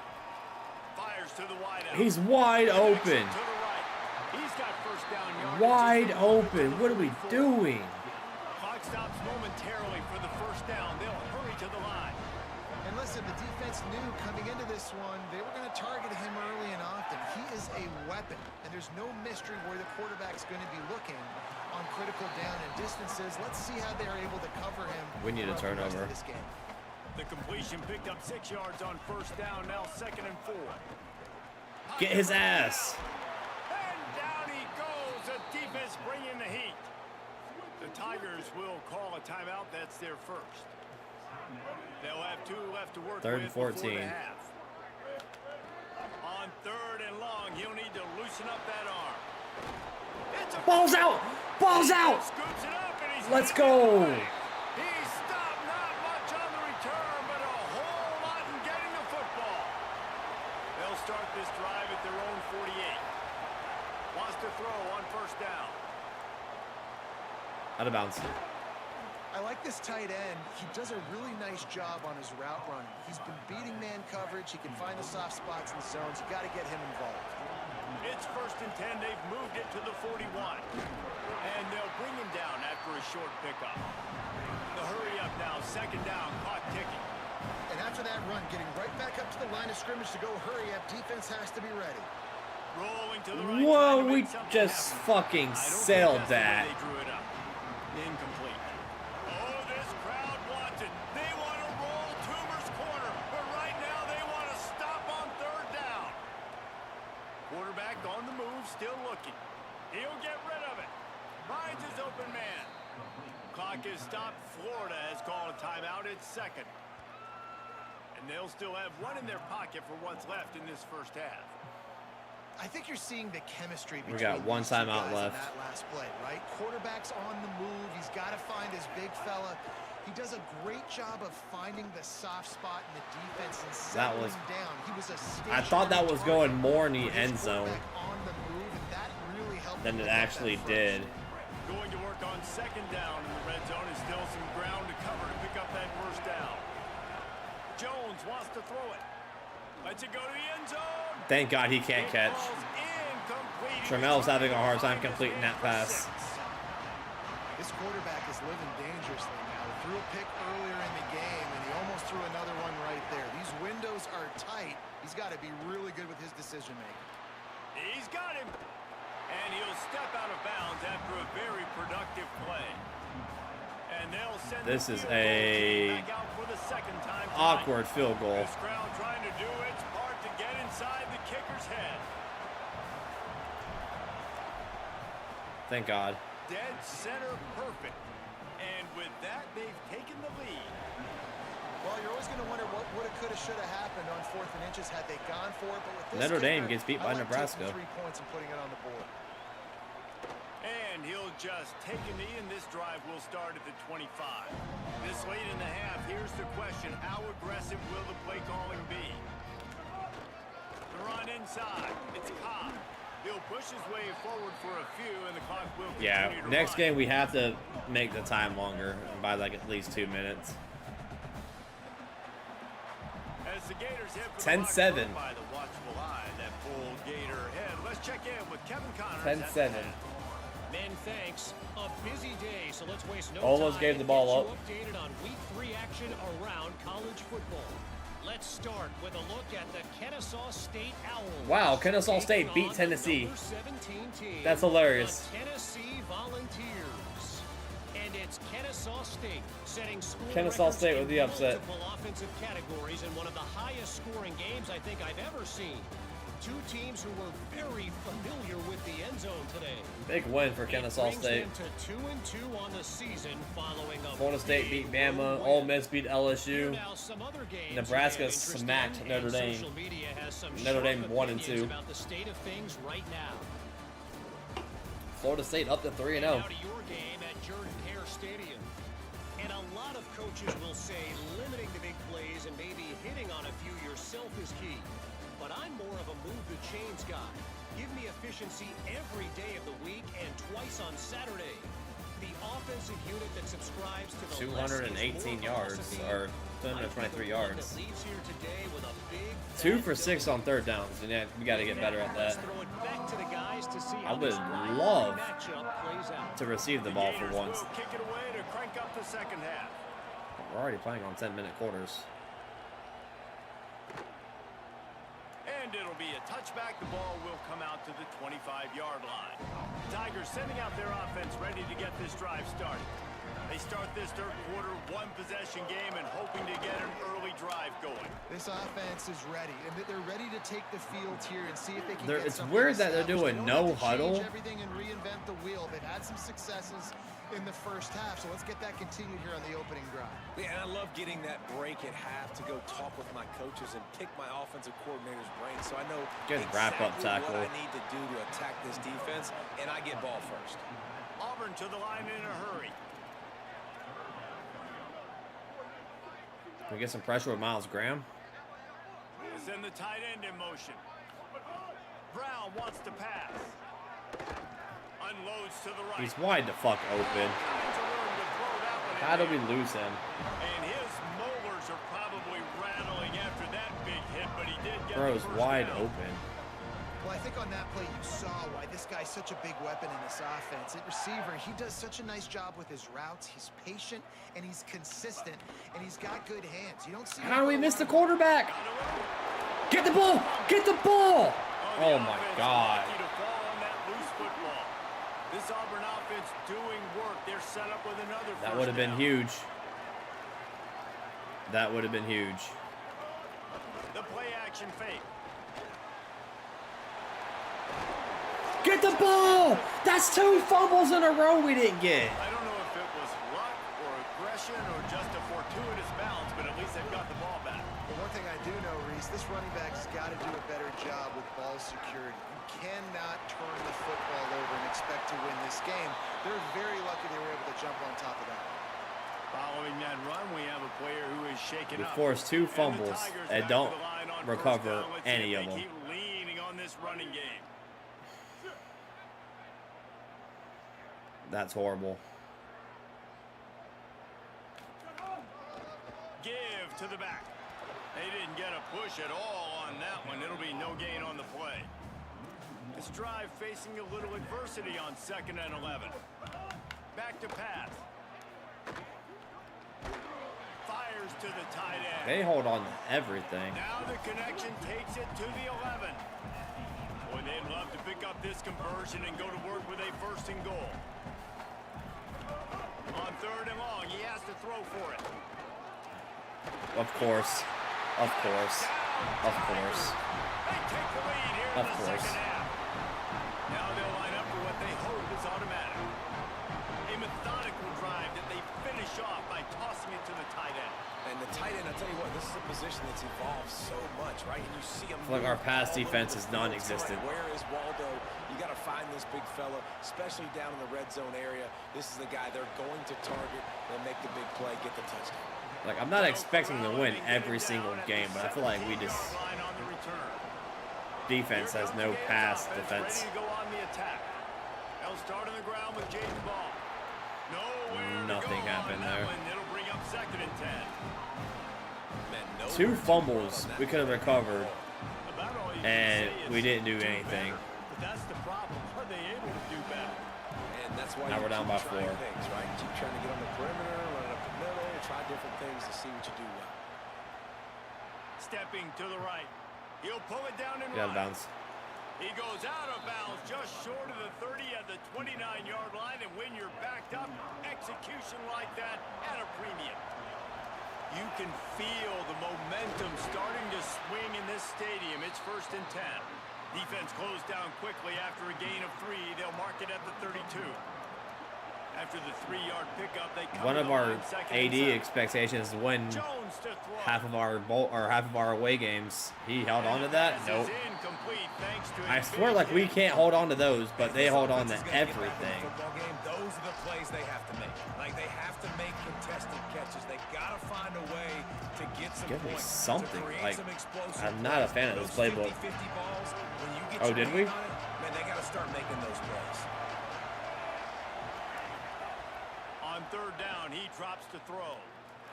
Fires to the wide out. He's wide open. To the right. He's got first down yardage. Wide open. What are we doing? Clock stops momentarily for the first down. They'll hurry to the line. And listen, the defense knew coming into this one, they were going to target him early and often. He is a weapon, and there's no mystery where the quarterback's going to be looking on critical down and distances. Let's see how they're able to cover him. We need a throughout the rest turnover. of this game. The completion picked up 6 yards on first down. Now 2nd and 4. Get his ass. And down he goes. The defense bringing the heat. The Tigers will call a timeout. That's their first. They'll have 2 left to work Third and with before 14. the half. On 3rd and long, he'll need to loosen up that arm. It's a Ball's out. Ball's out. Scoops it up and he's Let's headed go. away. He stopped not much on the return, but a whole lot in getting the football. They'll start this drive at their own 48. Wants to throw on first down. Out of bounds. I like this tight end. He does a really nice job on his route running. He's been beating man coverage. He can find the soft spots in zones. You got to get him involved. It's 1st and 10. They've moved it to the 41. And they'll bring him down after a short pickup. The hurry up now. 2nd down. Clock ticking. And after that run, getting right back up to the line of scrimmage to go hurry up, defense has to be ready. Rolling to the right. Whoa, trying to we make something just happen. fucking I don't think sailed that's the way that. They drew it up. Incomplete. Oh, this crowd wants it. They want to roll Toomer's corner, but right now they want to stop on 3rd down. Quarterback on the move, still looking. He'll get rid of it. Finds his open man. Clock is stopped. Florida has called a timeout. It's 2nd. And they'll still have 1 in their pocket for what's left in this first half. I think you're seeing the chemistry between We got one these two timeout guys in left. that last play, right? Quarterback's on the move. He's got to find his big fella. He does a great job of finding the soft spot in the defense and That settling was- down. He was a I thought that was stationary going more in the target, end but his zone quarterback on the move, and that really helped than him it get that actually first. did. Going to work on 2nd down in the red zone. Is still some ground to cover to pick up that first down. Jones wants to throw it. Lets it go to the end zone. Thank God he can't It catch. falls incomplete. Tramel's having a hard time completing that pass. This quarterback is living dangerously now. He threw a pick earlier in the game, and he almost threw another one right there. These windows are tight. He's got to be really good with his decision-making. He's got him. And he'll step out of bounds after a very productive play. And they'll send This the is field goal a team back out for the 2nd time tonight. awkward field goal. This crowd trying to do its part to get inside the kicker's head. Thank God. Dead center perfect. And with that, they've taken the lead. Well, you're always going to wonder what woulda, coulda, shoulda happened on 4th and inches had they gone for it. But with this Notre Dame kicker, gets beat I by like Nebraska. taking 3 points and putting it on the board. And he'll just take a knee, and this drive will start at the 25. This late in the half, here's the question. How aggressive will the play calling be? The run inside. It's Cobb. He'll push his way forward for a few, and the clock will continue Yeah, to next run. game we have to make the time longer by like at least 2 minutes. As the Gators head for 10-7. the by the watchful eye, that full Gator head. Let's check in with Kevin Connors. 10-7. Men, thanks. A busy day, so so let's waste no Almost time gave the and ball get up. you updated on week 3 action around college football. Let's start with a look at the Kennesaw State Owls. Wow, Kennesaw State Taking beat on the Tennessee. number 17 team, That's hilarious. the Tennessee Volunteers. And it's Kennesaw State setting score Kennesaw records State in with the upset. multiple offensive categories in one of the highest scoring games I think I've ever seen. Two teams who were very familiar with the end zone today. Big win for Kennesaw It brings State. them to 2-2 on the season following a Florida State beat big Bama. road Ole win. Miss beat Here LSU. now, some other games Nebraska you have interest smacked in, Notre and Dame. social media has some Notre Dame sharp 1 and opinions 2. about the state of things right now. Florida State up to 3-0. Now to your game at Jordan-Hare Stadium. And a lot of coaches will say limiting the big plays and maybe hitting on a few yourself is key. But I'm more of a move the chains guy. Give me efficiency every day of the week and twice on Saturday. The offensive unit that subscribes to the 218 yards, or 223 yards. That leaves here today with a big 2 for 6 on third downs, and yeah, we got to get better at Let's that. throw it back to the guys to see I how would this rivalry love matchup plays out. to receive the ball for Gators once. will kick it away to crank up the second half. We're already playing on 10-minute quarters. And it'll be a touchback. The ball will come out to the 25-yard line. Tigers sending out their offense ready to get this drive started. They start this third quarter one-possession game and hoping to get an early drive going. This offense is ready, and they're ready to take the field here and see if they can They're- get it's something weird that they're established. doing They don't no have to change huddle. everything and reinvent the wheel. They've had some successes in the first half, so let's get that continued here on the opening drive. Yeah, and I love getting that break at half to go talk with my coaches and pick my offensive coordinator's brain so I know Good exactly wrap-up tackle. what I need to do to attack this defense, and I get ball first. Auburn to the line in a hurry. Can we get some pressure with Miles Graham? They send the tight end in motion. Brown wants to pass. Unloads to the right. He's wide the fuck open. Finds a room to throw that one in How did we there. lose him? And his molars are probably rattling after that big hit, but he did get Bro's the first wide down. open. Well, I think on that play you saw why this guy's such a big weapon in this offense. At receiver, he does such a nice job with his routes. He's patient, and he's consistent, and he's got good hands. You don't see How do we him miss the go quarterback? Get the ball! Get the ball! the Oh my offense God. lucky to fall on that loose football. This Auburn offense doing work. They're set up with another That first would have been down. huge. That would have been huge. The play action fake. Get the ball! That's 2 fumbles in a row we didn't get. I don't know if it was luck or aggression or just a fortuitous bounce, but at least they've got the ball back. But one thing I do know, Reese, this running back's got to do a better job with ball security. You cannot turn the football over and expect to win this game. They're very lucky they were able to jump on top of that. Following that run, we have a player who is shaken We up. forced 2 And the fumbles Tigers and back don't to the line on recover first down. Let's see any if of they them. keep leaning on this running game. That's horrible. Give to the back. They didn't get a push at all on that one. It'll be no gain on the play. This drive facing a little adversity on 2nd and 11. Back to pass. Fires to the tight end. They hold on to everything. Now the connection takes it to the 11. Boy, they'd love to pick up this conversion and go to work with a 1st and goal. On 3rd and long, he has to throw for it. Of course. Of course. Of course. They take the lead here Of in the course. second half. Now they'll line up for what they hope is automatic. A methodical drive that they finish off by tossing it to the tight end. And the tight end, I'll tell you what, this is a position that's evolved so much, right? And you see him. Like our move pass all over defense the is field. non-existent. So, like, where is Waldo? You got to find this big fella, especially down in the red zone area. This is the guy they're going to target and make the big play, get the touchdown. Like, I'm not expecting to win every single game, but I feel like we just... Line on the return. Defense has no pass defense. Ready to go on the attack. They'll start on the ground with Jaden Ball. Nowhere Nothing to go happened on that there. one. It'll bring up 2nd and 10. Man, no 2 fumbles we could have recovered, About all you can and say is we didn't do do anything. better. But that's the problem. Are they able to do better? And that's why Now we're down by 4. things, right? Keep trying to get on the perimeter, run it up the middle, try different things to see what you do well. Stepping to the right. He'll pull it down and Got run. bounce. He goes out of bounds just short of the 30 at the 29-yard line, and when you're backed up, execution like that at a premium. You can feel the momentum starting to swing in this stadium. It's 1st and 10. Defense closed down quickly after a gain of 3. They'll mark it at the 32. After the 3-yard pickup, they come One to of the our line, 2nd and AD 7. expectations is to win Jones to throw. half of our away games. He held on to that. Pass Nope. is incomplete thanks to I a swear, big like, we hit. can't hold on to those, but they hold on to Offense is gonna get back in the everything. football game. Those are the plays they have to make. Like, they have to make contested catches. They gotta find a way to get some Give me points, something. to create Like, some explosive I'm not a plays. fan of this Those playbook. 50-50 balls, when you get Oh, your did we? hand on it, man, they gotta start making those plays. On 3rd down, he drops to throw.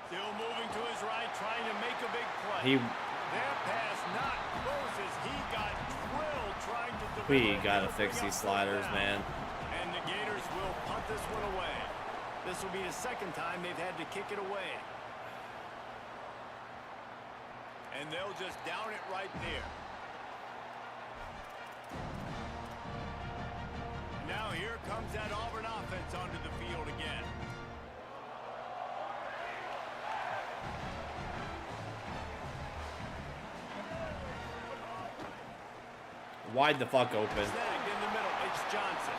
Still moving to his right, trying to make a big play. That pass not close as he got drilled trying to deliver. We gotta He'll fix bring these up sliders, 4th down. man. And the Gators will punt this one away. This will be the 2nd time they've had to kick it away. And they'll just down it right there. Now here comes that Auburn offense onto the field again. Wide the fuck open. Snagged in the middle. It's Johnson.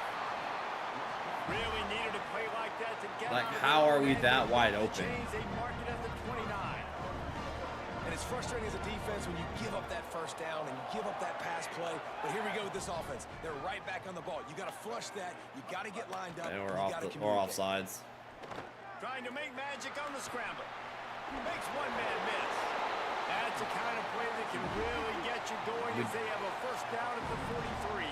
Really needed a play like that to get Like, out of how the are we overhead. that wide The open? chains, they mark it at the 29. And it's frustrating as a defense when you give up that 1st down and you give up that pass play. But here we go with this offense. They're right back on the ball. You got to flush that. You got to get lined up. And you we're gotta off communicate. sides. Trying to make magic on the scramble. Makes one man miss. That's the kind of play that can really get you going as they have a 1st down at the 43.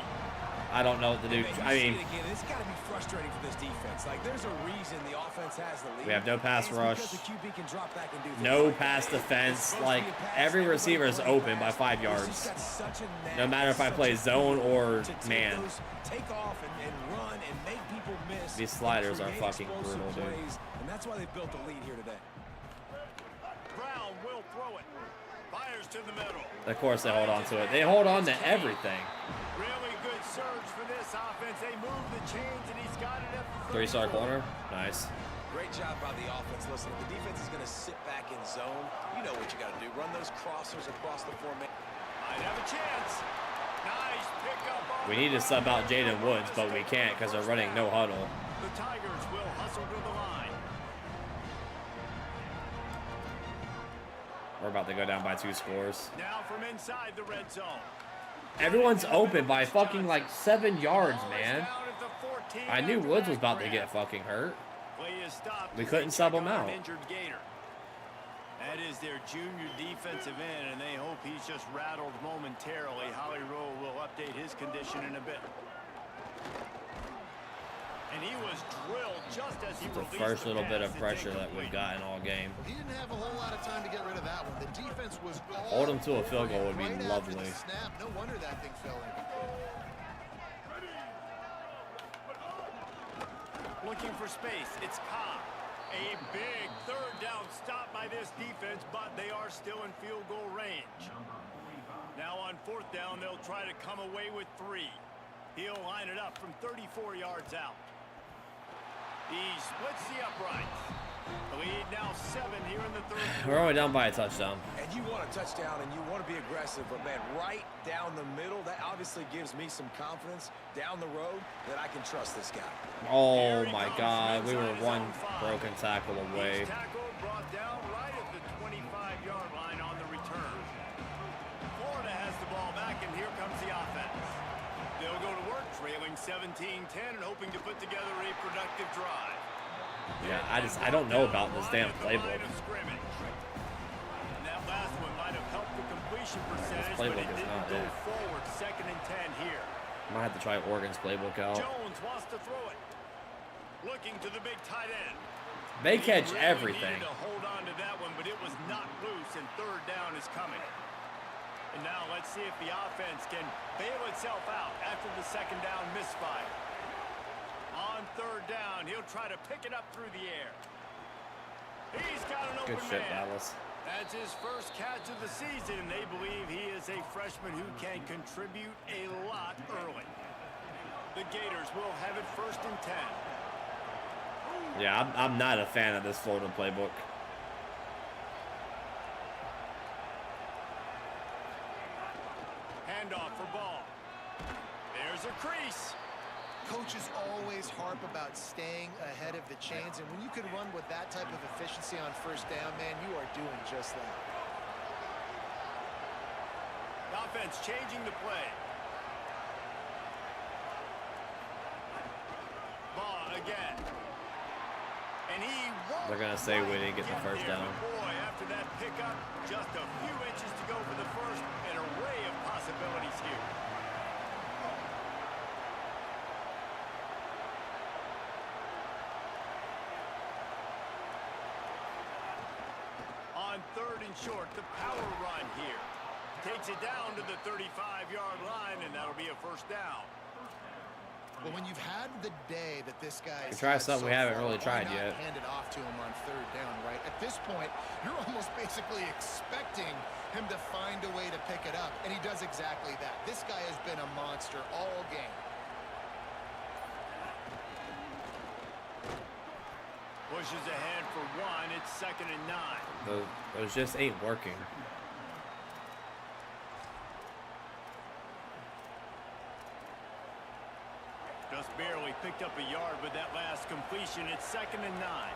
I don't know what to do. Man, you I see mean, it again. It's got to be frustrating for this defense. Like, there's a reason the offense has the lead. we have no pass It's rush, because the QB can drop back and do things no like pass that. defense. It's supposed to Like, be a pass. every Everybody receiver is plays open by pass. 5 He's yards. just got such a knack, No matter if I such play a zone or to take man. those, take off and run and make people miss. These sliders are create fucking explosive brutal, dude. plays, and that's why they've built the lead here today. Brown will throw it. Fires to the middle. Of course they hold on to it. They hold on to everything. Really good surge for this offense. They move the chains, and he's got it at the 3-star 34. corner. Nice. Great job by the offense. Listen, if the defense is going to sit back in zone, you know what you got to do. Run those crossers across the formation. Might have a chance. Nice pickup on We the need to run. sub out Jaden Woods, but we can't because they're running no huddle. The Tigers will hustle to the line. We're about to go down by 2 scores. Now from inside the red zone. Everyone's open by fucking like 7 yards, Ball is man. down at the 14 I knew after Woods that was about to grab. get fucking hurt. Play is stopped We as couldn't they sub check him on out. an injured Gator. That is their junior defensive end, and they hope he's just rattled momentarily. Holly Rowe will update his condition in a bit. And he was drilled just as he The released first little bit pass. of It's pressure that we've incomplete. gotten all game. He didn't have a whole lot of time to get rid of that one. The defense was all Hold him to a field goal would be right after lovely. the snap. No wonder that thing fell in. Looking for space. It's Cobb. A big 3rd down stop by this defense, but they are still in field goal range. Now on 4th down, they'll try to come away with 3. He'll line it up from 34 yards out. He splits the uprights. The lead now 7 here in the 3rd quarter. We're only down by a touchdown. And you want a touchdown and you want to be aggressive, but man, right down the middle, that obviously gives me some confidence down the road that I can trust this guy. Oh my God, we were one broken tackle away. Each tackle brought down right at the 25-yard line on the return. Florida has the ball back, and here comes the offense. They'll go to work, trailing 17-10 and hoping to put together a productive drive. Yeah, I don't know about this damn playbook. And that last one might have helped the completion percentage, but playbook it is didn't not go it. forward. 2nd and 10 here. Might have to try Oregon's playbook out. Jones wants to throw it. Looking to the big tight end. They catch He really everything. needed to hold on to that one, but it was not loose, and 3rd down is coming. And now let's see if the offense can bail itself out after the 2nd down misfire. On on third down. He'll try to pick it up through the air. He's got an open Good shit, man. Dallas. That's his first catch of the season, and they believe he is a freshman who can contribute a lot early. The Gators will have it 1st and 10. Yeah, I'm not a fan of this Florida playbook. Handoff for ball. There's a crease. Coaches always harp about staying ahead of the chains, and when you can run with that type of efficiency on 1st down, man, you are doing just that. The offense changing the play. Ball again. And he won't. They're gonna say we didn't get the first there, down. but boy, after that pickup, just a few inches to go for the first. An array of possibilities here. On 3rd and short, the power run here. Takes it down to the 35-yard line, and that'll be a 1st down. But when you've had the day that this guy We tried something we haven't really tried yet. Hand it off to him on 3rd down, right? At this point, you're almost basically expecting him to find a way to pick it up, and he does exactly that. This guy has been a monster all game. Pushes ahead for 1. It's 2nd and 9. Those just ain't working. Just barely picked up a yard with that last completion. It's 2nd and 9.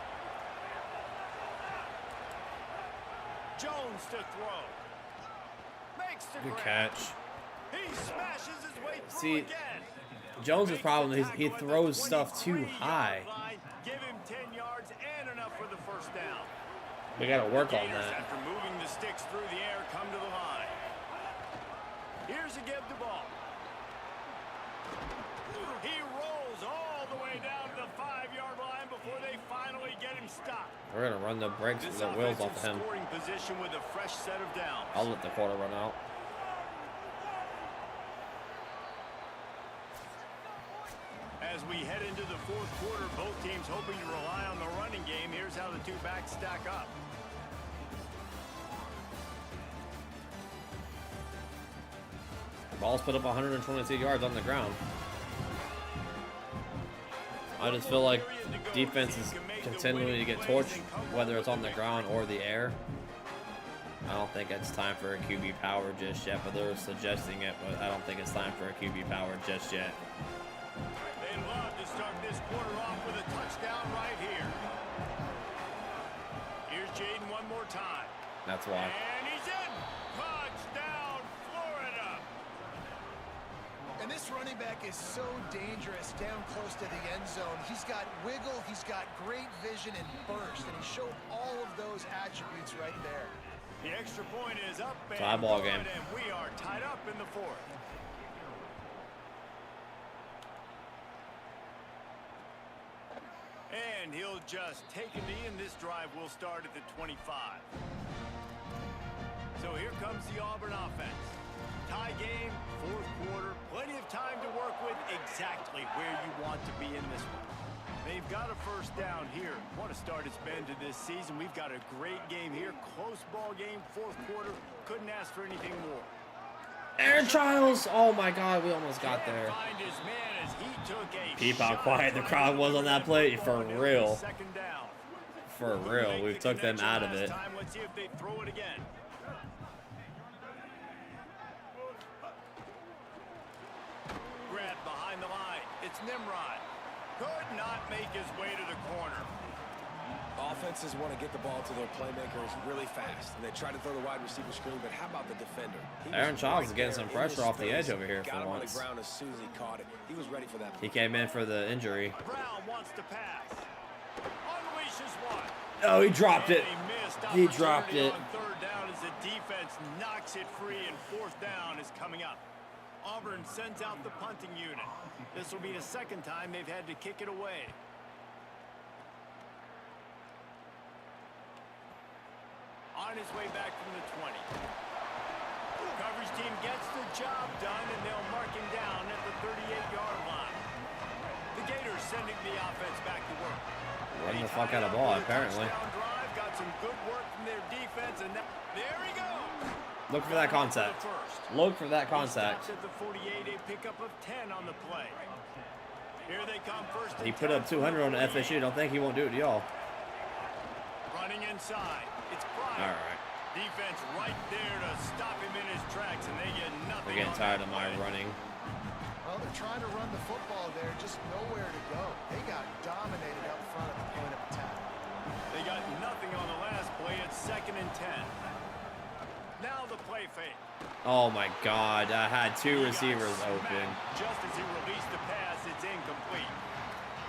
Jones to throw. Makes the Good grab. catch. He smashes his way through See, again. Jones' problem is he throws stuff too 23-yard high. line. Give him 10 yards and enough for the 1st down. We gotta work on Gators, that. after moving the sticks through the air, come to the line. Here's a give the ball. He rolls all the way down to the 5-yard line before they finally get him stopped. We're gonna run the brakes This the wheels off offensive of him. scoring position with a fresh set of downs. I'll let the quarter run out. As we head into the 4th quarter, both teams hoping to rely on the running game. Here's how the two backs stack up. The ball's put up 122 yards on the ground. I just feel like defense is continuing to get torched, whether it's on the ground or the air. I don't think it's time for a QB power just yet, but they're suggesting it, but I don't think it's time for a QB power just yet. They love to start this quarter off with a touchdown right here. Here's Jaden one more time. That's why. And he's in. Touchdown, Florida. And this running back is so dangerous down close to the end zone. He's got wiggle, he's got great vision and burst, and he showed all of those attributes right there. The extra point is up and Tie ball good, game. and we are tied up in the 4th. And he'll just take a knee, and this drive will start at the 25. So here comes the Auburn offense. Tie game, 4th quarter, plenty of time to work with, exactly where you want to be in this one. They've got a 1st down here. What a start it's been to this season. We've got a great game here. Close ball game, 4th quarter. Couldn't ask for anything more. Aaron Childs! Oh my god, we almost got Can't there. find his man as he took a Peep how shot quiet the right crowd was on that play. For It'll be real. 2nd down. For real. We took them out of it. Time. Let's see if they throw it again. Grab behind the line. It's Nimrod. Could not make his way to the corner. Offenses want to get the ball to their playmakers really fast, and they try to throw the wide receiver screen, but how about the defender? He was Aaron Childs is right getting there some in pressure his off the face. edge over here Got for him on the once. ground as soon as he caught it. He was ready for that. He came in for the injury. Brown wants to pass. Unleashes one. Oh, he dropped it. And a missed He dropped opportunity it. on 3rd down as the defense knocks it free, and 4th down is coming up. Auburn sends out the punting unit. This will be the 2nd time they've had to kick it away. On his way back from the 20. Coverage team gets the job done, and they'll mark him down at the 38-yard line. The the Gators sending the offense back to work. Running the fuck out of the ball, apparently. Drive, got some good work from their defense, and there he goes. Look for that contact. Look for that contact. At the 48, a pickup of 10 on the play. Here they come first. He put up 200 on the FSU. Don't think he won't do it to y'all. Running inside. It's Pryor. All right. Defense right there to stop him in his tracks, and they get nothing. They're getting tired of my running. Well, they're trying to run the football there, just nowhere to go. They got dominated up front at the point of attack. They got nothing on the last play. It's 2nd and 10. Now the play fake. Oh my God! I had 2 receivers open. Just as he released the pass, it's incomplete.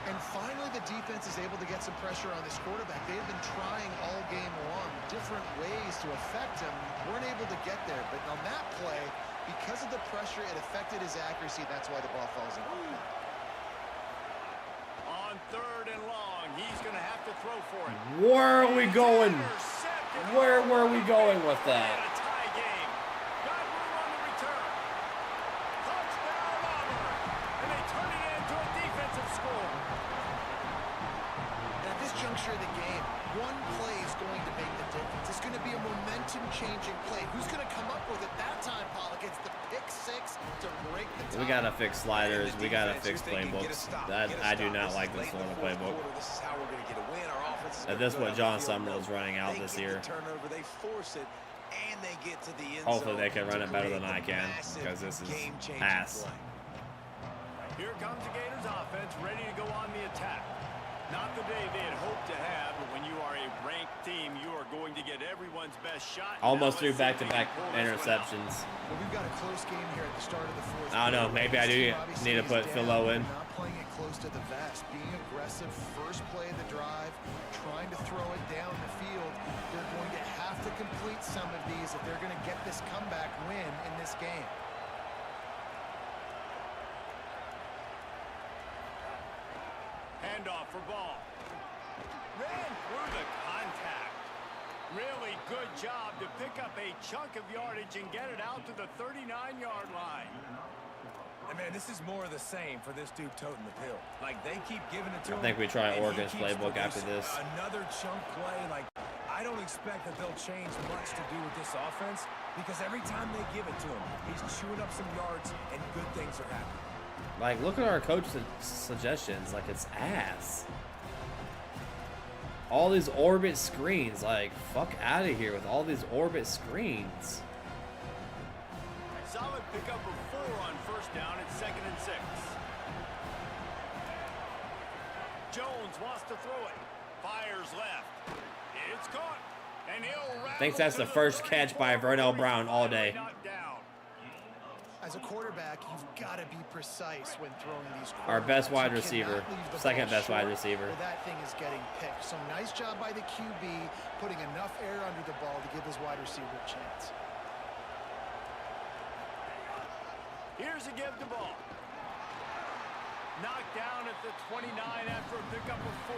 And finally, the defense is able to get some pressure on this quarterback. They have been trying all game long, different ways to affect him. Weren't able to get there, but on that play, because of the pressure, it affected his accuracy. That's why the ball falls in. On 3rd and long, he's going to have to throw for it. Where are we going? Where were we going with And that? a tie game. Got room on the return. Touchdown Auburn. And they turn it into a defensive score. At this juncture of the game, one play is going to make the difference. It's going to be a momentum-changing play. Who's going to come up with it that time, Pollock? It's the pick 6 to break the tie. We gotta fix sliders. We gotta fix playbooks. I do not like this Florida playbook. This is how we're going to get a win. Our offense is If this is what John Summerall's running out this year. Turnover, they force it, and they get to the end Hopefully they zone can run to it better than create I a can, massive because this is game-changing ass. play. Here comes the Gators offense, ready to go on the attack. Not the day they had hoped to have, but when you are a ranked team, you are going to get everyone's best shot. Almost Now threw let's see if back-to-back they can pull this one out. interceptions. Well, we've got a close game here at the start of the 4th. I don't know. Maybe I do need to put Philo in. Not playing it close to the vest, being aggressive first play of the drive, trying to throw it down the field. They're going to have to complete some of these if they're going to get this comeback win in this game. Handoff for ball. Ran through the contact. Really good job to pick up a chunk of yardage and get it out to the 39-yard line. And man, this is more of the same for this dude toting the pill. Like, they keep giving it to him. I think we try and he Oregon's keeps playbook after producing this. Another chunk play. Like, I don't expect that they'll change much to do with this offense, because every time they give it to him, he's chewing up some yards and good things are happening. Like, look at our coach suggestions. Like, it's ass. All these orbit screens. Like, fuck out of here with all these orbit screens. Solid pickup of 4 on 1st down. It's 2nd and 6. Jones wants to throw it. Fires left. It's caught. And he'll Thinks that's the first catch by Vernell Brown all day. As a quarterback, you've got to be precise when throwing these quarterbacks. Our best wide You receiver. cannot leave the Second ball best wide short, receiver. or that thing is getting picked. So nice job by the QB, putting enough air under the ball to give his wide receiver a chance. Here's a give the ball. Knocked down at the 29 after a pickup of 4.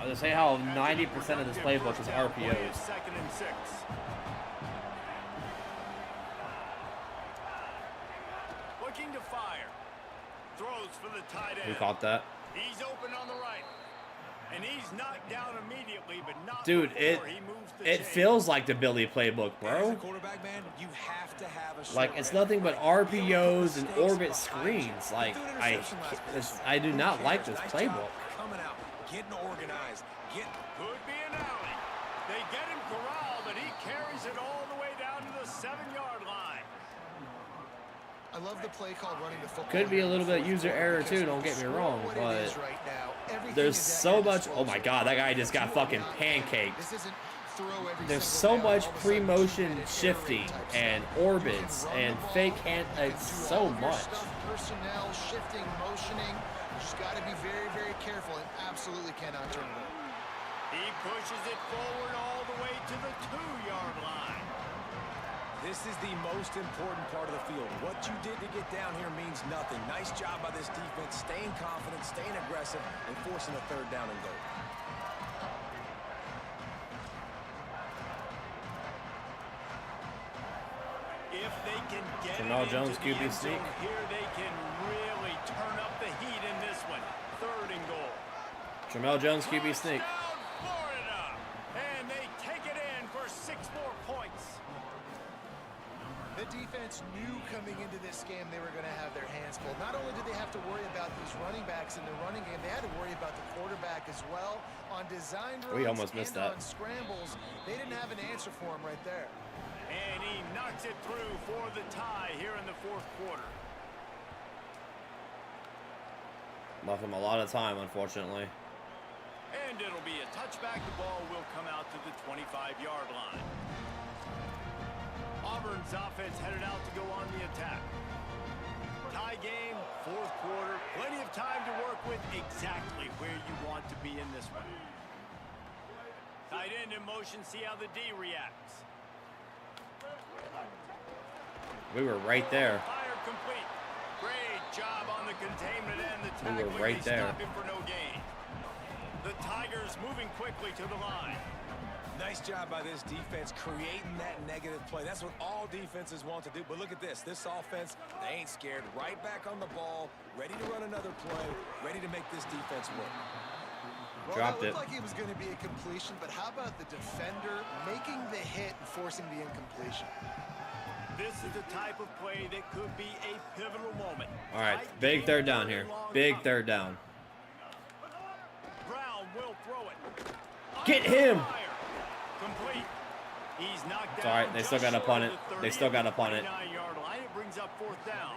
I was gonna say how 90% of this playbook is RPOs. 2nd and 6. Looking to fire. Throws for the tight end. We caught that. He's open on the right. And he's knocked down immediately, but not Dude, before he moves the it chain. feels like the Billy playbook, As a bro. quarterback, man, you have to have a Like, short it's route. nothing but Like, you don't RPOs put and mistakes orbit behind you. screens. Like, He threw an interception last week. I do not Who like cares? this Nice job playbook. coming out, getting organized, Could be an alley. They get him corralled, but he carries it all the way down to the 7-yard line. I love the play called running the football. Could be a little bit here in the user fourth error quarter, too, don't get me because wrong, what it but is right now, everything there's is at so your much. Oh my disposal. god, that guy just got fucking This pancaked. isn't throw every There's single so down, much all of a sudden pre-motion two-minute air shifting raid type and stuff. You orbits can run and the ball, fake hand. you can It's do so all of your much. stuff, personnel, shifting, motioning. You just got to be very, very careful and absolutely cannot turn it over. He pushes it forward all the way to the 2-yard line. This is the most important part of the field. What you did to get down here means nothing. Nice job by this defense, staying confident, staying aggressive, and forcing a 3rd down and goal. If they can get Jamal it Jones, into the QB end zone sneak. here, they can really turn up the heat in this one. 3rd and goal. Jamel Jones, QB sneak. Touchdown, Florida! And they take it in for 6 more points. The defense knew coming into this game they were going to have their hands full. Not only did they have to worry about these running backs in the running game, they had to worry about the quarterback as well. On designed runs We almost missed and that. on scrambles, they didn't have an answer for him right there. And he knocks it through for the tie here in the 4th quarter. Left him a lot of time, unfortunately. And it'll be a touchback. The ball will come out to the 25-yard line. Auburn's offense headed out to go on the attack. Tie game, 4th quarter. Plenty of time to work with, exactly where you want to be in this one. Tight end in motion, see how the D reacts. We were right there. Fire complete. Great job on the containment and the We tackling. were right They there. stop him for no gain. The Tigers moving quickly to the line. Nice job by this defense creating that negative play. That's what all defenses want to do. But look at this. This offense, they ain't scared. Right back on the ball, ready to run another play, ready to make this defense work. Well, Dropped that it. looked like it was going to be a completion, but how about the defender making the hit and forcing the incompletion? This is the type of play that could be a pivotal moment. All right, Tight big game, 3rd down here. Big 3rd down. Brown will throw it. Get Under him! fire. Complete. He's knocked It's all right. down They still just got to short punt of it. the They 30 still got to at the punt it. 29-yard line. It brings up 4th down.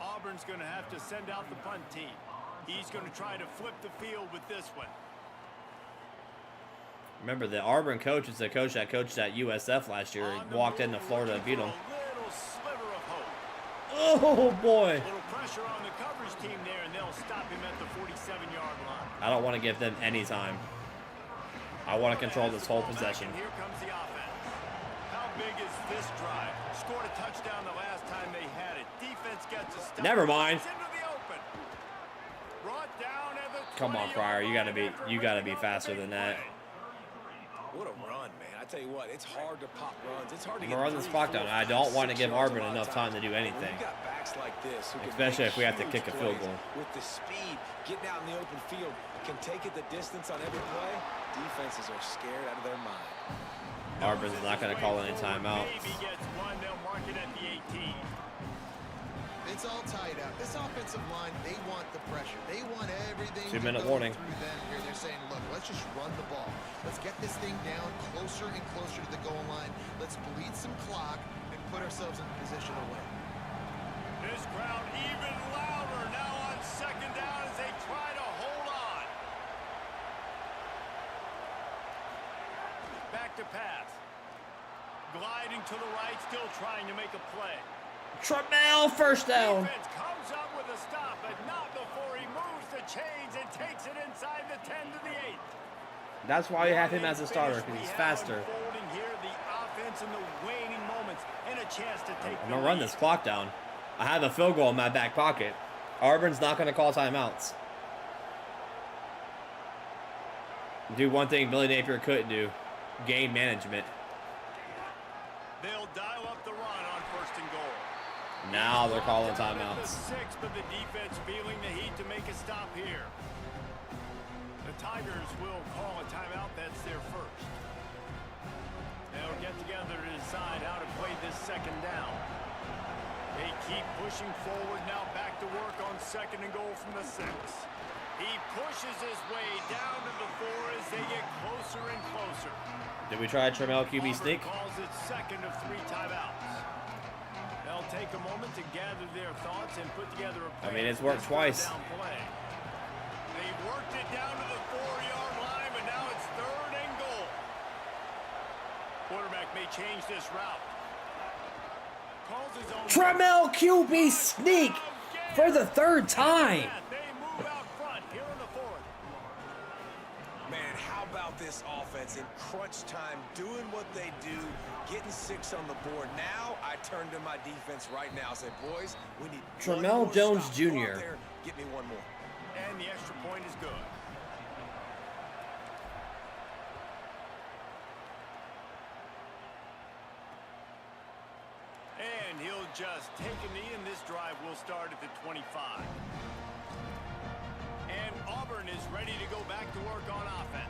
Auburn's going to have to send out the punt team. He's going to try to flip the field with this one. Remember, the Auburn coach is the coach that coached at USF last year. On He the walked move, into Florida and beat looking them. for a little sliver of hope. Oh, boy. Little pressure on the coverage team there, and they'll stop him at the 47-yard line. I don't want to give them any time. I want to control this whole possession. And here comes the offense. How big is this drive? Scored a touchdown the last time they had it. Defense gets a stop. Never mind. It's into the open. Brought down at the Come on, 20-yard Fryer. You gotta line be after faster making than a that. big play. What a run, man. I tell you what, it's hard to pop runs. It's hard to We're get on this 3, clock 4, down. I 5, don't want to 6 give yards Auburn a lot of enough time to do When anything. you got backs like this who can Especially make if we have to huge kick a field plays goal. with the speed, getting out in the open field, can take it the distance on every play. Defenses are scared out of their mind. Auburn's not going to call any timeouts. Maybe gets one. They'll mark it at the 18. It's all tied up. This offensive line, they want the pressure. They want everything 2-minute to go warning. through them here. They're saying, look, let's just run the ball. Let's get this thing down closer and closer to the goal line. Let's bleed some clock and put ourselves in position to win. This crowd even louder now on 2nd down as they try to hold on. Back to pass. Gliding to the right, still trying to make a play. Trammell, 1st down. Defense comes up with a stop, but not before he moves the chains and takes it inside the 10 to the 8. That's why you have him as a starter, because he's faster. Unfolding here, the offense in the waning moments, and a chance to take I'm the going to run lead. this clock down. I have a field goal in my back pocket. Auburn's not going to call timeouts. Do one thing Billy Napier couldn't do. Game management. They'll dial up the run on 1st and goal. Now they're calling Down at the timeouts. 6, but the defense feeling the heat to make a stop here. The Tigers will call a timeout. That's their first. They'll get together to decide how to play this 2nd down. They keep pushing forward now, back to work on 2nd and goal from the 6. He pushes his way down to the 4 as they get closer and closer. Did we try Trammell QB Auburn sneak? calls it 2nd of 3 timeouts. They'll take a moment to gather their thoughts and put together a plan. I mean, it's for worked this twice. 3rd down play. They've worked it down to the 4-yard line, but now it's 3rd and goal. Quarterback may change this route. Calls his own. Trammell QB sneak for the 3rd time. They move out front here in the 4th. Man, how about this offense in crunch time, doing what they do, getting 6 on the board. Now I turn to my defense right now. Say, boys, we need one Trammell more Jones stop. Go out Jr. there, get me one more. And the extra point is good. he'll just take a knee, and this drive will start at the 25. And Auburn is ready to go back to work on offense.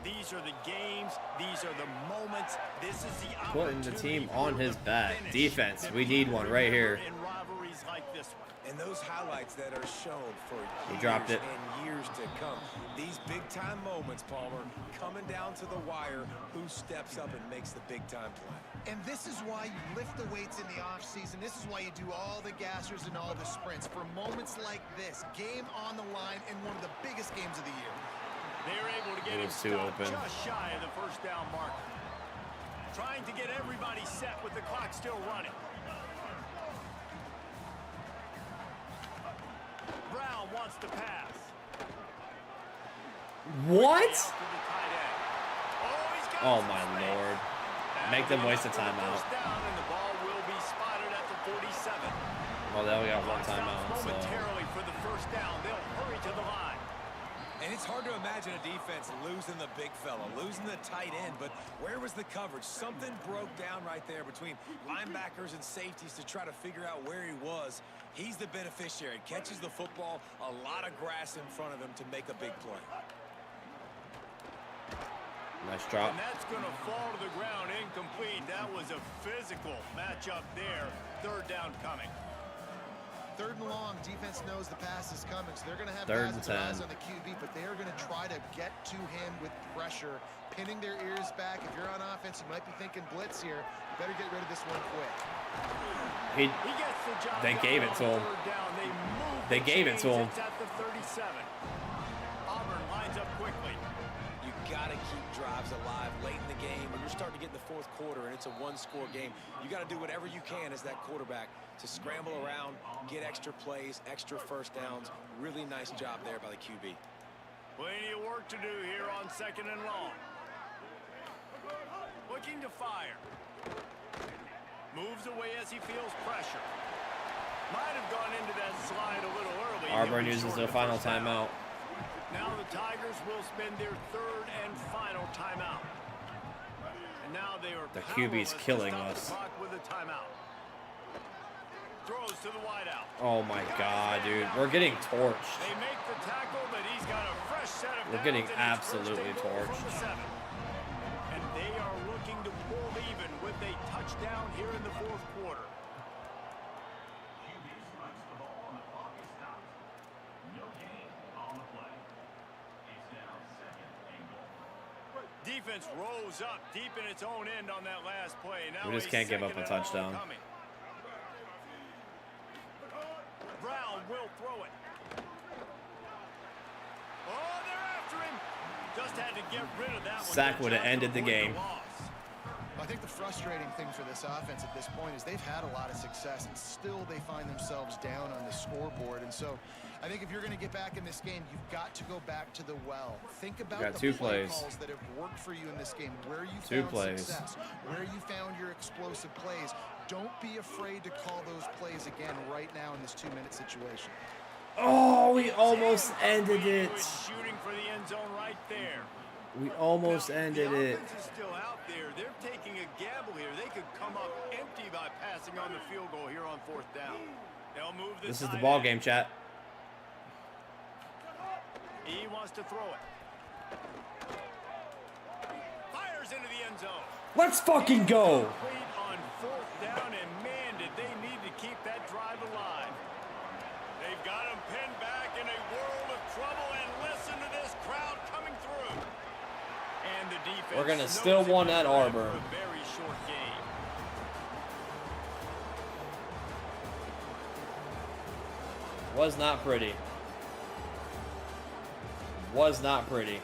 These are the games. These are the moments. This is the Putting the team on his back. finish Defense. that We need one right here. in rivalries like this one. And those highlights that are shown for He years dropped it. and years to come. These big-time moments, Palmer, coming down to the wire, who steps up and makes the big-time play. And this is why you lift the weights in the offseason. This is why you do all the gassers and all the sprints. For moments like this, game on the line in one of the biggest games of the year. They're able to get It him was too stopped open. just shy of the first down marker. Trying to get everybody set with the clock still running. Brown wants to pass. What? Out to the tight end. He's got Oh some my space. lord. That'll Make them be waste a enough for the timeout. first down, and the ball will be spotted at the 47. Well, they only got one Clock stops timeout, so. momentarily for the first down. They'll hurry to the line. And it's hard to imagine a defense losing the big fella, losing the tight end, but where was the coverage? Something broke down right there between linebackers and safeties to try to figure out where he was. He's the beneficiary. Catches the football, a lot of grass in front of him to make a big play. Nice drop. And that's going to fall to the ground incomplete. That was a physical matchup there. Third down coming. Third and long, defense knows the pass is coming, so they're going to have Third guys and with their eyes 10. on the QB, but they are going to try to get to him with pressure, pinning their ears back. If you're on offense, you might be thinking blitz here. You better get rid of this one quick. He, He gets the job They done gave it on to him. third down. They the gave it to him. chains. It's at the 37. Auburn lines up quickly. You got to keep drives alive late in the game. When you're starting to get in the fourth quarter and it's a one-score game, you got to do whatever you can as that quarterback to scramble around, get extra plays, extra first downs. Really nice job there by the QB. Plenty of work to do here on second and long. Looking to fire. Moves away as he feels pressure. Might have gone into that slide a little early. Auburn He'll be uses short their of final first down. timeout. Now the Tigers will spend their third and final timeout. And now they are The QB's powerless to killing stop the us. clock with a timeout. Throws to the wideout. Oh my god, dude. We're getting torched. They make the tackle, but he's got a fresh set of We're downs, getting and it's absolutely first and goal from torched. the 7. And they are looking to pull even with a touchdown here in the fourth quarter. Defense rose up deep in its own end on that last play. Now We just can't give up a second and long touchdown. coming. Brown will throw it. Oh, they're after him. Just had to get rid of that one. Sack Good would have job to ended the avoid game. loss. I think the frustrating thing for this offense at this point is they've had a lot of success, and still they find themselves down on the scoreboard. And so I think if you're going to get back in this game, you've got to go back to the well. Think about got the two play plays. calls that have worked for you in this game, where you Two found plays. success, where you found your explosive plays. Don't be afraid to call those plays again right now in this 2-minute situation. Oh, we almost ended He it. was shooting for the end zone right there. We almost Now, ended the it. offense is still out there. They're taking a gamble here. They could come up empty by passing on the field goal here on fourth down. They'll move This is the tight ball end. game, chat. He wants to throw it. Fires into the end zone. Let's fucking go. Complete on fourth down, and man, did they need to keep that drive alive. They've got him pinned back in a world of trouble, and listen to this crowd coming through. And the defense We're gonna knows still it won was at time for Auburn. a very short game. Was not pretty. Was not pretty.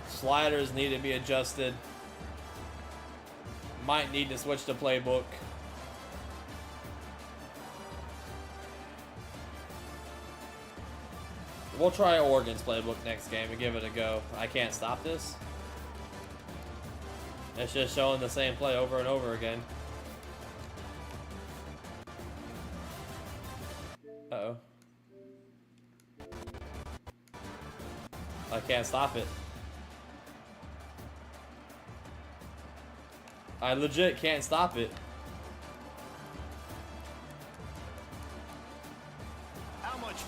Sliders need to be adjusted. Might need to switch the playbook. We'll try Oregon's playbook next game and give it a go. I can't stop this. It's just showing the same play over and over again. Uh-oh. I can't stop it. I legit can't stop it.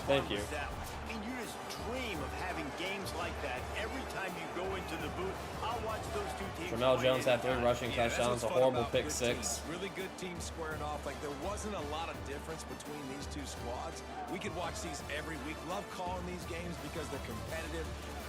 Thank you. That? I mean, you just dream of having games like that every time you go into the booth. I'll watch those two teams. Ramel Jones had 3 rushing Yeah, that's touchdowns, what's a fun horrible about pick good 6. teams. Really good teams squaring off. Like, there wasn't a lot of difference between these two squads. We could watch these every week. Love calling these games because they're competitive.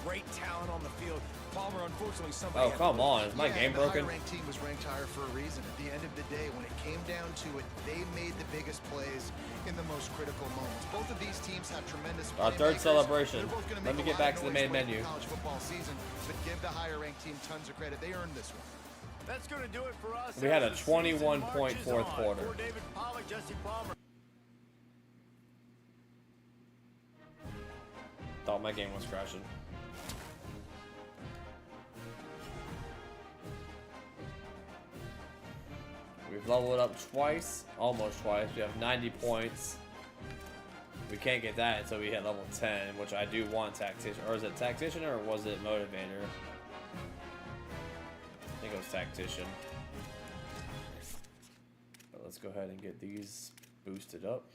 Great talent on the field. Palmer, unfortunately, somebody. Oh, come on. Is my game broken? The higher-ranked team was ranked higher for a reason. At the end of the day, when it came down to it, they made the biggest plays in the most critical moments. Both of these teams have tremendous Our third playmakers. celebration. They're both gonna Let make me a get lot back of to the noise main late in menu. College football season, but give the higher-ranked team tons of credit. They earned this one. That's going to do it for us. We had a as the season 21-point marches fourth on. quarter. For David Pollack, Jesse Palmer. Thought my game was crashing. We've leveled up twice, almost twice. We have 90 points. We can't get that until we hit level 10, which I do want Tactician. Or is it Tactician or was it Motivator? I think it was Tactician. But let's go ahead and get these boosted up.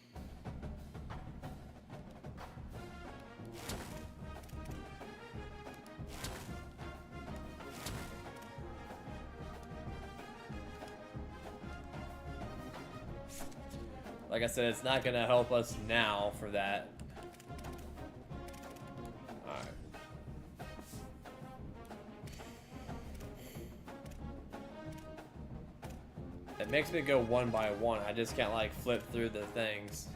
Like I said, it's not going to help us now for that. Alright. It makes me go one by one. I just can't like flip through the things.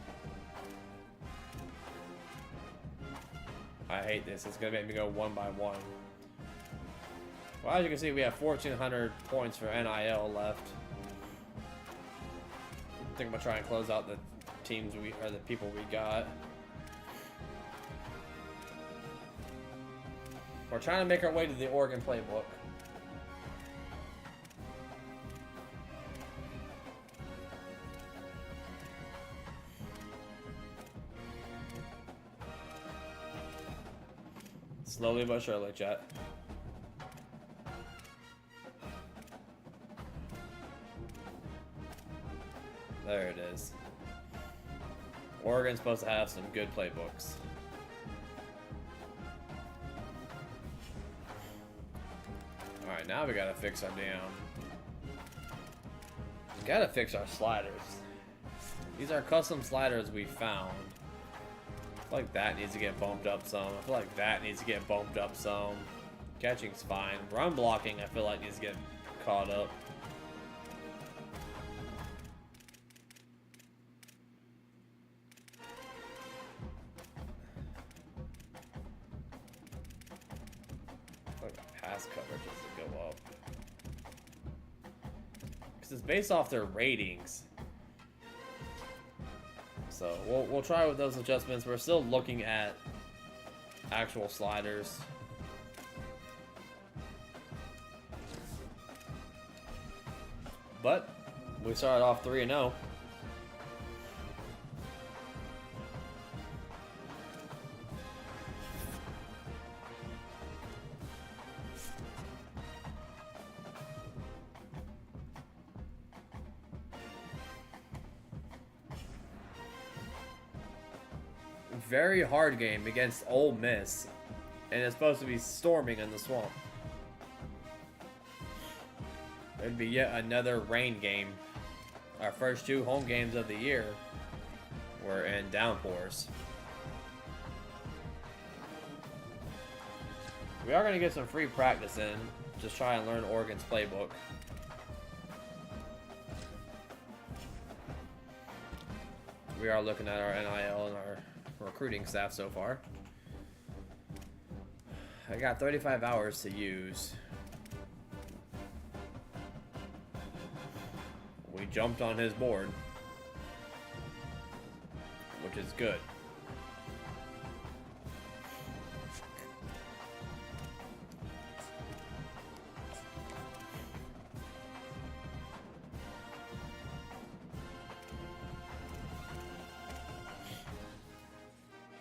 I hate this. It's going to make me go one by one. Well, as you can see, we have 1,400 points for NIL left. I think I'm gonna try and close out the teams or the people we got. We're trying to make our way to the Oregon playbook. Slowly but surely, chat. There it is. Oregon's supposed to have some good playbooks. Alright, now we gotta fix our We gotta fix our sliders. These are custom sliders we found. I feel like that needs to get bumped up some. I feel like that needs to get bumped up some. Catching's fine. Run blocking, I feel like needs to get caught up. Pass coverage has to go up. Because it's based off their ratings. So we'll try with those adjustments. We're still looking at actual sliders. But we started off 3-0. Very hard game against Ole Miss, and it's supposed to be storming in the swamp. It'd be yet another rain game. Our first 2 home games of the year were in downpours. We are going to get some free practice in, just try and learn Oregon's playbook. We are looking at our NIL and our recruiting staff so far. I got 35 hours to use. We jumped on his board, which is good.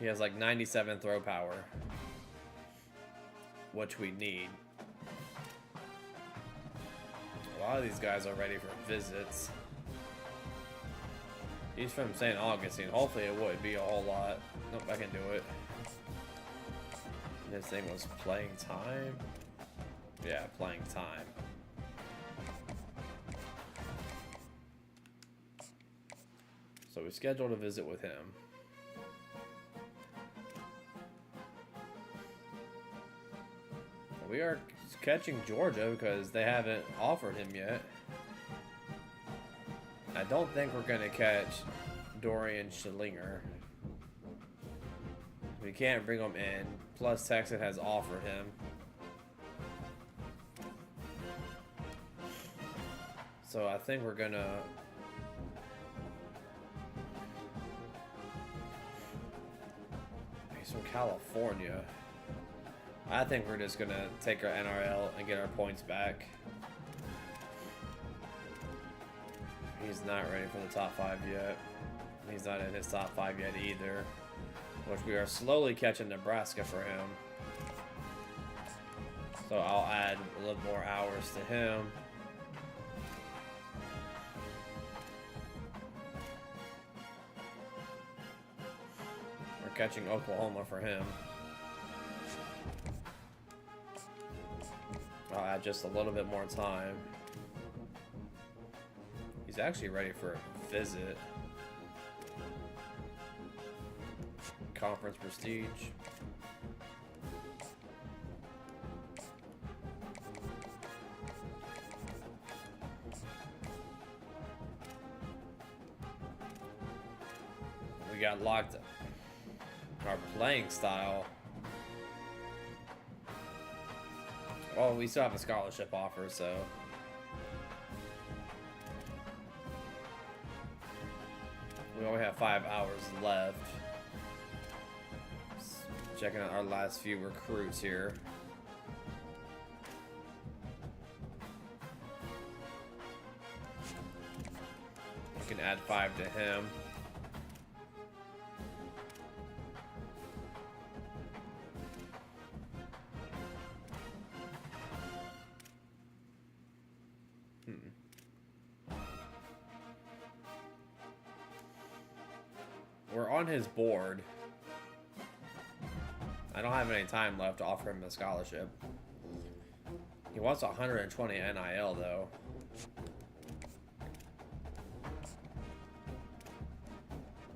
He has like 97 throw power, which we need. A lot of these guys are ready for visits. He's from St. Augustine. Hopefully it wouldn't be a whole lot. Nope, I can do it. This thing was playing time? Yeah, playing time. So we scheduled a visit with him. We are catching Georgia because they haven't offered him yet. I don't think we're going to catch Dorian Schillinger. We can't bring him in. Plus, Texas has offered him. So I think we're going to... He's from California. I think we're just going to take our NRL and get our points back. He's not ready for the top 5 yet. He's not in his top 5 yet either. Which we are slowly catching Nebraska for him. So I'll add a little more hours to him. We're catching Oklahoma for him. I'll add just a little bit more time. He's actually ready for a visit. Conference prestige. We got locked up. Our playing style. Well, we still have a scholarship offer, so we only have 5 hours left. Just checking out our last few recruits here. You can add 5 to him. We're on his board. I don't have any time left to offer him a scholarship. He wants 120 NIL though.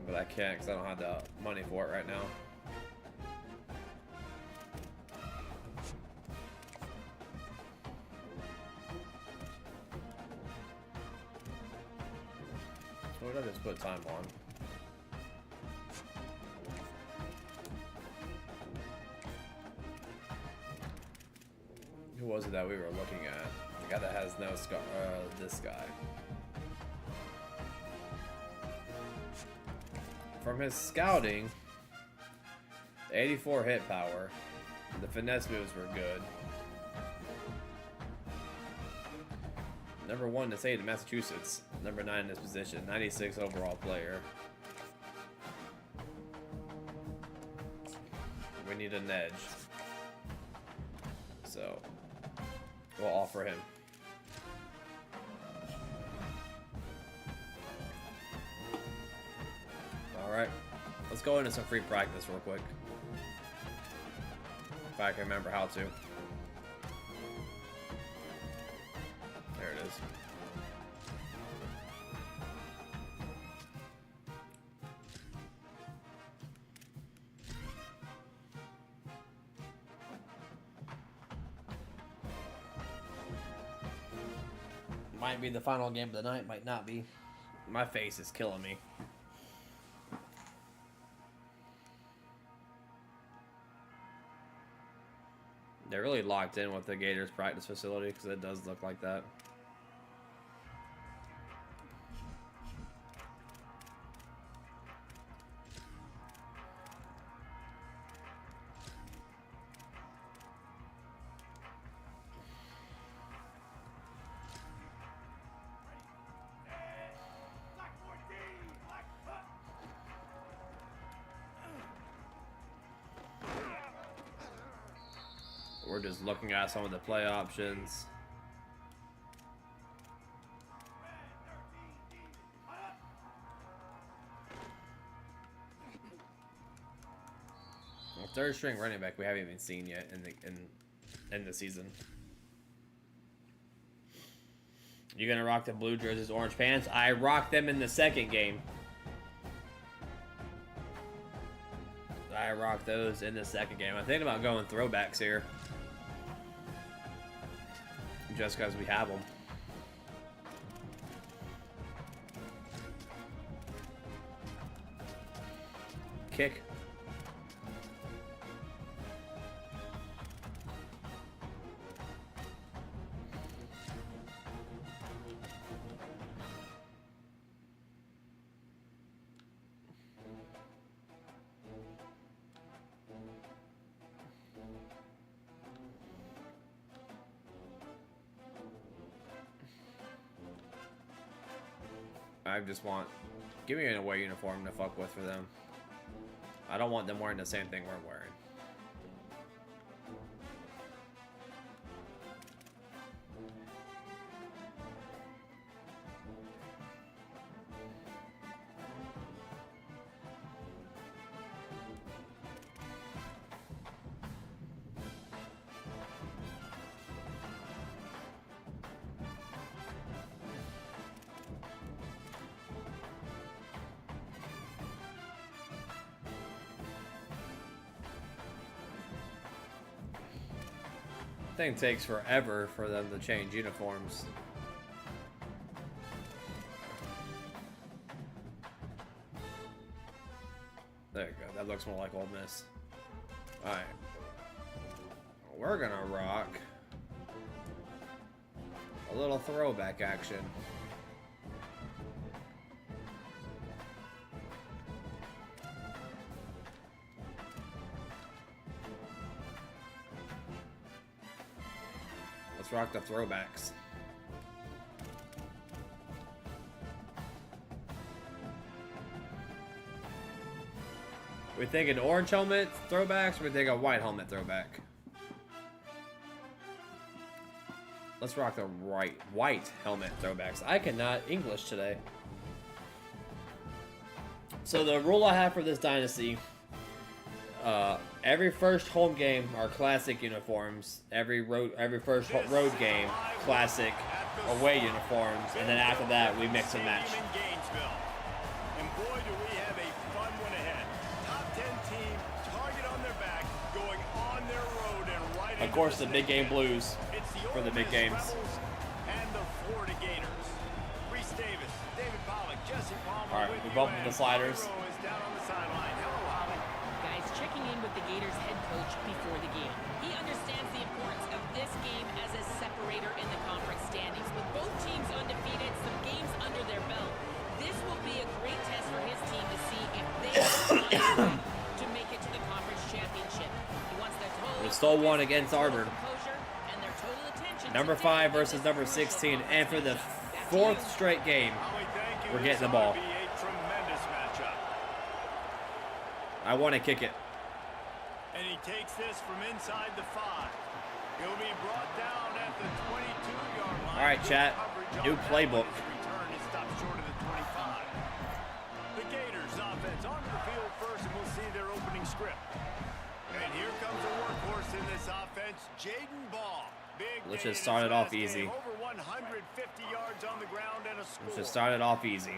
But I can't because I don't have the money for it right now. So what did I just put time on? Who was it that we were looking at? The guy that has no scar. This guy. From his scouting, the 84 hit power, the finesse moves were good. Number 1 in the state of Massachusetts. Number 9 in this position. 96 overall player. We need an edge. So we'll offer him. Alright. Let's go into some free practice real quick. If I can remember how to. There it is. Might be the final game of the night, might not be. My face is killing me. They're really locked in with the Gators practice facility because it does look like that. We're just looking at some of the play options. Third string running back we haven't even seen yet in the season. You gonna rock the blue jerseys, orange pants? I rocked them in the second game. I rocked those in the second game. I'm thinking about going throwbacks here. Just because we have them. Kick. I just want, give me an away uniform to fuck with for them. I don't want them wearing the same thing we're wearing. Thing takes forever for them to change uniforms. There you go. That looks more like Ole Miss. Alright. We're gonna rock a little throwback action. Let's rock the throwbacks. We thinking orange helmet throwbacks, or we think a white helmet throwback? Let's rock the white helmet throwbacks. I cannot English today. So the rule I have for this dynasty, every first home game are classic uniforms. Every first road game, classic away uniforms, and then after that we mix and match. And boy, do we have a fun one ahead. Top 10 team, target on their back, going on their road and right. Of course, the big game blues for the big games. And the Florida Gators. Reese Davis, David Pollock, Jesse Palmer. All right, we bumped the sliders. Is down on the sideline. Hello, Holly. Guys, checking in with the Gators head coach before the game. He understands the importance of this game as a separator in the conference standings. With both teams undefeated, some games under their belt, this will be a great test for his team to see if they can to make it to the conference championship. He wants their total. We stole one against Auburn. And their total attention Number 5 versus number 16, and for the 4th straight game, Holly, thank you. we're getting the This ball. ought to be a tremendous matchup. I want to kick it. And he takes this from inside the 5. He'll be brought down at the 22-yard line. All right, chat. New playbook. His return is stopped short of the 25. The Gators offense onto the field first, and we'll see their opening script. And here comes a workhorse in this offense, Jaden Ball. Big Let's day just in start his it off last game. easy. Over 150 yards on the ground and a score. Let's just start it off easy.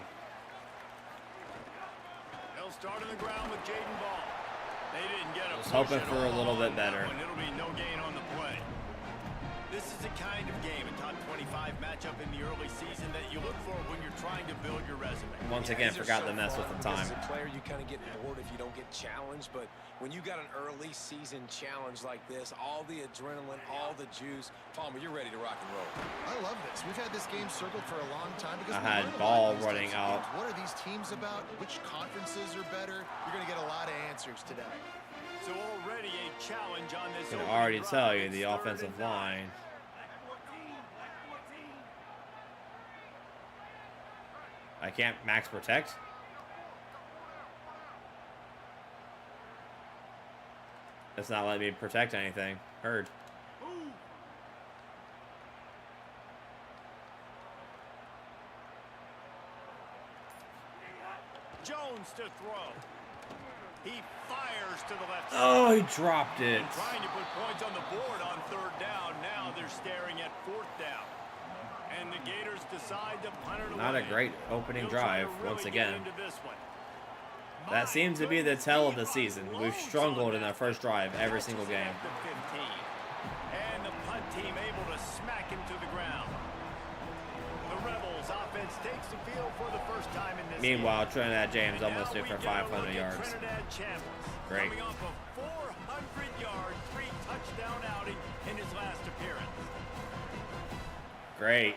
They'll start on the ground with Jaden Ball. They didn't get a Just push hoping at for a all little bit on that better. one. It'll be no gain on the play. This is the kind of game, a top 25 matchup in the early season that you look for when you're trying to build your resume. Once again, forgot to mess with the time. As a player, you kind of get bored if you don't get challenged, but when you got an early season challenge like this, all the adrenaline, all the juice, Palmer, you're ready to rock and roll. I love this. We've had this game circled for a long time because I we had learn a lot ball of these running types of out. games. What are these teams about? Which conferences are better? You're going to get a lot of answers today. So already a challenge on this. I can opening already drive. tell you It's the 3rd offensive and 9. line. I can't max protect. It's not letting me protect anything. Heard. Jones to throw. He fires to the left side. Oh, he dropped it. And trying to put points on the board on third down. Now they're staring at fourth down. And the Gators decide to punt it away. Not a great opening drive, Really once again. get into this one. That seems to be the tell of the season. We've struggled in our first drive every single game. And the punt team able to smack him to the ground. The Rebels offense takes the field for the first time in this Meanwhile, game. Trinidad James almost Now did for we get a 500 look at yards. Trinidad Chambliss, Great. coming off a 400-yard, 3-touchdown outing in his last appearance. Great.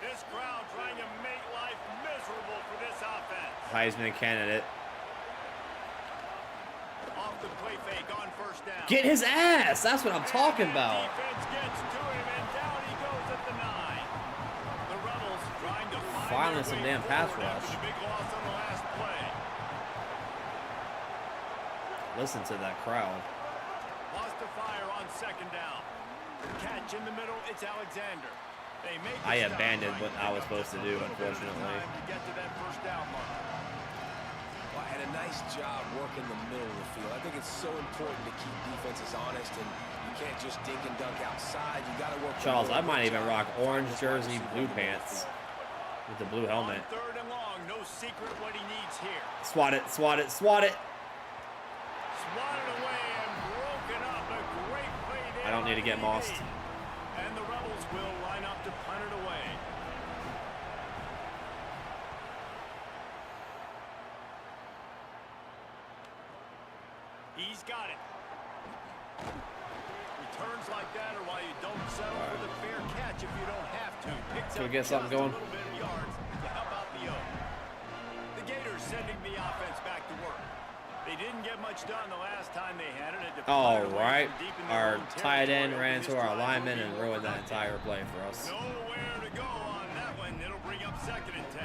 This crowd trying to make life miserable for this offense. Heisman candidate. Off the play fake on first down. Get his ass! That's what I'm talking about. Defense gets to him, and down he goes at the 9. The Rebels trying to find Finally, their some way damn pass forward after rush. the big loss on the last play. Listen to that crowd. Lost to fire on second down. Catch in the middle, it's Alexander. They make the I stop abandoned right what I was supposed to do, just a little bit of unfortunately. time to get to that first down mark. Well, and a nice job working the middle of the field. I think it's so important to keep defenses honest, and you can't just dink and dunk outside. You got to work. Charles, I might even rock orange jersey, blue pants with the blue helmet. On third and long, no secret what he needs here. Swat it, swat it, swat it. Swatted away and broken up. A great play there. I don't need to get on mossed. TV. And the Rebels will line up to punt it away. He's got it. Returns like that are why you don't settle for the fair catch if you don't have to. Picks Can we up get something just going? a little bit of yards to help out the O. The Gators sending the offense back to work. They didn't get much done the last time they had it. All right. Our tight end ran into our lineman and ruined that entire play for us. Nowhere to go on that one. It'll bring up second and 10.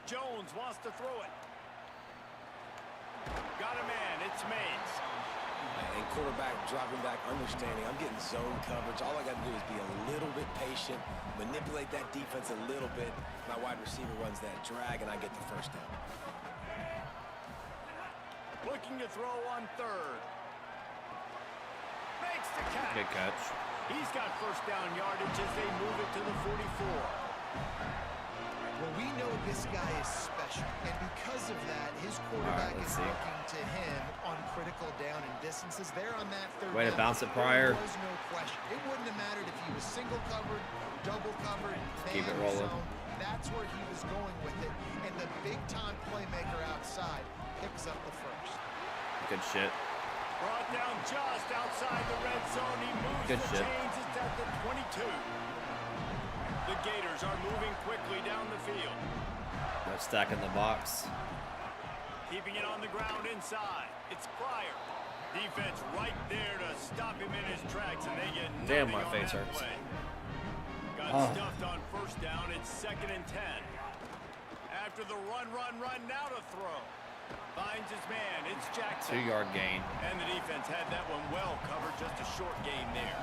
Jones wants to throw it. Got a man. It's Mays. And quarterback dropping back, understanding I'm getting zone coverage. All I got to do is be a little bit patient, manipulate that defense a little bit. My wide receiver runs that drag, and I get the first down. Looking to throw on third. Makes the catch. Good catch. He's got first down yardage as they move it to the 44. Well, we know this guy is special, and because of that, his quarterback let's is see. looking to him on critical down and distances. There on that third Way to down, bounce it, Pryor. There was no question. It wouldn't have mattered if he was single covered, double covered, Keep it man rolling. zone. That's where he was going with it, and the big-time playmaker outside picks up the first. Good shit. Brought down just outside the red zone. He moves Good the shit. chains. It's at the 22. The Gators are moving quickly down the field. They're stacking the box. Keeping it on the ground inside. It's Pryor. Defense right there to stop him in his tracks, and they get Damn, nothing my on face that hurts. play. Got Oh. stuffed on first down. It's second and 10. After the run, now to throw. Finds his man. It's Jackson. 2-yard gain. And the defense had that one well covered. Just a short gain there.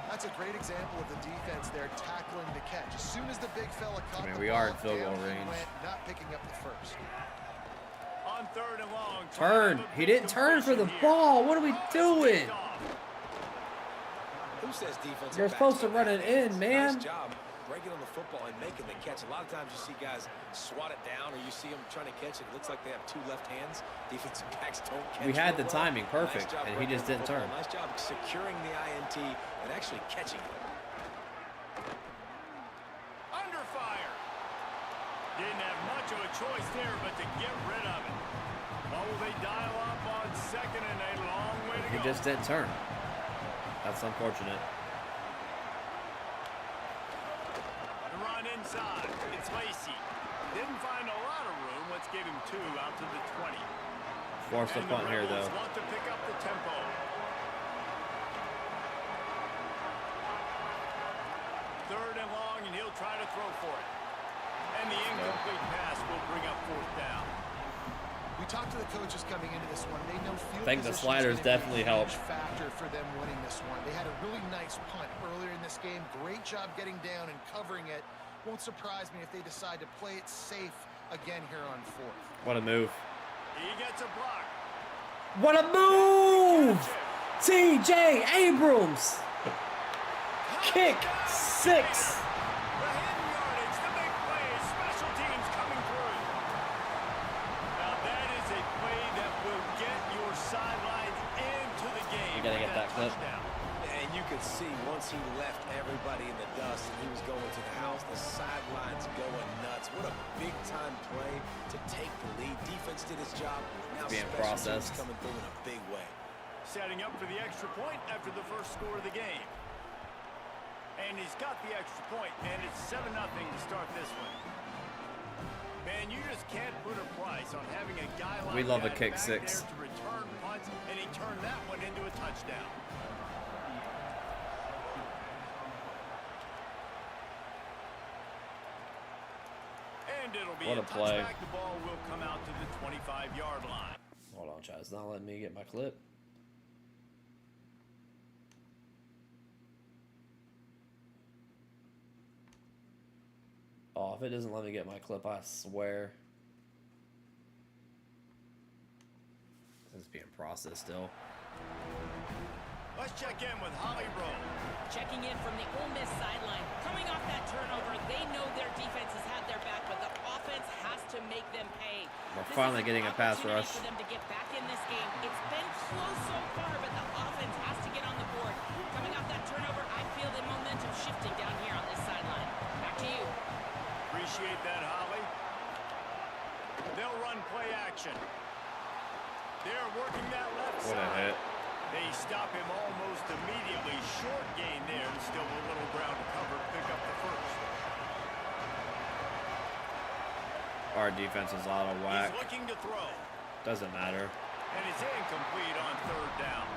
That's a great example of the defense there tackling the catch. As soon as the big fella caught the we are ball, in field goal down he range. went, not picking up the first. On third and long. Turn. He didn't turn for the ball. What are we doing? Who says defense? You're supposed to run it in, man. Nice job breaking on the football and making the catch. A lot of times you see guys swat it down, or you see them trying to catch it. It looks like they have two left hands. Defensive backs don't catch. We had real the well. timing perfect, Nice job and he breaking just the didn't football. turn. Nice job securing the INT and actually catching it. Under fire. Didn't have much of a choice there, but to get rid of it. What will they dial up on second and a long way to He go? just didn't turn. That's unfortunate. The run inside. It's Lacey. Didn't find a lot of room. Let's give him 2 out to the 20. Force the And punt here, Rebels though. want to pick up the tempo. Third and long, and he'll try to throw for it. And the incomplete pass will bring up fourth down. We talked to the coaches coming into this one. They know field I think the position's sliders gonna be a definitely huge helped. factor for them winning this one. They had a really nice punt earlier in this game. Great job getting down and covering it Won't surprise me if they decide to play it safe again here on 4th. What a move. He gets a block. What a move! T.J. Abrams. Kick 6. The hidden yardage, the big play, special teams coming through. Now that is a play that will get your sidelines into the game. You gotta get that clip. Touchdown. And you could see once he left everybody in the dust and he was going to the house, the sidelines going nuts. What a big-time play to take the lead. Defense did his job. Now Being special processed. teams coming through in a big way. Setting up for the extra point after the first score of the game. And he's got the extra point, and it's 7-0 to start this one. Man, you just can't put a price on having a guy like We love a that kick back 6. there to return punts, and he turned that one into a touchdown. And it'll be What a a play. touchback. The ball will come out to the 25-yard line. Hold on, Chad. It's not letting me get my clip. Oh, if it doesn't let me get my clip, I swear. This is being processed still. Let's check in with Holly Rowe. Checking in from the Ole Miss sideline. Coming off that turnover, they know their defense has had their back, but the offense has to make them pay. We're This finally is an getting a pass opportunity rush. for them to get back in this game. It's been close so far, but the offense has to get on the board. Coming off that turnover, I feel the momentum shifting down here on this sideline. Back to you. Appreciate that, Holly. They'll run play action. They're working that left What a side. hit. They stop him almost immediately. Short gain there, and still a little ground to cover. Pick up the first. Our defense is out of whack. He's looking to throw. Doesn't matter. And it's incomplete on 3rd down.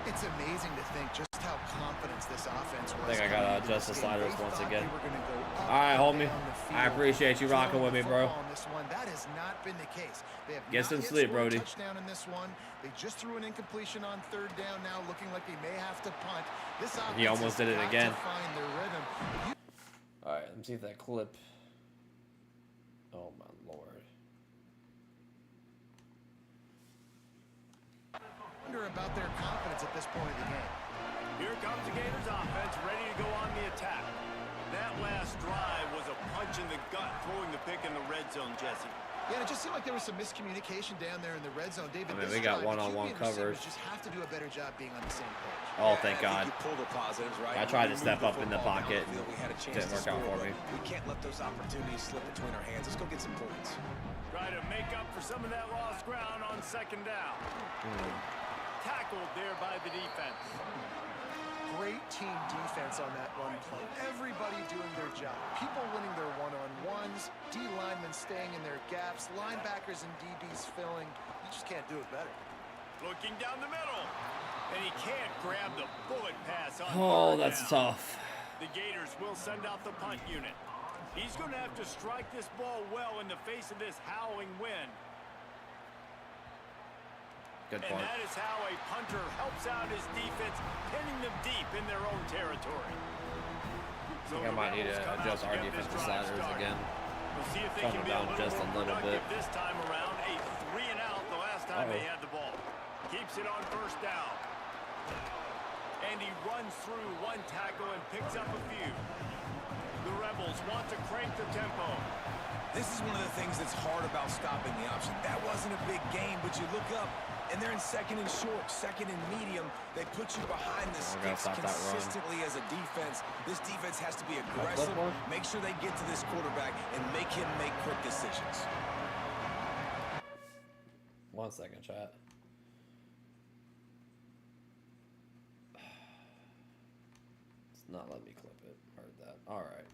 It's amazing to think just how confident this offense was. I think I gotta coming into adjust this the game. sliders They once thought again. they were gonna go up All right, and homie. down the I field. appreciate you rocking with me, bro. On this one, that has not been the case. They have Get not some yet sleep, scored a Brody. touchdown in this one. They just threw an incompletion on 3rd down. Now looking like they may have to punt. This offense He almost has did it got again. to find their rhythm. All right, let me see if that clip. Oh my lord. Wonder about their confidence at this point of the game. Here comes the Gators offense, ready to go on the attack. That last drive was a punch in the gut, throwing the pick in the red zone, Jesse. Yeah, it just seemed like there was some miscommunication down there in the red zone. David, I mean, this we got drive, one-on-one QB and receivers coverage. just have to do a better job being on the same page. Oh, thank I God. think you pulled the positives, right? I tried to We step moved up in the football down pocket. field. We had a chance Didn't to work out score, for me. but we can't let those opportunities slip between our hands. Let's go get some points. Try to make up for some of that lost ground on 2nd down. Tackled there by the defense. Great team defense on that run play. Everybody doing their job. People winning their one-on-ones, D linemen staying in their gaps, linebackers and DBs filling. You just can't do it better. Looking down the middle. And he can't grab the bullet pass on Oh, 3rd that's down. tough. The Gators will send out the punt unit. He's going to have to strike this ball well in the face of this howling wind. Good And point. that is how a punter helps out his defense, pinning them deep in their own territory. I think I might need to adjust our defensive sliders again. We'll see if they Tone can it be a down little just a more little productive bit. this time around. A 3 and out the last time they Uh-oh. had the ball. Keeps it on 1st down. And he runs through one tackle and picks up a few. The Rebels want to crank the tempo. This is one of the things that's hard about stopping the option. That wasn't a big game, but you look up, and they're in 2nd and short, 2nd and medium. They put you behind the We're gonna sticks stop that run. consistently as a defense. This defense has to be aggressive, one? make sure they get to this quarterback, and make him make quick decisions. 1 second, chat. It's not letting me clip it. Heard that. All right.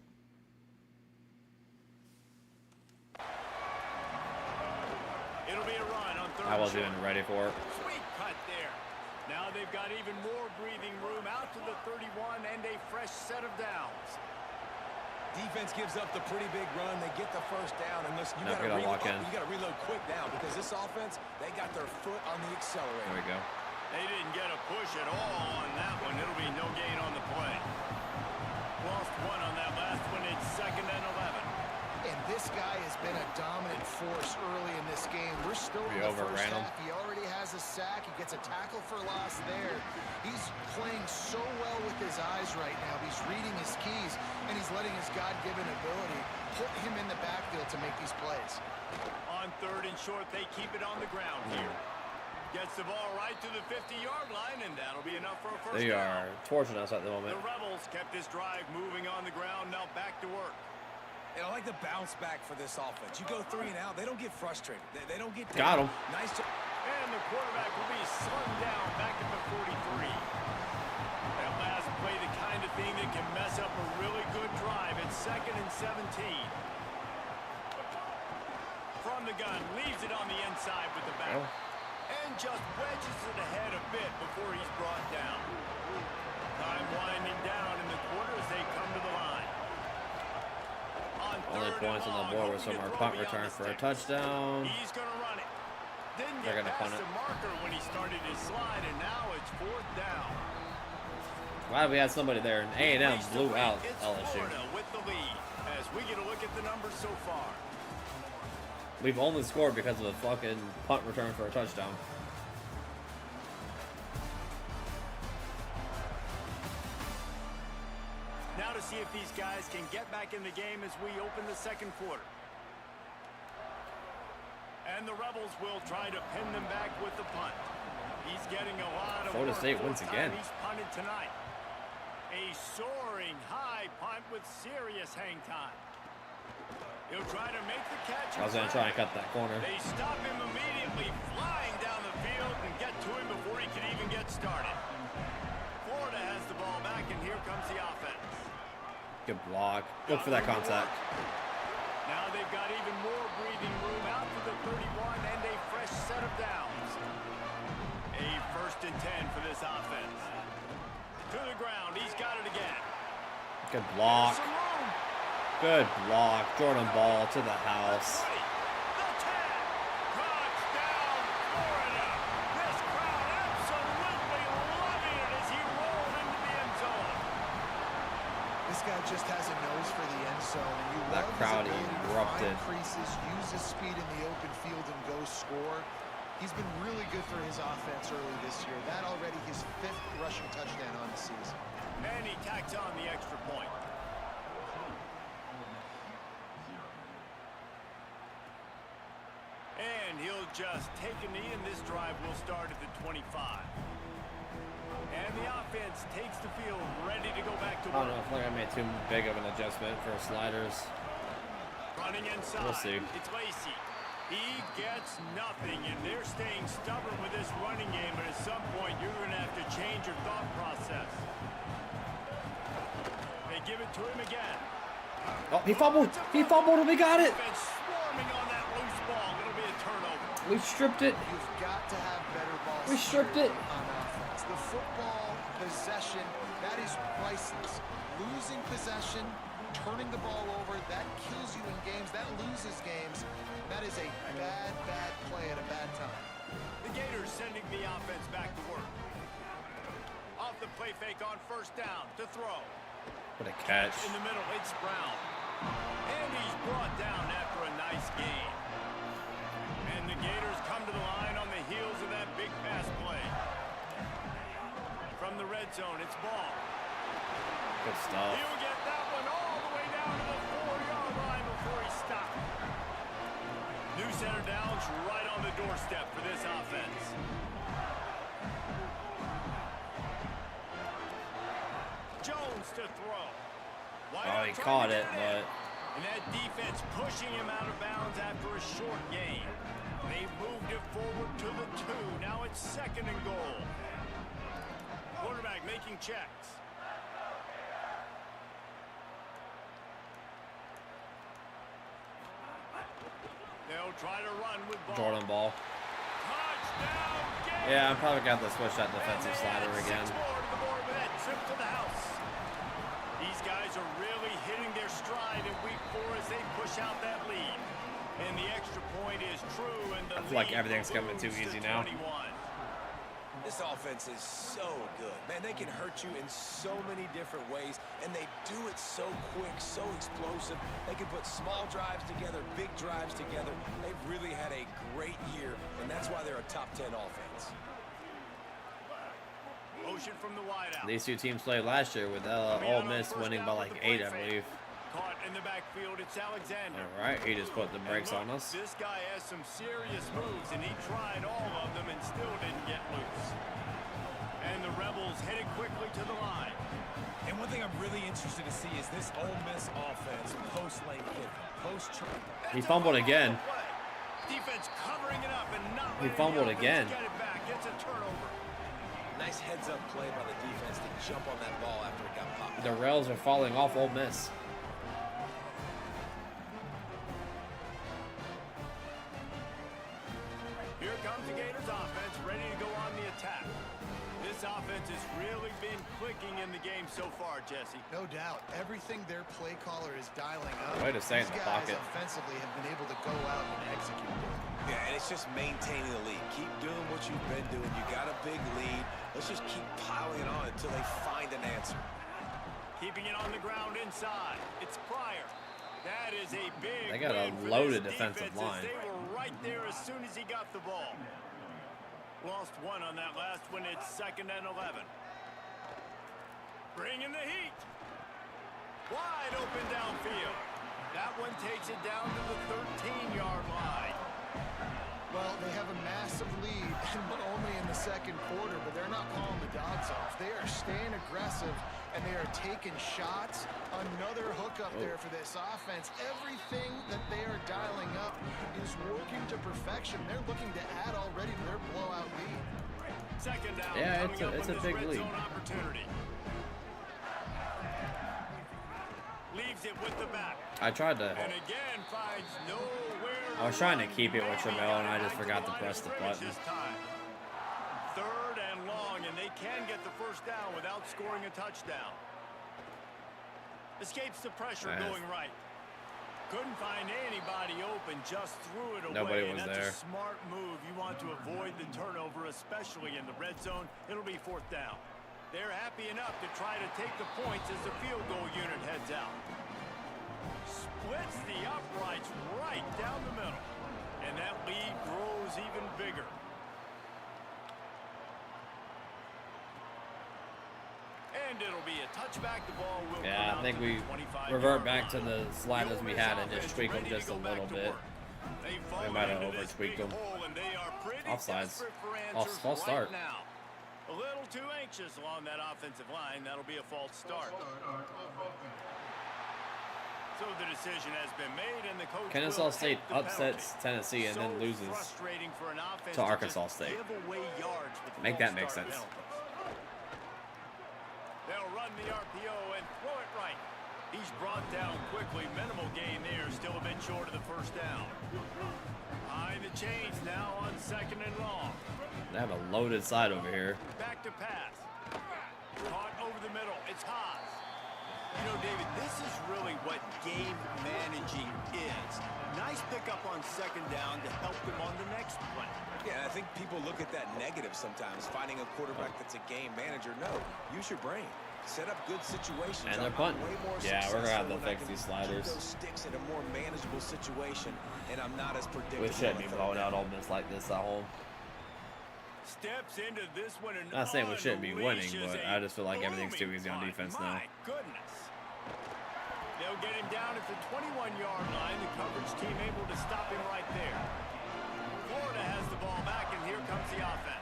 It'll be a run on 3rd I wasn't short. even ready for it. Sweet cut there. Now they've got even more breathing room out to the 31 and a fresh set of downs. Defense gives up the pretty big run. They get the 1st down, and listen, you Not got to gonna lock in. reload quick now because this offense, they got their foot on the accelerator. There we go. They didn't get a push at all on that one. It'll be no gain on the play. lost one on that last one. It's 2nd and 11. And this guy has been a dominant force early in this game. We're still in the first half. He already has a sack. He gets a tackle for loss there. He's playing so well with his eyes right now. He's reading his keys, and he's letting his God-given ability put him in the backfield to make these plays. On 3rd and short, they keep it on the ground here. Gets the ball right to the 50-yard line, and that'll be enough for a first down. They are torching us at the moment. The Rebels kept this drive moving on the ground. Now back to work. I like the bounce back for this offense. You go 3 and out, they don't get frustrated. They don't get down. Got him. Nice job. And the quarterback will be slung down back at the 43. That last play, the kind of thing that can mess up a really good drive. It's 2nd and 17. From the gun, leaves it on the inside with the back. And just wedges it ahead a bit before he's brought down. Time winding down in the quarter as they come to the line. Only points on the board was from our punt return for a touchdown. He's going to run it. Didn't They're get going to punt past it. the marker when he started his slide, and now it's 4th down. Glad we had somebody there, and A&M blew out It's LSU. Florida with the lead as we get a look at the numbers so far. We've only scored because of a fucking punt return for a touchdown. Now to see if these guys can get back in the game as we open the 2nd quarter. And the Rebels will try to pin them back with the punt. He's getting a lot of Florida work. State wins 4th again. time He's punted tonight. A soaring high punt with serious hang time. He'll try to make the catch. I was going to try and cut that corner. They stop him immediately, flying down the field and get to him before he can even get started. Florida has the ball back, and here comes the offense. Good block. Look for that contact. Now they've got even more breathing room out to the 31 and a fresh set of downs. A 1st and 10 for this offense. To the ground. He's got it again. Good block. Some room. Good block. Jordan Ball to the house. The 10. Touchdown, Florida. This crowd absolutely loving it as he rolled into the end zone. This guy just has a nose for the end zone. And you That love crowd his ability to erupted. find creases, use his speed in the open field, and go score. He's been really good for his offense early this year. That already his 5th rushing touchdown on the season. And he tacks on the extra point. And he'll just take a knee, and this drive will start at the 25. And the offense takes the field, ready to go back to I don't know. work. I feel like I made too big of an adjustment for sliders. Running inside. We'll see. It's Lacey. He gets nothing, and they're staying stubborn with this running game, but at some point you're going to have to change your thought process. They give it to him again. Oh, he fumbled. He fumbled and we got it. Defense swarming on that loose ball. It'll be a turnover. We stripped it. You've got to have better balls. We stripped it. On offense. The football possession, that is priceless. Losing possession, turning the ball over, that kills you in games. That loses games. That is a bad, bad play at a bad time. The Gators sending the offense back to work. Off the play fake on 1st down to throw. What a catch. In the middle, it's Brown. And he's brought down after a nice gain. And the Gators come to the line on the heels of that big pass play. From the red zone, it's Ball. Good stuff. He'll get that one all the way down to the 4-yard line before he stopped. New center downs right on the doorstep for this offense. Jones to throw. Oh, he caught it, but And that defense pushing him out of bounds after a short gain. They moved it forward to the 2. Now it's 2nd and goal. Quarterback making checks. They'll try to run with Ball. Jordan Ball. Touchdown, Gators! Yeah, I'm probably got to switch that defensive slider again. 6 more to the board with that trip to the house. These guys are really hitting their stride in week 4 as they push out that lead. And the extra point is true. And the I feel like lead everything's coming too moves to easy now. 21. This offense is so good. Man, they can hurt you in so many different ways, and they do it so quick, so explosive. They can put small drives together, big drives together. They've really had a great year, and that's why they're a top 10 offense. Motion from the wideout. These two teams played last year with Ole Miss winning by like 8, I believe. Caught in the backfield, it's Alexander. All right, he just put the brakes on us. This guy has some serious moves, and he tried all of them and still didn't get loose. And the Rebels headed quickly to the line. And one thing I'm really interested to see is this Ole Miss offense post-lane kickoff, post-turn. He fumbled again. Defense covering it up and not He letting fumbled the offense again. Get it back. It's a turnover. Nice heads-up play by the defense to jump on that ball after it got popped. The rails are falling off Ole Miss. Here comes the Gators offense, ready to go on the attack. This offense has really been clicking in the game so far, Jesse. No doubt. Everything their play caller is dialing up. Way to stay in These the guys pocket. offensively have been able to go out and execute. Yeah, and it's just maintaining the lead. Keep doing what you've been doing. You got a big lead. Let's just keep piling it on until they find an answer. Keeping it on the ground inside. It's Pryor. That is a big They got a win for loaded this defensive defense, line. as they were right there as soon as he got the ball. Lost one on that last one. It's 2nd and 11. Bringing the heat. Wide open downfield. That one takes it down to the 13-yard line. Well, they have a massive lead, but only in the second quarter, but they're not calling the dogs off. They are staying aggressive, and they are taking shots. Another hookup there for this offense. Everything that they are dialing up is working to perfection. They're looking to add already to their blowout lead. 2nd down. Yeah, coming up it's on a this big red lead. zone opportunity. Leaves it with the back. I tried to. And again finds nowhere. I was trying to keep it with Maybe Tramel, and I got just back forgot the to line press of the scrimmage button. this time. 3rd and long, and they can get the first down without scoring a touchdown. Escapes the pressure going right. Couldn't find anybody open, just threw it away. Nobody and was that's there. a smart move. You want to avoid the turnover, especially in the red zone. It'll be 4th down. They're happy enough to try to take the points as the field goal unit heads out. Splits the uprights right down the middle. And that lead grows even bigger. And it'll be a touchback. The ball will come Yeah, out I think to we the 25-yard revert back to line. the sliders we had and just tweak them Ready to just a go back little to bit. work. They fall might have into this over-tweaked big them. hole, and they are pretty Offsides. desperate for False answers start. right now. A little too anxious along that offensive line. That'll be a false start. So the decision has been made, and the coach Kennesaw will State take the upsets penalty. Tennessee and then So loses frustrating for an offense to just Arkansas State. give away yards with Make false that make start sense. penalties. They'll run the RPO and throw it right. He's brought down quickly. Minimal gain there. Still a bit short of the first down. Behind the chains now on 2nd and long. They have a loaded side over here. Back to pass. Caught over the middle. It's Haas. You know, David, this is really what game managing is. Nice pickup on 2nd down to help them on the next play. Yeah, I think people look at that negative sometimes, finding a quarterback that's a game manager. No, use your brain. Set up good situations. And they're I'm punting. way more Yeah, we're gonna have to successful when I fix can these keep sliders. those sticks in a more manageable situation, and I'm not as predictable. We shouldn't be on third blowing down. out Ole Miss like this at home. Steps into this one and Not saying we shouldn't be winning, unleashes but a I just feel like everything's too easy on booming defense punt. now. My goodness. They'll get him down at the 21-yard line. The coverage team able to stop him right there. Florida has the ball back, and here comes the offense.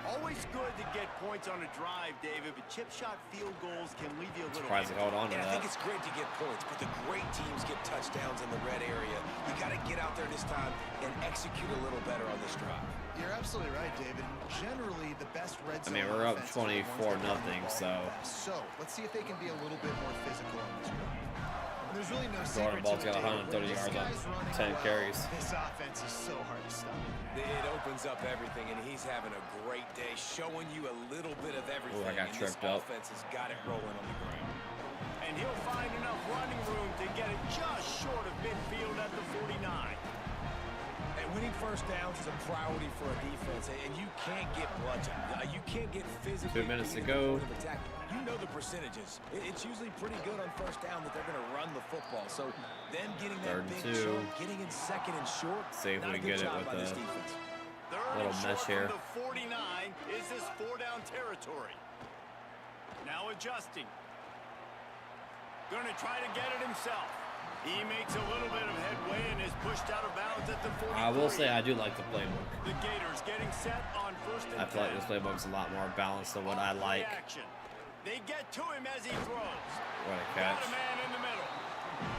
Always good to get points on a drive, David, but chip shot field goals can leave you a little Surprised they empty. held on to And I think that. it's great to get points, but the great teams get touchdowns in the red area. You got to get out there this time and execute a little better on this drive. You're absolutely right, David. Generally, the best red zone mean, we're up offenses are the ones that 24-0, run the ball so- fast. So let's see if they can be a little bit more physical on this drive. There's really no Jordan secret Ball's to it, got David. 130 When this yards on guy's running 10 well, carries. This offense is so hard to stop. It opens up everything, and he's having a great day, showing you a little bit of everything. Ooh, I got and tripped this up. offense has got it rolling on the ground. And he'll find enough running room to get it just short of midfield at the 49. And winning first downs is a priority for a defense, and you can't get bludgeoned. You can't get physically. 2 minutes to beaten go. in the point of attack. You know the percentages. It's usually pretty good on first down that they're going to run the football. So them getting that 3rd big and 2. chunk, getting in 2nd and short. See if not we a good get it job with by this the defense. little mesh here. The 49 is this 4-down territory. Now adjusting. Going to try to get it himself. He makes a little bit of headway and is pushed out of bounds at the 43. I will say I do like the playbook. The Gators getting set on 1st and 10. I feel like this playbook's a lot more balanced than what I like. Action. They get to him as he throws. What a Got catch. a man in the middle.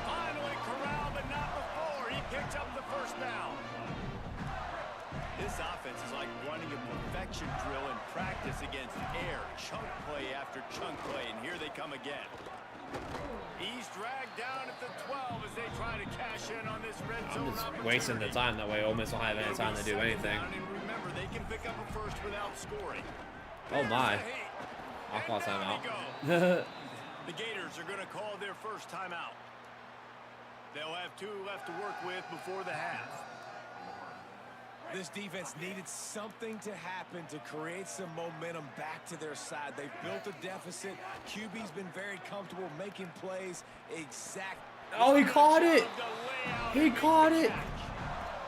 Finally corralled, but not before. He picks up the 1st down. This offense is like running a perfection drill in practice against air. Chunk play after chunk play, and here they come again. He's dragged down at the 12 as they try to cash in on this red zone. I'm just wasting the time. That way Ole Miss don't have any time to do anything. And remember, they can pick up a first without scoring. Oh my. I'll call timeout. The The Gators are going to call their first timeout. They'll have 2 left to work with before the half. This defense needed something to happen to create some momentum back to their side. They've built a deficit. QB's been very comfortable making plays. Oh, he caught it. He caught it.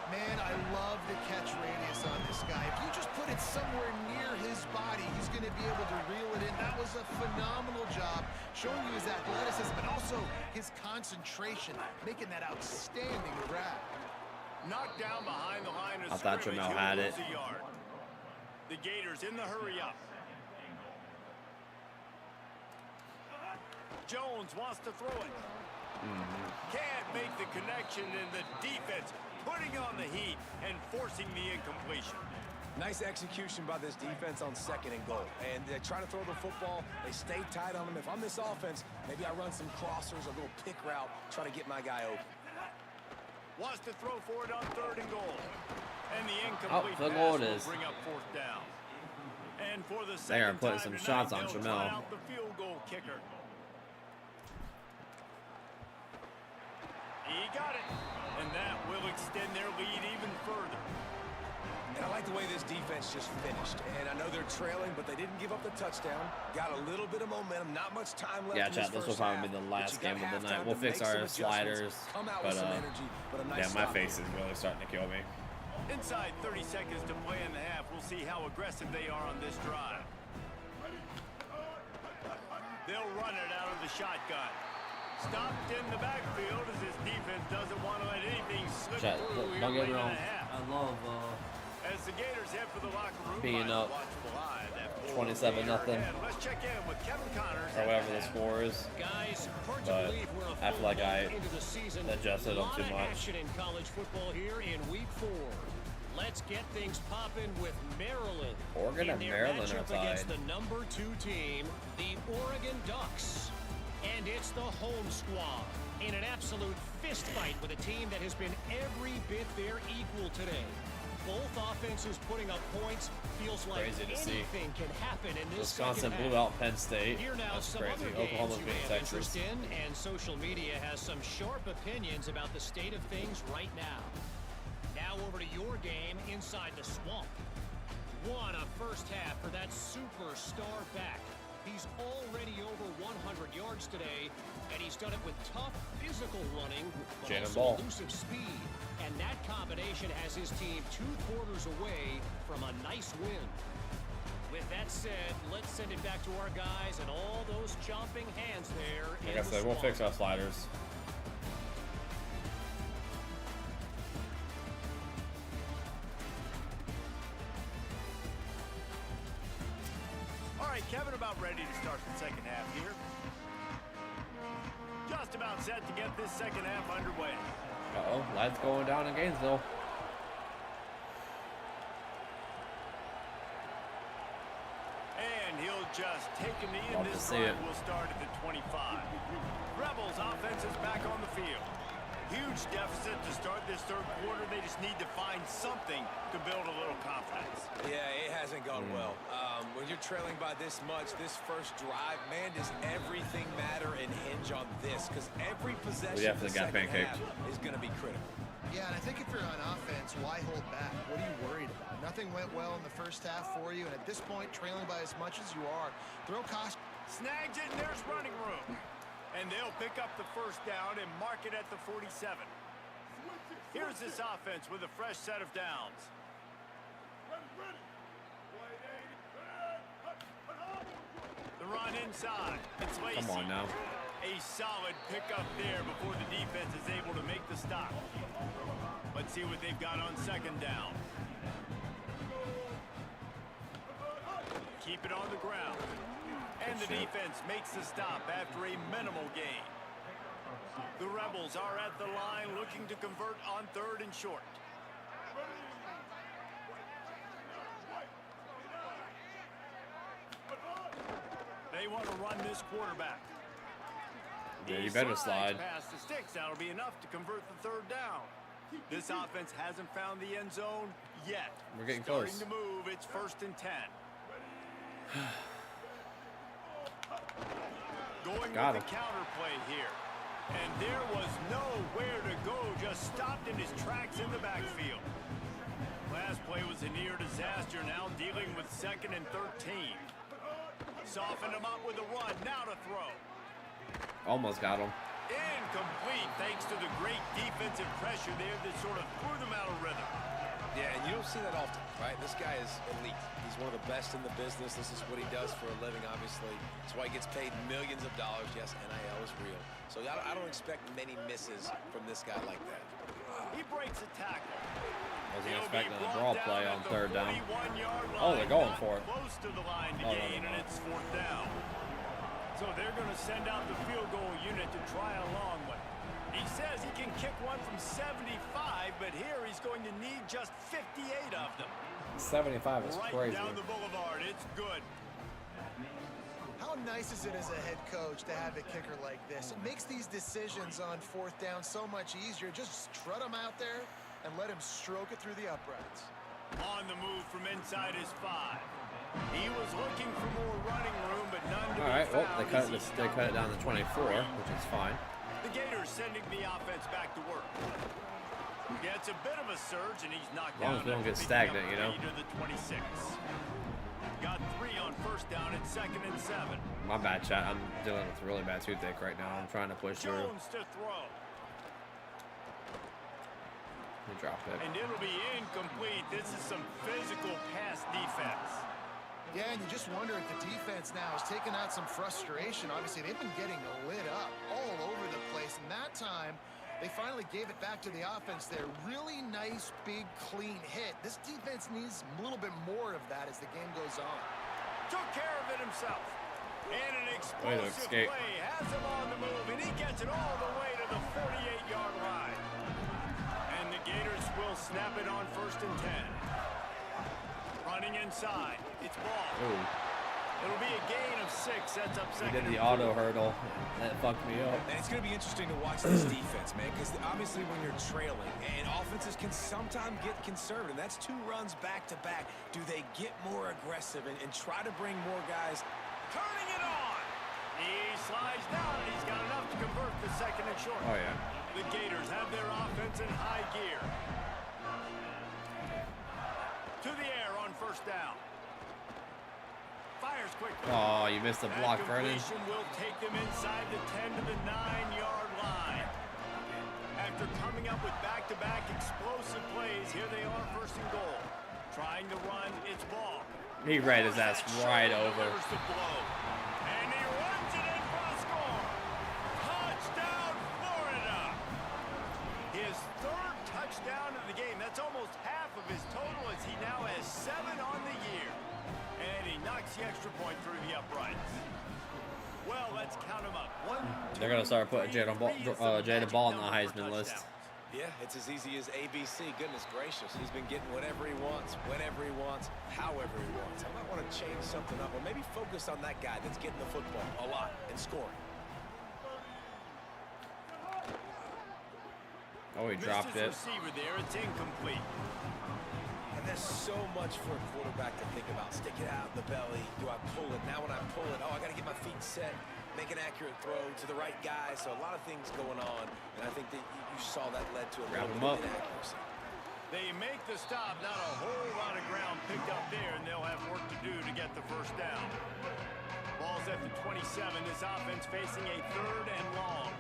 Man, I love the catch radius on this guy. If you just put it somewhere near his body, he's going to be able to reel it in. That was a phenomenal job, showing you his athleticism, but also his concentration, making that outstanding grab. Knocked down behind the line of I thought scrimmage. Jamel had it. The Gators in the hurry up. Jones wants to throw it. Can't make the connection, and the defense putting on the heat and forcing the incompletion. Nice execution by this defense on 2nd and goal. And they're trying to throw the football. They stay tight on them. If I'm this offense, maybe I run some crossers, a little pick route, try to get my guy open. Wants to throw for it on 3rd and goal. And the incomplete the pass goal will is. bring up 4th down. And for the They are second putting time some shots on tonight, they'll try Jamel. out the field goal kicker. He got it. And that will extend their lead even further. And I like the way this defense just finished. And I know they're trailing, but they didn't give up the touchdown. Got a little bit of momentum. Not much time left. Yeah, in chat, this will first probably half, be the but last you got game of the night. halftime We'll to fix make our some adjustments, sliders. come out But, with some energy, but a nice yeah, my stop face here. is really starting to kill me. Inside 30 seconds to play in the half. We'll see how aggressive they are on this drive. They'll run it out of the shotgun. Stopped in the backfield as his defense doesn't want to let anything slip Chat, through look, here don't get me late in wrong. the half. I love As the Gators head for the locker room, being by up watchable eye, that 27-0 Let's check in with Kevin Connors or whatever the score is. Guys, hard But to believe we're a I feel like full I month into the season. adjusted them Lot too of much. action in college football here in week 4. Let's get things popping with Maryland. Oregon in and their Maryland are matchup against tied. the number 2 team, the Oregon Ducks. And it's the home squad in an absolute fist fight with a team that has been every bit their equal today. Both offenses putting up points. Feels like Crazy to see. anything can happen in this Wisconsin second half. blew out Penn State. Here now, That's some crazy. other games Oklahoma's you beating may have Texas. interest in, and social media has some sharp opinions about the state of things right now. Now over to your game inside the swamp. What a first half for that superstar back. He's already over 100 yards today, and he's done it with tough physical running, but Jalen also Ball. elusive speed. And that combination has his team 2 quarters away from a nice win. With that said, let's send it back to our guys and all those chomping hands there. Like I said, we'll fix our sliders. All right, Kevin, about ready to start the second half here. Just about set to get this second half underway. Uh-oh, lights going down in Gainesville. And he'll just take a knee, Love and to this see drive it. will start at the 25. Rebels offense is back on the field. Huge deficit to start this third quarter. They just need to find something to build a little confidence. Yeah, it hasn't gone well. When you're trailing by this much, this first drive, man, does everything matter and hinge on this? Because every possession We definitely in the got second pancaked. half is going to be critical. Yeah, and I think if you're on offense, why hold back? What are you worried about? Nothing went well in the first half for you, and at this point, trailing by as much as you are, throw caution. Snags it, and there's running room. And they'll pick up the first down and mark it at the 47. Here's this offense with a fresh set of downs. The run inside. It's Lacey. Come on now. A solid pickup there before the defense is able to make the stop. Let's see what they've got on second down. Keep it on the ground. And the defense makes the stop after a minimal gain. The Rebels are at the line looking to convert on 3rd and short. They want to run this quarterback. Yeah, you better slide. Pass the sticks. That'll be enough to convert the 3rd down. This offense hasn't found the end zone yet. We're getting Starting close. to move. It's 1st and 10. Going Got with him. the counter play here. And there was nowhere to go. Just stopped in his tracks in the backfield. Last play was a near disaster. Now dealing with 2nd and 13. Softened him up with a run. Now to throw. Almost got him. Incomplete thanks to the great defensive pressure there that sort of threw them out of rhythm. Yeah, and you don't see that often, right? This guy is elite. He's one of the best in the business. This is what he does for a living, obviously. That's why he gets paid millions of dollars. Yes, NIL is real. So I don't expect many misses from this guy like that. He breaks a tackle. Wasn't He'll expecting be a brought draw play down on at the 3rd down. 41-yard Oh, they're line, going not for it. Close to the line to Oh, no, gain, no, no. and it's 4th down. So they're going to send out the field goal unit to try a long one. He says he can kick one from 75, but here he's going to need just 58 of them. 75 is Right crazy. down the boulevard. It's good. How nice is it as a head coach to have a kicker like this? It makes these decisions on 4th down so much easier. Just strut him out there and let him stroke it through the uprights. On the move from inside his 5. He was looking for more running room, but none to All be right. Well, found they cut it down to 24, which is fine. The Gators sending the offense back to work. Yeah, it's a bit of a surge, and he's knocked As long down. as we don't get Picking stagnant, up you know. To the 26. Got 3 on 1st down and 2nd and 7. My bad, chat. I'm dealing with really bad toothache right now. I'm trying to push through. Jones to throw. He dropped it. And it'll be incomplete. This is some physical pass defense. Yeah, and you just wonder if the defense now has taken out some frustration. Obviously, they've been getting lit up all over the place. And that time, they finally gave it back to the offense there. Really nice, big, clean hit. This defense needs a little bit more of that as the game goes on. Took care of it himself. And an Way to explosive escape. play. Has him on the move, and he gets it all the way to the 48-yard line. And the Gators will snap it on 1st and 10. Running inside. It's ball. Ooh. It'll be a gain of 6. Sets up He 2nd did the and auto hurdle. That fucked me up. And it's going to be interesting to watch this defense, man, because obviously when you're trailing, and offenses can sometimes get conservative. That's 2 runs back-to-back. Do they get more aggressive and try to bring more guys? turning it on. He slides down, and he's got enough to convert the 2nd and short. Oh, yeah. The Gators have their offense in high gear. To the air on 1st down. Fires quickly. Oh, you missed the block, That Vernon. completion will take them inside the 10 to the 9-yard line. After coming up with back-to-back explosive plays, here they are 1st and goal. Trying to run, it's ball. He ran his ass right over. Delivers the blow. And he runs it in for the score. Touchdown, Florida. His 3rd touchdown of the game. That's almost half of his total as he now has 7 on the year. And he knocks the extra point through the uprights. Well, let's count them up. 1, 2, They're gonna start putting 3 Jada Ball is the on the magic number for Heisman list. touchdowns. Yeah, it's as easy as ABC. Goodness gracious. He's been getting whatever he wants, whenever he wants, however he wants. I might want to change something up or maybe focus on that guy that's getting the football a lot and scoring. Oh, he dropped Missed it. his receiver there. It's incomplete. And there's so much for a quarterback to think about. Stick it out in the belly. Do I pull it? Now when I pull it, oh, I got to get my feet set. make an accurate throw to the right guy. So a lot of things going on, and I think that you saw that led to a Grab little him bit of up. inaccuracy. They make the stop. Not a whole lot of ground picked up there, and they'll have work to do to get the first down. Ball's at the 27. This offense facing a 3rd and long.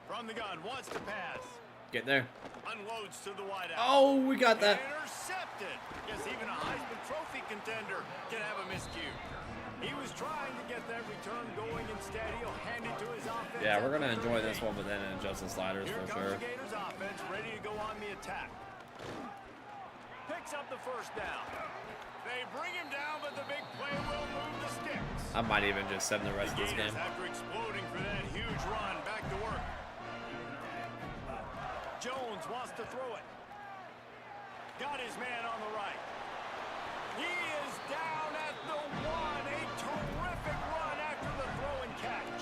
From the gun, wants to pass. Get there. Unloads to the wideout. Oh, we got that. Intercepted. Guess even a Heisman Trophy contender can have a miscue. He was trying to get that return going. Instead, he'll hand it to his offense. Yeah, we're gonna enjoy this one, but then adjust the sliders Here for comes sure. the Gators offense, ready to go on the attack. Picks up the first down. They bring him down, but the big play will move the sticks. I might even just send the rest of this Gators, game. after exploding for that huge run, back to work. Jones wants to throw it. Got his man on the right. He is down at the 1. A terrific run after the throw and catch.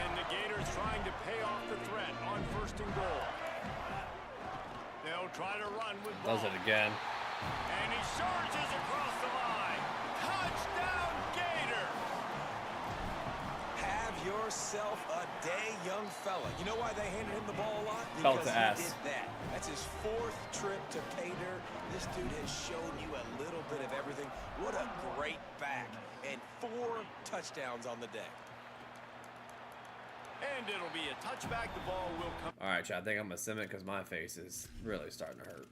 And the Gators trying to pay off the threat on 1st and goal. They'll try to run with ball. Does it again. And he surges across the line. Touchdown, Gators! Have yourself a day, young fella. You know why they handed him the ball a lot? Felt Because the he ass. did that. That's his 4th trip to pay dirt. This dude has shown you a little bit of everything. What a great back. And 4 touchdowns on the day. And it'll be a touchback. The ball will come. All right, Chad. I think I'm gonna sim it because my face is really starting to hurt.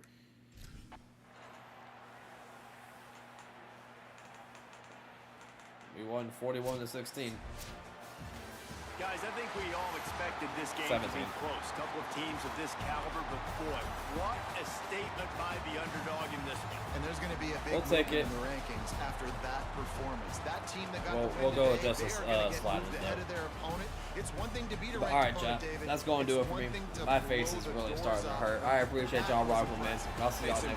We won 41-16. Guys, I think we all expected this game 17. to be close. Couple of teams of this caliber, but boy, what a statement by the underdog in this one. And there's going to be a big We'll take movement it. in the rankings after that performance. That team that got We'll- the win we'll go with today, just they a, are gonna get sliders, moved ahead though. of their opponent. It's one thing to beat a But ranked all right, opponent, Chad. David. That's gonna do It's it for one me. thing to My blow face is the really doors starting to off hurt. of I appreciate that y'all was a rocking, man. blessing. I'll see y'all next